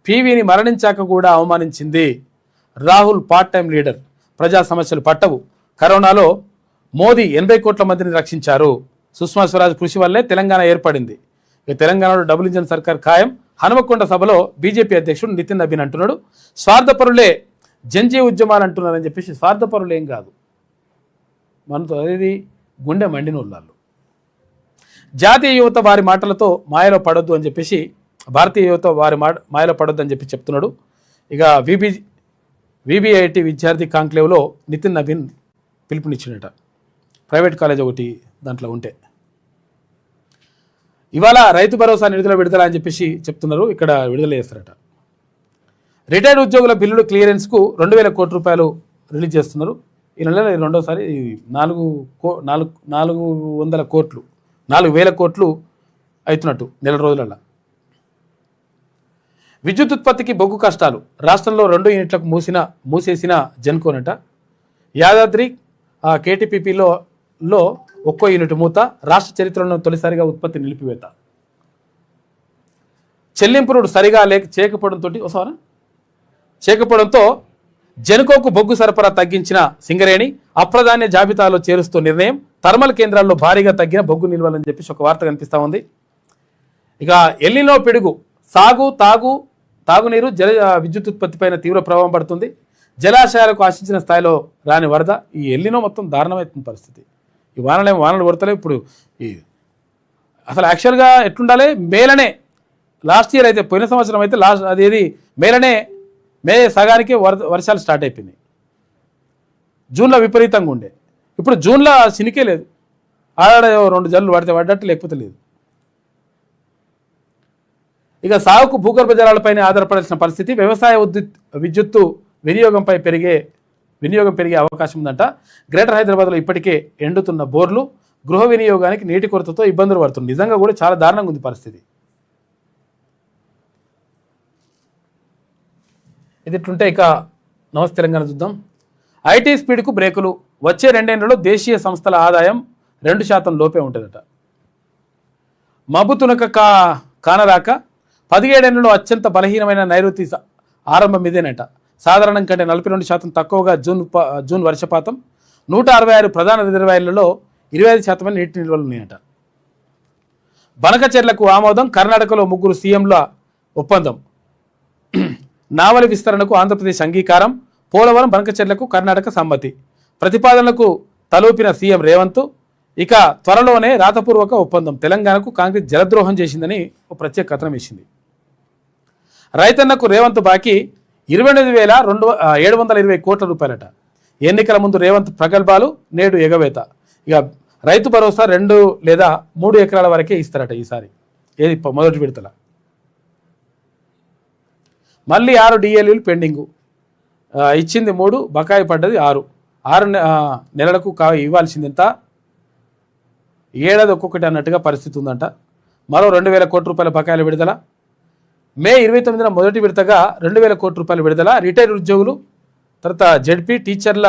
పీవీని మరణించాక కూడా అవమానించింది. Rahul part time leader. ప్రజా సమస్యలు పట్టవు. కరోనాలో మోదీ 80 కోట్ల మందిని రక్షించారు. సుష్మా స్వరాజ్ కృషి వల్లే తెలంగాణ ఏర్పడింది. ఇక తెలంగాణలో డబుల్ ఇంజన్ సర్కార్ ఖాయం. హనుమకొండ సభలో బీజేపీ అధ్యక్షుడు నితిన్ నవీన్ అంటున్నాడు. స్వార్థపరులే జంజీ ఉద్యమాలు అంటున్నారని చెప్పేసి. స్వార్థపరులు ఏం కాదు, మనతో అదేది గుండె మండిన వాళ్ళు. జాతీయ యువత వారి మాటలతో మాయలో పడొద్దు అని చెప్పేసి, భారతీయ యువత వారి మాయలో పడొద్దు అని చెప్పి చెప్తున్నాడు. ఇక విబిఐటి విద్యార్థి కాంక్లేవ్లో నితిన్ నవీన్ పిలుపునిచ్చినట. ప్రైవేట్ కాలేజ్ ఒకటి దాంట్లో ఉంటే ఇవాళ రైతు భరోసా నిధుల విడుదల అని చెప్పేసి చెప్తున్నారు. ఇక్కడ విడుదల చేస్తారట. రిటైర్డ్ ఉద్యోగుల బిల్లులు క్లియరెన్స్కు 2,000 కోట్ల రూపాయలు రిలీజ్ చేస్తున్నారు. ఈ నెల రెండోసారి 400 కోట్లు 4,000 కోట్లు అవుతున్నట్టు నెల రోజులలో. విద్యుత్ ఉత్పత్తికి బొగ్గు కష్టాలు. రాష్ట్రంలో 2 యూనిట్లకు మూసేసిన జెన్కోనట. యాదాద్రి కేటీపీపీలో లో ఒక్కో యూనిట్ మూత, రాష్ట్ర చరిత్రలో తొలిసారిగా ఉత్పత్తి నిలిపివేత. చెల్లింపులు సరిగా చేయకపోవడంతో జెన్కోకు బొగ్గు సరఫరా తగ్గించిన సింగరేణి అప్రధాన్య జాబితాలో చేరుస్తూ నిర్ణయం. థర్మల్ కేంద్రాల్లో భారీగా తగ్గిన బొగ్గు నిల్వలని చెప్పేసి ఒక వార్త కనిపిస్తూ ఉంది. ఇక ఎల్నినో పిడుగు తాగునీరు జల విద్యుత్ ఉత్పత్తిపైన తీవ్ర ప్రభావం పడుతుంది. జలాశయాలకు ఆశించిన స్థాయిలో రాని వరద. ఈ ఎల్నినో మొత్తం దారుణమవుతున్న పరిస్థితి. ఈ వానలు కొడతలే. ఇప్పుడు ఈ అసలు యాక్చువల్గా ఎట్లుండాలి, మేలనే లాస్ట్ ఇయర్ అయితే, పోయిన సంవత్సరం అయితే మే సగానికి వర్షాలు స్టార్ట్ అయిపోయినాయి. జూన్లో విపరీతంగా ఉండే. ఇప్పుడు జూన్లో సినికే లేదు. ఆడ 2 జల్లు పడ్డట్టు, లేకపోతే లేదు. ఇక సాగుకు భూగర్భ జలాలపైన ఆధారపడాల్సిన పరిస్థితి. వ్యవసాయ విద్యుత్తు వినియోగం పెరిగే అవకాశం ఉందంట. గ్రేటర్ హైదరాబాద్లో ఇప్పటికే ఎండుతున్న బోర్లు, గృహ వినియోగానికి నీటి కొరతతో ఇబ్బందులు పడుతుంది. నిజంగా కూడా చాలా దారుణంగా ఉంది పరిస్థితి. ఇది ఇట్లుంటే ఇక నమస్తే తెలంగాణ చూద్దాం. ఐటీ స్పీడ్కు బ్రేకులు. వచ్చే 2 ఏళ్లలో దేశీయ సంస్థల ఆదాయం 2% లోపే ఉంటుందట. మబ్బు తునక కానరాక 17 ఏళ్లలో అత్యంత బలహీనమైన నైరుతి ఆరంభం ఇదేనట. సాధారణం కంటే 42% తక్కువగా జూన్ వర్షపాతం. 166 ప్రధాన రిజర్వాయర్లలో 25% నీటి నిల్వలు ఉన్నాయట. బనకచెర్లకు ఆమోదం. కర్ణాటకలో 3 సీఎంల ఒప్పందం. నావలి విస్తరణకు ఆంధ్రప్రదేశ్ అంగీకారం. పోలవరం బనకచెర్లకు కర్ణాటక సమ్మతి. ప్రతిపాదనలకు తలూపిన సీఎం రేవంత్. ఇక త్వరలోనే రాతపూర్వక ఒప్పందం. తెలంగాణకు కాంగ్రెస్ జలద్రోహం చేసిందని ఒక ప్రత్యేక కథనం వేసింది. రైతన్నకు రేవంత్ బాకీ 29,720 కోట్ల రూపాయలట. ఎన్నికల ముందు రేవంత్ ప్రగల్భాలు, నేడు ఎగవేత. ఇక రైతు భరోసా 2 లేదా 3 ఎకరాల వరకే ఇస్తారట ఈసారి. ఏది మొదటి విడతల. మళ్ళీ 6 డిఎల్ఈలు పెండింగు. ఇచ్చింది 3, బకాయి పడ్డది 6 నెలలకు ఇవ్వాల్సింది ఎంత, ఏడాది ఒక్కొక్కటి అన్నట్టుగా పరిస్థితి ఉందంట. మరో 2,000 కోట్ల రూపాయల బకాయిల విడుదల. మే 29న మొదటి విడతగా 2,000 కోట్ల రూపాయల విడుదల. రిటైర్డ్ ఉద్యోగులు, తర్వాత జెడ్పీ టీచర్ల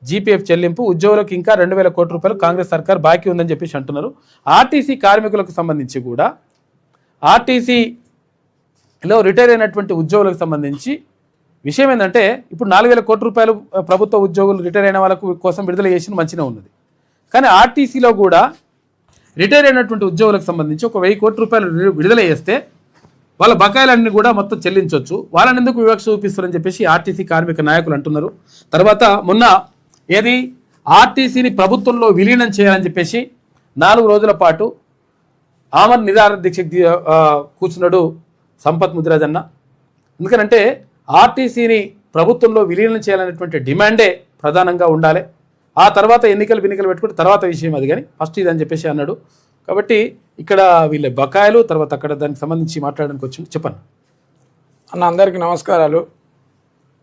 జీపీఎఫ్ చెల్లింపు. ఉద్యోగులకు ఇంకా 2,000 కోట్ల రూపాయలు కాంగ్రెస్ సర్కార్ బాకీ ఉందని చెప్పేసి అంటున్నారు. ఆర్టీసీ కార్మికులకు సంబంధించి కూడా, ఆర్టీసీలో రిటైర్ అయినటువంటి ఉద్యోగులకు సంబంధించి విషయం ఏంటంటే, ఇప్పుడు 4,000 కోట్ల రూపాయలు ప్రభుత్వ ఉద్యోగులు రిటైర్ అయిన వాళ్ళకు కోసం విడుదల చేసిన మంచిగా ఉన్నది. కానీ ఆర్టీసీలో కూడా రిటైర్ అయినటువంటి ఉద్యోగులకు సంబంధించి 1,000 కోట్ల రూపాయలు విడుదల చేస్తే వాళ్ళ బకాయిలన్నీ కూడా మొత్తం చెల్లించవచ్చు. వాళ్ళని ఎందుకు వివక్ష చూపిస్తారని చెప్పేసి ఆర్టీసీ కార్మిక నాయకులు అంటున్నారు. తర్వాత మొన్న ఆర్టీసీని ప్రభుత్వంలో విలీనం చేయాలని చెప్పేసి 4 రోజుల పాటు ఆమరణ నిరాహార దీక్ష కూర్చున్నాడు సంపత్ ముదిరాజ్ అన్న. ఎందుకనంటే ఆర్టీసీని ప్రభుత్వంలో విలీనం చేయాలనేటువంటి డిమాండే ప్రధానంగా ఉండాలి. ఆ తర్వాత ఎన్నికలు పెట్టుకుంటే తర్వాత విషయం అది, కానీ ఫస్ట్ ఇది అని చెప్పేసి అన్నాడు. కాబట్టి ఇక్కడ వీళ్ళ బకాయిలు, తర్వాత అక్కడ దానికి సంబంధించి మాట్లాడడానికి వచ్చింది. చెప్పండి అన్న. అందరికీ నమస్కారాలు.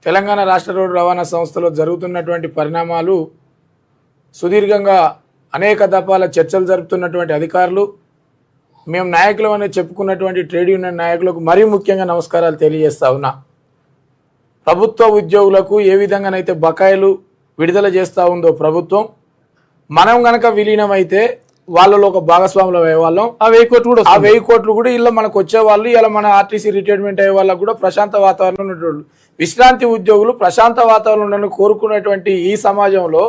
తెలంగాణ రాష్ట్ర రోడ్డు రవాణా సంస్థలో జరుగుతున్నటువంటి పరిణామాలు సుదీర్ఘంగా అనేక దఫాల చర్చలు జరుపుతున్నటువంటి అధికారులు, మేము నాయకులు అని చెప్పుకున్నటువంటి ట్రేడ్ యూనియన్ నాయకులకు మరీ ముఖ్యంగా నమస్కారాలు తెలియజేస్తా ఉన్నా. ప్రభుత్వ ఉద్యోగులకు ఏ విధంగానైతే బకాయిలు విడుదల చేస్తూ ఉందో ప్రభుత్వం, మనం గనక విలీనం అయితే వాళ్ళలో ఒక భాగస్వాములు అయ్యే వాళ్ళం. ఆ 1000 కోట్లు కూడా ఇలా మనకు వచ్చేవాళ్ళు. ఇలా మన ఆర్టీసీ రిటైర్మెంట్ అయ్యే వాళ్ళకు కూడా ప్రశాంత వాతావరణం ఉన్నటువంటి విశ్రాంతి ఉద్యోగులు ప్రశాంత వాతావరణాన్ని కోరుకునేటువంటి ఈ సమాజంలో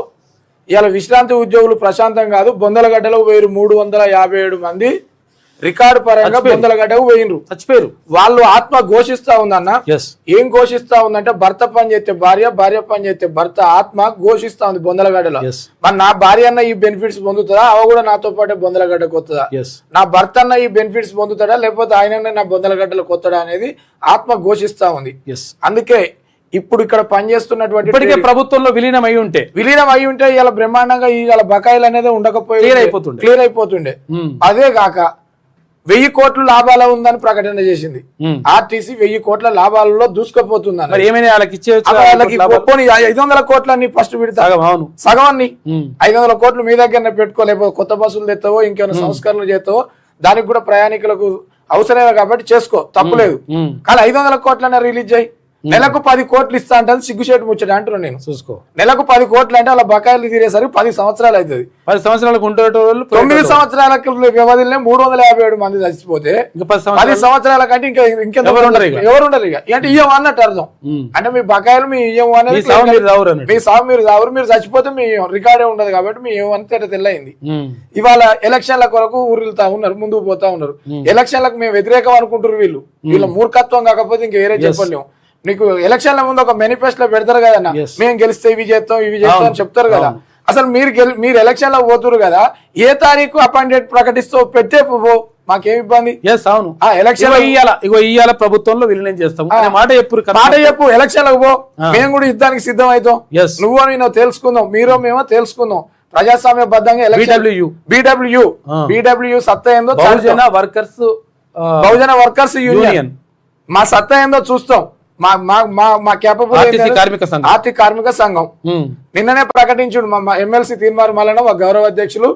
ఇలా విశ్రాంతి ఉద్యోగులు ప్రశాంతం కాదు. బొందలగడ్డలో 357 మంది రికార్డు పరంగా బొందలగడ్డకు చచ్చిపోయారు. వాళ్ళు ఆత్మ ఘోషిస్తా ఉందన్న. ఏం ఘోషిస్తా ఉందంటే, భర్త పని చేస్తే భార్య, భార్య పని చేస్తే భర్త, ఆత్మ ఘోషిస్తా ఉంది బొందలగడ్డలో. మరి నా భార్య అన్న ఈ బెనిఫిట్స్ పొందుతుందా, అవ కూడా నాతో పాటే బొందలగడ్డకు వస్తుందా, నా భర్త అన్న ఈ బెనిఫిట్స్ పొందుతాడా, లేకపోతే ఆయన నా బొందలగడ్డలకు వస్తాడా అనేది ఆత్మ ఘోషిస్తా ఉంది. అందుకే ఇప్పుడు ఇక్కడ పనిచేస్తున్నటువంటి ప్రభుత్వంలో విలీనం అయి ఉంటే ఇలా బ్రహ్మాండంగా ఇలా బకాయిలు అనేది ఉండకపోయి క్లియర్ అయిపోతుండే. అదే కాక 1000 కోట్ల లాభాల ఉందని ప్రకటన చేసింది. ఆర్టీసీ 1000 కోట్ల లాభాలలో దూసుకుపోతుందని. 500 కోట్లని ఫస్ట్ విడతా సగవాన్ని 500 కోట్లు మీ దగ్గర పెట్టుకోలేకపోతే కొత్త బస్సులు తెస్తావో ఇంకేమైనా సంస్కరణలు చేస్తావో దానికి కూడా ప్రయాణికులకు అవసరమే కాబట్టి చేసుకో, తప్పులేదు. కానీ 500 కోట్లనే రిలీజ్ చేయి. నెలకు 10 కోట్లు ఇస్తా అంటే సిగ్గుచేటు ముచ్చట అంటున్నాను నేను. చూసుకో, నెలకు 10 కోట్లు అంటే అలా బకాయిలు తీరేసరికి 10 సంవత్సరాలు అవుతుంది. 10 సంవత్సరాలకు ఉండేటోళ్ళు 9 సంవత్సరాలకు వ్యవధిలో 357 మంది చచ్చిపోతే ఇంకా 10 10 సంవత్సరాల కంటే ఇంకెంత ఎవరు ఉండరు ఇక. అంటే ఇయ్యం అన్నట్టు అర్థం. అంటే మీ బకాయిలు మీ ఇయ్యం అనేది మీ సాగు మీరు రావరు, మీరు చచ్చిపోతే మీ రికార్డే ఉండదు కాబట్టి మీ ఇయ్యం అంతే తెల్లయింది. ఇవాళ ఎలక్షన్ల కొరకు ఊరిల్తా ఉన్నారు, ముందుకు పోతా ఉన్నారు. ఎలక్షన్లకు మేము వ్యతిరేకం అనుకుంటారు వీళ్ళు. వీళ్ళ మూర్ఖత్వం కాకపోతే ఇంక వేరే చెప్పలేము. నీకు ఎలక్షన్ల ముందు ఒక మేనిఫెస్టో పెడతారు కదన్నా, మేము గెలిస్తే ఇవి చేస్తాం అని చెప్తారు కదా. అసలు మీరు ఎలక్షన్ లో పోతురు కదా, ఏ తారీఖు అపాయింట్ డేట్ ప్రకటిస్తూ పెట్టే మాకేం ఇబ్బంది? అవును, ఎలక్షన్ ఇయ్యాల ప్రభుత్వంలో విలీనం చేస్తాం మాట చెప్పు. ఎలక్షన్ లకు పో, మేము కూడా యుద్ధానికి సిద్ధం అవుతాం. నువ్వు నేను తెలుసుకుందాం, మీరో మేమో తెలుసుకుందాం. ప్రజాస్వామ్యబద్ధంగా BWU సత్తా ఏందో, బహుజన వర్కర్స్ యూనియన్ మా సత్తా ఏందో చూస్తాం. మా కేపబుల్ ఆర్టీ కార్మిక సంఘం నిన్ననే ప్రకటించుడు. మా ఎమ్మెల్సీ తీర్మార్ మల్లన గౌరవ అధ్యక్షులు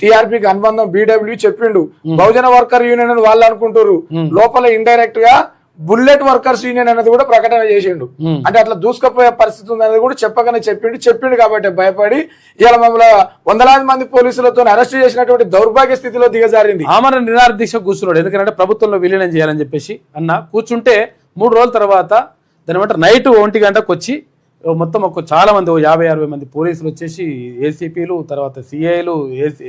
టీఆర్పీకి అనుబంధం BWU చెప్పిండు. బహుజన వర్కర్ యూనియన్ అని వాళ్ళు అనుకుంటారు, లోపల ఇండైరెక్ట్ గా బుల్లెట్ వర్కర్స్ యూనియన్ అనేది కూడా ప్రకటన చేసిండు. అంటే అట్లా దూసుకుపోయే పరిస్థితి ఉంది అనేది కూడా చెప్పగానే చెప్పిండు కాబట్టి భయపడి ఇలా మమ్మల్ని వందలాది మంది పోలీసులతో అరెస్ట్ చేసినటువంటి దౌర్భాగ్య స్థితిలో దిగజారింది. ఆమరణ నిరాహార దీక్ష కూర్చున్నాడు. ఎందుకంటే ప్రభుత్వంలో విలీనం చేయాలని చెప్పేసి కూర్చుంటే 3 రోజుల తర్వాత దాని నైట్ 1 గంటకు వచ్చి మొత్తం చాలా మంది 50-60 మంది పోలీసులు వచ్చేసి ఏసీపీలు, తర్వాత సిఐలు,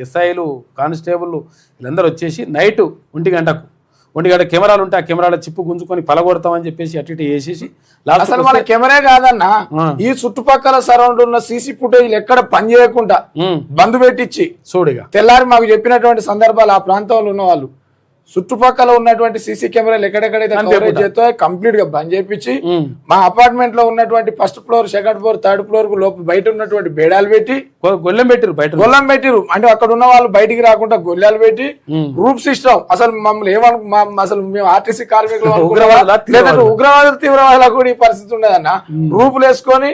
ఎస్ఐలు, కానిస్టేబుల్ వీళ్ళందరూ వచ్చేసి నైట్ 1 గంటకు కెమెరాలు ఉంటే ఆ కెమెరాల చిప్పు గుంజుకొని పలగొడతామని చెప్పేసి అటు ఇటు వేసేసి అసలు మన కెమెరా కాదన్నా, ఈ చుట్టుపక్కల సరౌండ్ ఉన్న సీసీ ఫుటేజ్ ఎక్కడ పని చేయకుండా బంద్ పెట్టించి చూడిగా తెల్లారి మాకు చెప్పినటువంటి సందర్భాలు ఆ ప్రాంతంలో ఉన్న వాళ్ళు చుట్టుపక్కల ఉన్నటువంటి సీసీ కెమెరాలు ఎక్కడెక్కడైతే కవరేజ్ చేస్తో కంప్లీట్ గా బంద్ చేయించి మా అపార్ట్మెంట్ లో ఉన్నటువంటి 1st floor, 2nd floor, 3rd floor కు బయట ఉన్నటువంటి బేడాలు పెట్టి గొల్లెం పెట్టిరు. అంటే అక్కడ ఉన్న వాళ్ళు బయటికి రాకుండా గొల్లెలు పెట్టి గ్రూప్ సిస్టమ్. అసలు మమ్మల్ని అసలు మేము ఆర్టీసీ కార్మికులు లేదంటే ఉగ్రవాదులు, తీవ్రవాదులకు కూడా ఈ పరిస్థితి ఉండదన్న. గ్రూపులు వేసుకొని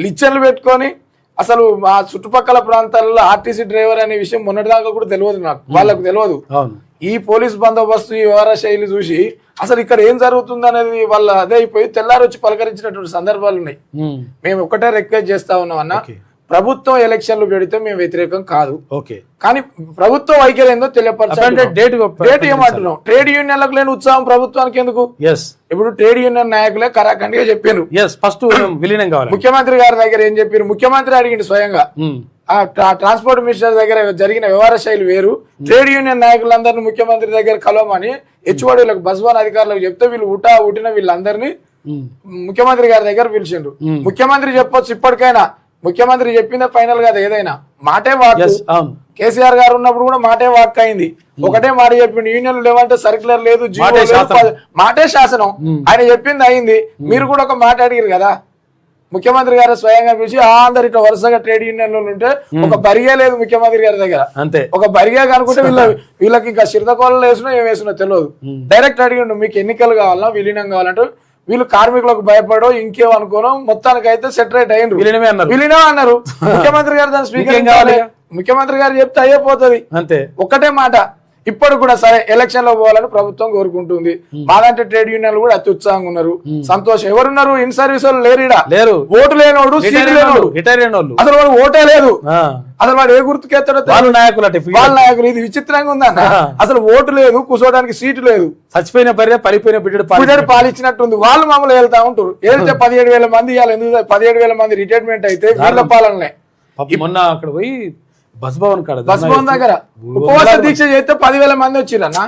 లిచ్చన్లు పెట్టుకొని అసలు ఆ చుట్టుపక్కల ప్రాంతాలలో ఆర్టీసీ డ్రైవర్ అనే విషయం మొన్నటిదాకా కూడా తెలియదు నాకు, వాళ్ళకు తెలియదు. ఈ పోలీస్ బందోబస్తు, ఈ వ్యవహార శైలి చూసి అసలు ఇక్కడ ఏం జరుగుతుంది అనేది వాళ్ళ అదే అయిపోయి తెల్లారి వచ్చి పలకరించినటువంటి సందర్భాలు ఉన్నాయి. మేము ఒకటే రిక్వెస్ట్ చేస్తా ఉన్నాం అన్న, ప్రభుత్వం ఎలక్షన్లు పెడితే మేము వ్యతిరేకం కాదు, కానీ ప్రభుత్వం వైఖరి ఏందో తెలియపరచాలి. డేట్ ఏమంటున్నాం? ట్రేడ్ యూనియన్లకు లేని ఉత్సాహం ప్రభుత్వానికి ఎందుకు? ఇప్పుడు ట్రేడ్ యూనియన్ నాయకులే కరాఖండిగా చెప్పారు ఫస్ట్ విలీనం కావాలి. ముఖ్యమంత్రి గారి దగ్గర ఏం చెప్పారు? ముఖ్యమంత్రి అడిగింది స్వయంగా. ట్రాన్స్పోర్ట్ మినిస్టర్ దగ్గర జరిగిన వ్యవహార శైలి వేరు. ట్రేడ్ యూనియన్ నాయకులందరినీ ముఖ్యమంత్రి దగ్గర కలవమని హెచ్ఓడీలకు బస్వాన్ అధికారులకు చెప్తే వీళ్ళు ఉట్టిన వీళ్ళందరినీ ముఖ్యమంత్రి గారి దగ్గర పిలిచిండ్రు. ముఖ్యమంత్రి చెప్పొచ్చు ఇప్పటికైనా, ముఖ్యమంత్రి చెప్పిందే ఫైనల్ కాదు, ఏదైనా మాటే వాక్. కేసీఆర్ గారు ఉన్నప్పుడు కూడా మాటే వాక్ అయింది. ఒకటే మాట చెప్పిండు, యూనియన్ లేవంటే సర్క్యులర్ లేదు, మాటే శాసనం. ఆయన చెప్పింది అయింది. మీరు కూడా ఒక మాట అడిగారు కదా, ముఖ్యమంత్రి గారు స్వయంగా పిలిచి అందరు ఇట్లా వరుసగా ట్రేడ్ యూనియన్లు ఉంటే ఒక బరిగే లేదు ముఖ్యమంత్రి గారి దగ్గర. అంతే, ఒక బరిగే కనుకుంటే వీళ్ళకి ఇంకా చిరతకోళ్ళు వేసినా ఏం వేసినా తెలియదు. డైరెక్ట్ అడిగిండు, మీకు ఎన్నికలు కావాలన్నా విలీనం కావాలంటే వీళ్ళు కార్మికులకు భయపడో ఇంకేమనుకోనో మొత్తానికి అయితే సెటరేట్ అయ్యిండ్రు, విలీనం అన్నారు. ముఖ్యమంత్రి గారు దాని స్పీకర్ కావాలి, ముఖ్యమంత్రి గారు చెప్తే అయిపోతుంది. అంతే, ఒక్కటే మాట. ఇప్పుడు కూడా సరే ఎలక్షన్ లో పోవాలని ప్రభుత్వం కోరుకుంటుంది. మాలాంటి ట్రేడ్ యూనియన్లు కూడా అతి ఉత్సాహంగా ఉన్నారు, సంతోషం. ఎవరున్నారు? ఇన్ సర్వీస్ వాళ్ళు లేరు, ఓటు లేనోడు, సీటు లేనోడు, అసలు వాడు ఓటే లేదు. అసలు వాడు ఏ గుర్తుకెత్తాడో వాళ్ళ నాయకులు. ఇది విచిత్రంగా ఉందన్న. అసలు ఓటు లేదు, కూర్చోడానికి సీటు లేదు, చచ్చిపోయిన పడిపోయిన బిడ్డడు పాలిచ్చినట్టుంది. వాళ్ళు మమ్మల్ని వెళ్తా ఉంటారు. వెళ్తే 17,000 మంది ఇవ్వాలి. ఎందుకు 17,000 మంది రిటైర్మెంట్ అయితే వీళ్ళ పాలనలే. మొన్న అక్కడ పోయి బస్ భవన్ దగ్గర ఉపవాస దీక్ష చేస్తే 10,000 మంది వచ్చిరన్న.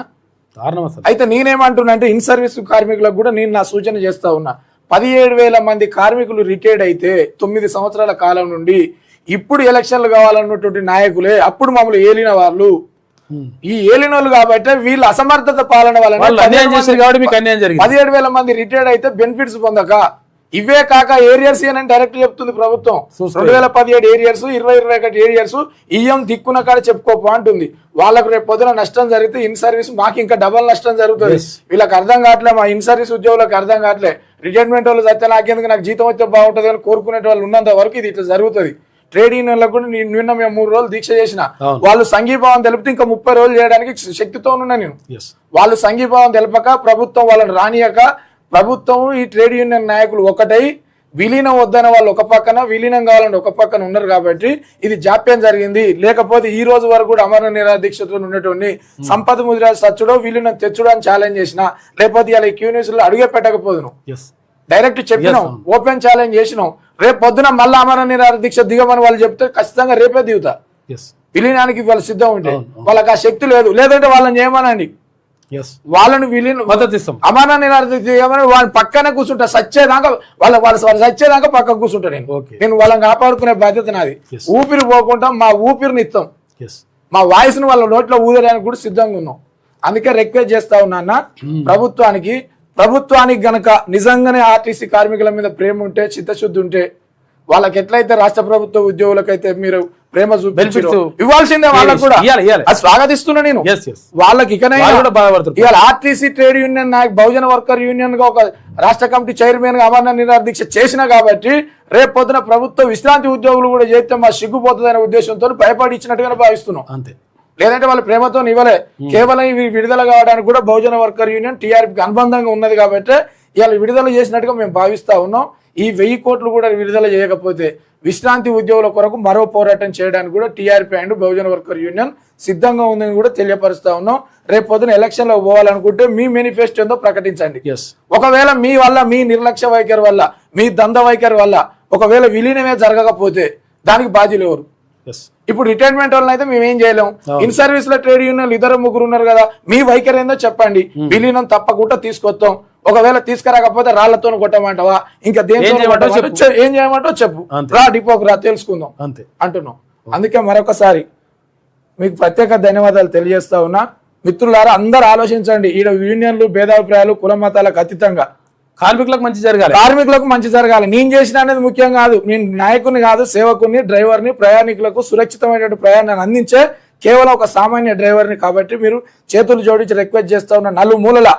అయితే నేనేమంటున్నా అంటే ఇన్ సర్వీస్ కార్మికులకు కూడా నేను నా సూచన చేస్తా ఉన్నా. 17,000 మంది కార్మికులు రిటైర్డ్ అయితే 9 సంవత్సరాల కాలం నుండి ఇప్పుడు ఎలక్షన్లు కావాలన్నటువంటి నాయకులే అప్పుడు మమ్మల్ని ఏలిన వాళ్ళు. ఈ ఏలిన వాళ్ళు కాబట్టి వీళ్ళ అసమర్థత పాలన వలన 17,000 మంది రిటైర్డ్ అయితే బెనిఫిట్స్ పొందక, ఇవే కాక ఏరియర్స్ అని డైరెక్ట్ చెప్తుంది ప్రభుత్వం. 2017 ఏరియర్స్, 2021 ఏరియర్స్ ఇయ్యం దిక్కున కాడ చెప్పుకోపో అంటుంది. వాళ్ళకు రేపు పొద్దున నష్టం జరిగితే ఇన్ సర్వీస్ మాకు ఇంకా డబల్ నష్టం జరుగుతుంది. వీళ్ళకి అర్థం కావట్లే, మా ఇన్ సర్వీస్ ఉద్యోగులకు అర్థం కావట్లే. రిటైర్మెంట్ వాళ్ళు అయితే నాకెందుకు, నాకు జీతం అయితే బాగుంటుంది అని కోరుకునే వాళ్ళు ఉన్నంత వరకు ఇది ఇట్లా జరుగుతుంది. ట్రేడ్ యూనియన్లకు కూడా నిన్న మేము 3 రోజులు దీక్ష చేసిన. వాళ్ళు సంఘీభావం తెలిపితే ఇంకా 30 రోజులు చేయడానికి శక్తితో ఉన్నా నేను. వాళ్ళు సంఘీభావం తెలపక ప్రభుత్వం వాళ్ళని రానియక ప్రభుత్వం ఈ ట్రేడ్ యూనియన్ నాయకులు ఒకటై విలీనం వద్దన్న వాళ్ళు ఒక పక్కన, విలీనం కావాలంటే ఒక పక్కన ఉన్నారు కాబట్టి ఇది జాప్యం జరిగింది. లేకపోతే ఈ రోజు వరకు కూడా అమర నిరాదీక్షతో ఉన్నటువంటి సంపద ముదిరాజ్ సచ్చుడో విలీనం తెచ్చుడో అని ఛాలెంజ్ చేసిన, లేకపోతే ఇలా క్యూనిస్ లో అడుగే పెట్టకపోదును. డైరెక్ట్ చెప్పినాం, ఓపెన్ ఛాలెంజ్ చేసినాం. రేపు పొద్దున మళ్ళీ అమర నిరాదీక్ష దిగమని వాళ్ళు చెప్తే ఖచ్చితంగా రేపే దిగుతా. విలీనానికి వాళ్ళు సిద్ధం ఉంటే వాళ్ళకి ఆ శక్తి లేదు, లేదంటే వాళ్ళని చేయమనండి, వాళ్ళని విలీనం అమర నిరాదీక్ష వాళ్ళని పక్కనే కూర్చుంటా, సచ్చేదాకా వాళ్ళు సచ్చేదాకా పక్కన కూర్చుంటా. నేను వాళ్ళని కాపాడుకునే బాధ్యత నాది. ఊపిరి పోకుండా మా ఊపిరిని ఇస్తాం, మా వాయిస్ ను వాళ్ళ నోట్లో ఊదడానికి కూడా సిద్ధంగా ఉన్నాం. అందుకే రిక్వెస్ట్ చేస్తా ఉన్నా ప్రభుత్వానికి గనక నిజంగానే ఆర్టీసీ కార్మికుల మీద ప్రేమ ఉంటే, చిత్తశుద్ధి ఉంటే, వాళ్ళకి ఎట్లయితే రాష్ట్ర ప్రభుత్వ ఉద్యోగులకైతే మీరు ప్రేమ చూపించారు ఇవ్వాల్సిందే, వాళ్ళకి కూడా అది స్వాగతిస్తున్నా నేను. వాళ్ళకి ఇవాళ ఆర్టీసీ ట్రేడ్ యూనియన్ నాయకు బహుజన వర్కర్ యూనియన్ గా ఒక రాష్ట్ర కమిటీ చైర్మన్ గా అమరణ నిరాదీక్ష చేసినా కాబట్టి రేపు పొద్దున ప్రభుత్వ విశ్రాంతి ఉద్యోగులు కూడా చేస్తే మా సిగ్గుపోతుందనే ఉద్దేశంతో భయపడి ఇచ్చినట్టుగానే భావిస్తున్నాం. అంతే, లేదంటే వాళ్ళ ప్రేమతో ఇవ్వలే. కేవలం ఇవి విడుదల కావడానికి కూడా బహుజన వర్కర్ యూనియన్ టీఆర్పీకి అనుబంధంగా ఉన్నది కాబట్టి ఇవాళ విడుదల చేసినట్టుగా మేము భావిస్తా ఉన్నాం. ఈ 1000 కోట్లు కూడా విడుదల చేయకపోతే విశ్రాంతి ఉద్యోగుల కొరకు మరో పోరాటం చేయడానికి కూడా TRP and Bahujan worker union సిద్ధంగా ఉందని కూడా తెలియపరుస్తా ఉన్నాం. రేపు పొద్దున ఎలక్షన్ లో పోవాలనుకుంటే మీ మేనిఫెస్టో ఏందో ప్రకటించండి. ఒకవేళ మీ వల్ల, మీ నిర్లక్ష్య వైఖరి వల్ల, మీ దంద వైఖరి వల్ల ఒకవేళ విలీనమే జరగకపోతే దానికి బాధ్యులు ఎవరు? ఇప్పుడు రిటైర్మెంట్ వాళ్ళని అయితే మేము ఏం చేయలేము. ఇన్ సర్వీస్ లో ట్రేడ్ యూనియన్ 2-3 ఉన్నారు కదా, మీ వైఖరి ఏందో చెప్పండి. విలీనం తప్పకుండా తీసుకొస్తాం. ఒకవేళ తీసుకురాకపోతే రాళ్లతో కొట్టమంటావా, ఇంకా దేంతో ఏం చేయమంటో చెప్పు, రా డిపోకు రా, తెలుసుకుందాం అంటున్నాం. అందుకే మరొకసారి మీకు ప్రత్యేక ధన్యవాదాలు తెలియజేస్తా ఉన్నా. మిత్రులారా, అందరూ ఆలోచించండి. ఈడ యూనియన్లు, భేదాభిప్రాయాలు, కుల మతాలకు అతీతంగా కార్మికులకు మంచి జరగాలి. నేను చేసిన అనేది ముఖ్యం కాదు. నేను నాయకుని కాదు, సేవకుని, డ్రైవర్ని, ప్రయాణికులకు సురక్షితమైనటువంటి ప్రయాణాన్ని అందించే కేవలం ఒక సామాన్య డ్రైవర్ని. కాబట్టి మీరు చేతులు జోడించి రిక్వెస్ట్ చేస్తా ఉన్న నలుమూలల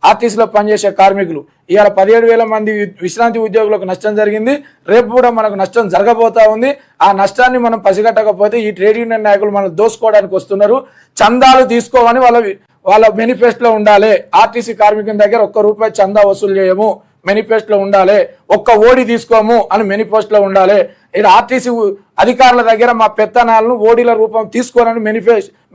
ఆర్టీసీలో పనిచేసే కార్మికులు, ఇవాళ 17,000 మంది విశ్రాంతి ఉద్యోగులకు నష్టం జరిగింది. రేపు కూడా మనకు నష్టం జరగబోతా ఉంది. ఆ నష్టాన్ని మనం పసిగట్టకపోతే ఈ ట్రేడ్ యూనియన్ నాయకులు మనం దోసుకోవడానికి వస్తున్నారు. చందాలు తీసుకోవని వాళ్ళ మేనిఫెస్టోలో ఉండాలి. ఆర్టీసీ కార్మికుల దగ్గర ₹1 చందా వసూలు చేయము మేనిఫెస్టోలో ఉండాలి. ఒక్క ఓడి తీసుకోము అని మేనిఫెస్టోలో ఉండాలి. ఇక్కడ ఆర్టీసీ అధికారుల దగ్గర మా పెత్తనాలను ఓడీల రూపం తీసుకోనని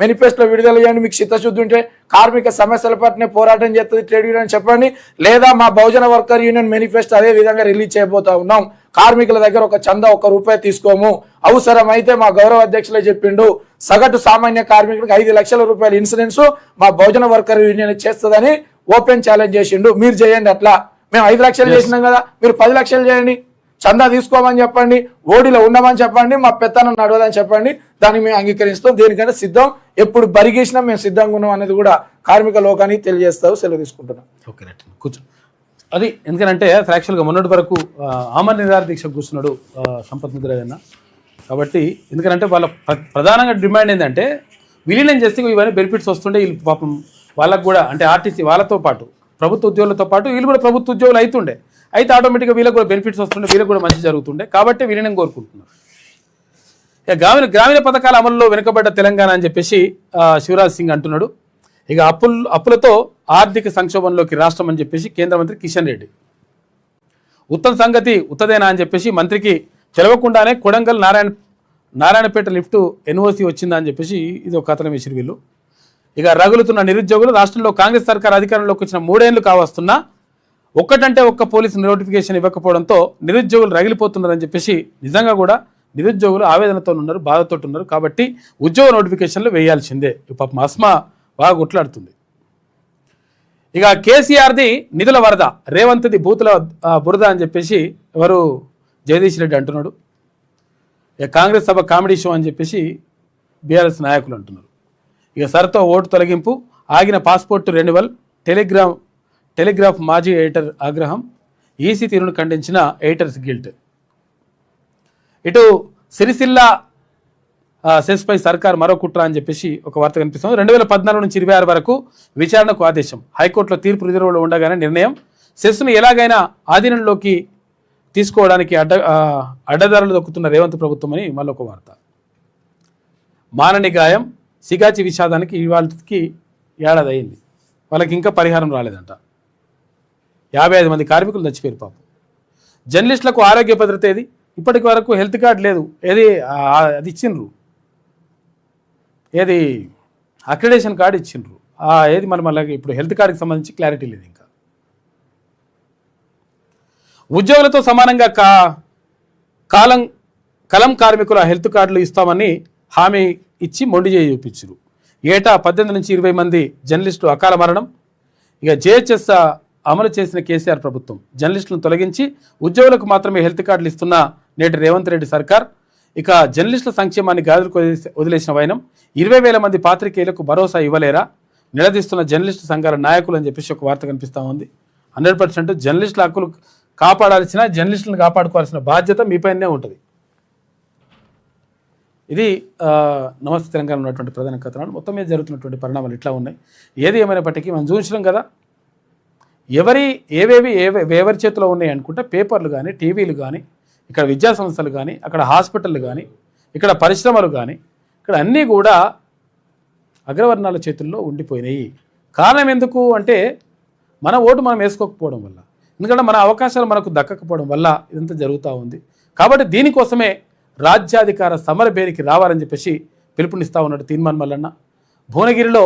మేనిఫెస్టోలో విడుదల చేయండి. మీకు చిత్తశుద్ధి ఉంటే కార్మిక సమస్యల పట్లనే పోరాటం చేస్తుంది ట్రేడ్ యూనియన్ చెప్పండి. లేదా మా బహుజన వర్కర్ యూనియన్ మేనిఫెస్టో అదే విధంగా రిలీజ్ చేయబోతా ఉన్నాం. కార్మికుల దగ్గర ఒక చందా ₹1 తీసుకోము. అవసరమైతే మా గౌరవ అధ్యక్షులే చెప్పిండు, సగటు సామాన్య కార్మికుడికి ₹5 లక్షల ఇన్సూరెన్స్ మా బహుజన వర్కర్ యూనియన్ చేస్తుందని ఓపెన్ ఛాలెంజ్ చేసిండు. మీరు చేయండి. అట్లా మేము 5 లక్షలు చేసినాం కదా, మీరు 10 లక్షలు చేయండి. చందా తీసుకోమని చెప్పండి, ఓడిలో ఉండమని చెప్పండి, మా పెత్తనం నడవదని చెప్పండి. దాన్ని మేము అంగీకరిస్తాం. దేనికంటే సిద్ధం, ఎప్పుడు బరిగేసినా మేము సిద్ధంగా ఉన్నాం అనేది కూడా కార్మిక లోకానికి తెలియజేస్తావు. సెలవు తీసుకుంటున్నాం. ఓకే, రైట్, కూర్చో. అది ఎందుకంటే యాక్చువల్గా మొన్నటి వరకు ఆమరణ నిరాదీక్ష కూర్చున్నాడు సంపత్ ముదిరాజ్ అన్న. కాబట్టి ఎందుకంటే వాళ్ళ ప్రధానంగా డిమాండ్ ఏంటంటే విలీనం చేస్తే ఇవన్నీ బెనిఫిట్స్ వస్తుండే వీళ్ళు పాపం వాళ్ళకు కూడా, అంటే ఆర్టీసీ వాళ్ళతో పాటు ప్రభుత్వ ఉద్యోగులతో పాటు వీళ్ళు కూడా ప్రభుత్వ ఉద్యోగులు అవుతుండే, అయితే ఆటోమేటిక్గా వీళ్ళకి కూడా బెనిఫిట్స్ వస్తుండే, వీళ్ళకి కూడా మంచి జరుగుతుండే. కాబట్టి విలీనం కోరుకుంటున్నారు. ఇక గ్రామీణ పథకాల అమలులో వెనుకబడ్డ తెలంగాణ అని చెప్పేసి శివరాజ్ సింగ్ అంటున్నాడు. ఇక అప్పులతో ఆర్థిక సంక్షోభంలోకి రాష్ట్రం అని చెప్పేసి కేంద్ర మంత్రి కిషన్ రెడ్డి. ఉత్తమ సంగతి ఉత్తదేనా అని చెప్పేసి మంత్రికి తెలవకుండానే కొడంగల్ నారాయణపేట లిఫ్ట్ ఎన్ఓసి వచ్చిందా అని చెప్పేసి ఇది ఒక కథనం వేసిరు వీళ్ళు. ఇక రగులుతున్న నిరుద్యోగులు, రాష్ట్రంలో కాంగ్రెస్ సర్కార్ అధికారంలోకి వచ్చిన 3 ఏళ్లు కావస్తున్నా ఒక్కటంటే ఒక్క పోలీసు నోటిఫికేషన్ ఇవ్వకపోవడంతో నిరుద్యోగులు రగిలిపోతున్నారని చెప్పేసి, నిజంగా కూడా నిరుద్యోగులు ఆవేదనతో ఉన్నారు, బాధతో ఉన్నారు. కాబట్టి ఉద్యోగ నోటిఫికేషన్లు వేయాల్సిందే. పాపం అస్మా బాగా కొట్లాడుతుంది. ఇక కేసీఆర్ది నిధుల వరద, రేవంత్ది బూతుల బురద అని చెప్పేసి ఎవరు జగదీష్ రెడ్డి అంటున్నాడు. ఇక కాంగ్రెస్ సభ కామెడీ షో అని చెప్పేసి బీఆర్ఎస్ నాయకులు అంటున్నారు. ఇక సరితో ఓటు తొలగింపు, ఆగిన పాస్పోర్టు రెన్యువల్, టెలిగ్రాఫ్ మాజీ ఎడిటర్ ఆగ్రహం, ఈసీ తీరును ఖండించిన ఎడిటర్స్ గిల్ట్. ఇటు సిరిసిల్ల సెస్పై సర్కార్ మరో కుట్ర అని చెప్పేసి ఒక వార్త కనిపిస్తుంది. 2014 నుంచి 26 వరకు విచారణకు ఆదేశం, హైకోర్టులో తీర్పు రిజర్వులో ఉండగానే నిర్ణయం, సెస్ను ఎలాగైనా ఆధీనంలోకి తీసుకోవడానికి అడ్డదారులు దొక్కుతున్న రేవంత్ ప్రభుత్వం అని మళ్ళొక వార్త. మానని గాయం, సిగాచి విషాదానికి ఇవాళకి ఏడాది అయింది, వాళ్ళకి ఇంకా పరిహారం రాలేదంట. 55 మంది కార్మికులు చచ్చిపోయారు పాపం. జర్నలిస్టులకు ఆరోగ్య భద్రత ఏది? ఇప్పటి వరకు హెల్త్ కార్డు లేదు. ఏది అది ఇచ్చిండ్రు, ఏది అక్రిడేషన్ కార్డు ఇచ్చిండ్రు, ఏది మళ్ళీ ఇప్పుడు హెల్త్ కార్డుకి సంబంధించి క్లారిటీ లేదు. ఇంకా ఉద్యోగులతో సమానంగా కలం కార్మికుల హెల్త్ కార్డులు ఇస్తామని హామీ ఇచ్చి మొండి చేయి చూపించారు. ఏటా 18 నుంచి 20 మంది జర్నలిస్టులు అకాల మరణం. ఇక జేహెచ్ఎస్ అమలు చేసిన కేసీఆర్ ప్రభుత్వం జర్నలిస్టులను తొలగించి ఉద్యోగులకు మాత్రమే హెల్త్ కార్డులు ఇస్తున్న నేటి రేవంత్ రెడ్డి సర్కార్ ఇక జర్నలిస్టుల సంక్షేమాన్ని గాదులకు వదిలేసిన వైనం 20,000 మంది పాత్రికేయులకు భరోసా ఇవ్వలేరా? నిలదీస్తున్న జర్నలిస్టు సంఘాల నాయకులు అని చెప్పేసి ఒక వార్త కనిపిస్తూ ఉంది. 100% జర్నలిస్టుల హక్కులు కాపాడాల్సిన, జర్నలిస్టులను కాపాడుకోవాల్సిన బాధ్యత మీపైనే ఉంటుంది. ఇది నమస్తే తెలంగాణ ఉన్నటువంటి ప్రధాన కథనాలు. మొత్తం మీద జరుగుతున్నటువంటి పరిణామాలు ఇట్లా ఉన్నాయి. ఏది ఏమైనప్పటికీ మనం చూసినాం కదా, ఎవరి చేతిలో ఉన్నాయి అనుకుంటే పేపర్లు కానీ, టీవీలు కానీ, ఇక్కడ విద్యా సంస్థలు కానీ, అక్కడ హాస్పిటళ్ళు కానీ, ఇక్కడ పరిశ్రమలు కానీ, ఇక్కడ అన్నీ కూడా అగ్రవర్ణాల చేతుల్లో ఉండిపోయినాయి. కారణం ఎందుకు అంటే మన ఓటు మనం వేసుకోకపోవడం వల్ల, ఎందుకంటే మన అవకాశాలు మనకు దక్కకపోవడం వల్ల ఇదంతా జరుగుతూ ఉంది. కాబట్టి దీనికోసమే రాజ్యాధికార సమరభేరికి రావాలని చెప్పేసి పిలుపునిస్తూ ఉన్నాడు తీర్మాన్ మల్లన్న. భువనగిరిలో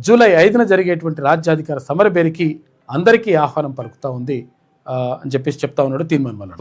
జూలై 5న జరిగేటువంటి రాజ్యాధికార సమరభేరికి అందరికీ ఆహ్వానం పలుకుతూ ఉంది అని చెప్పేసి చెప్తా ఉన్నాడు తీర్మాన్ మల్లన్న.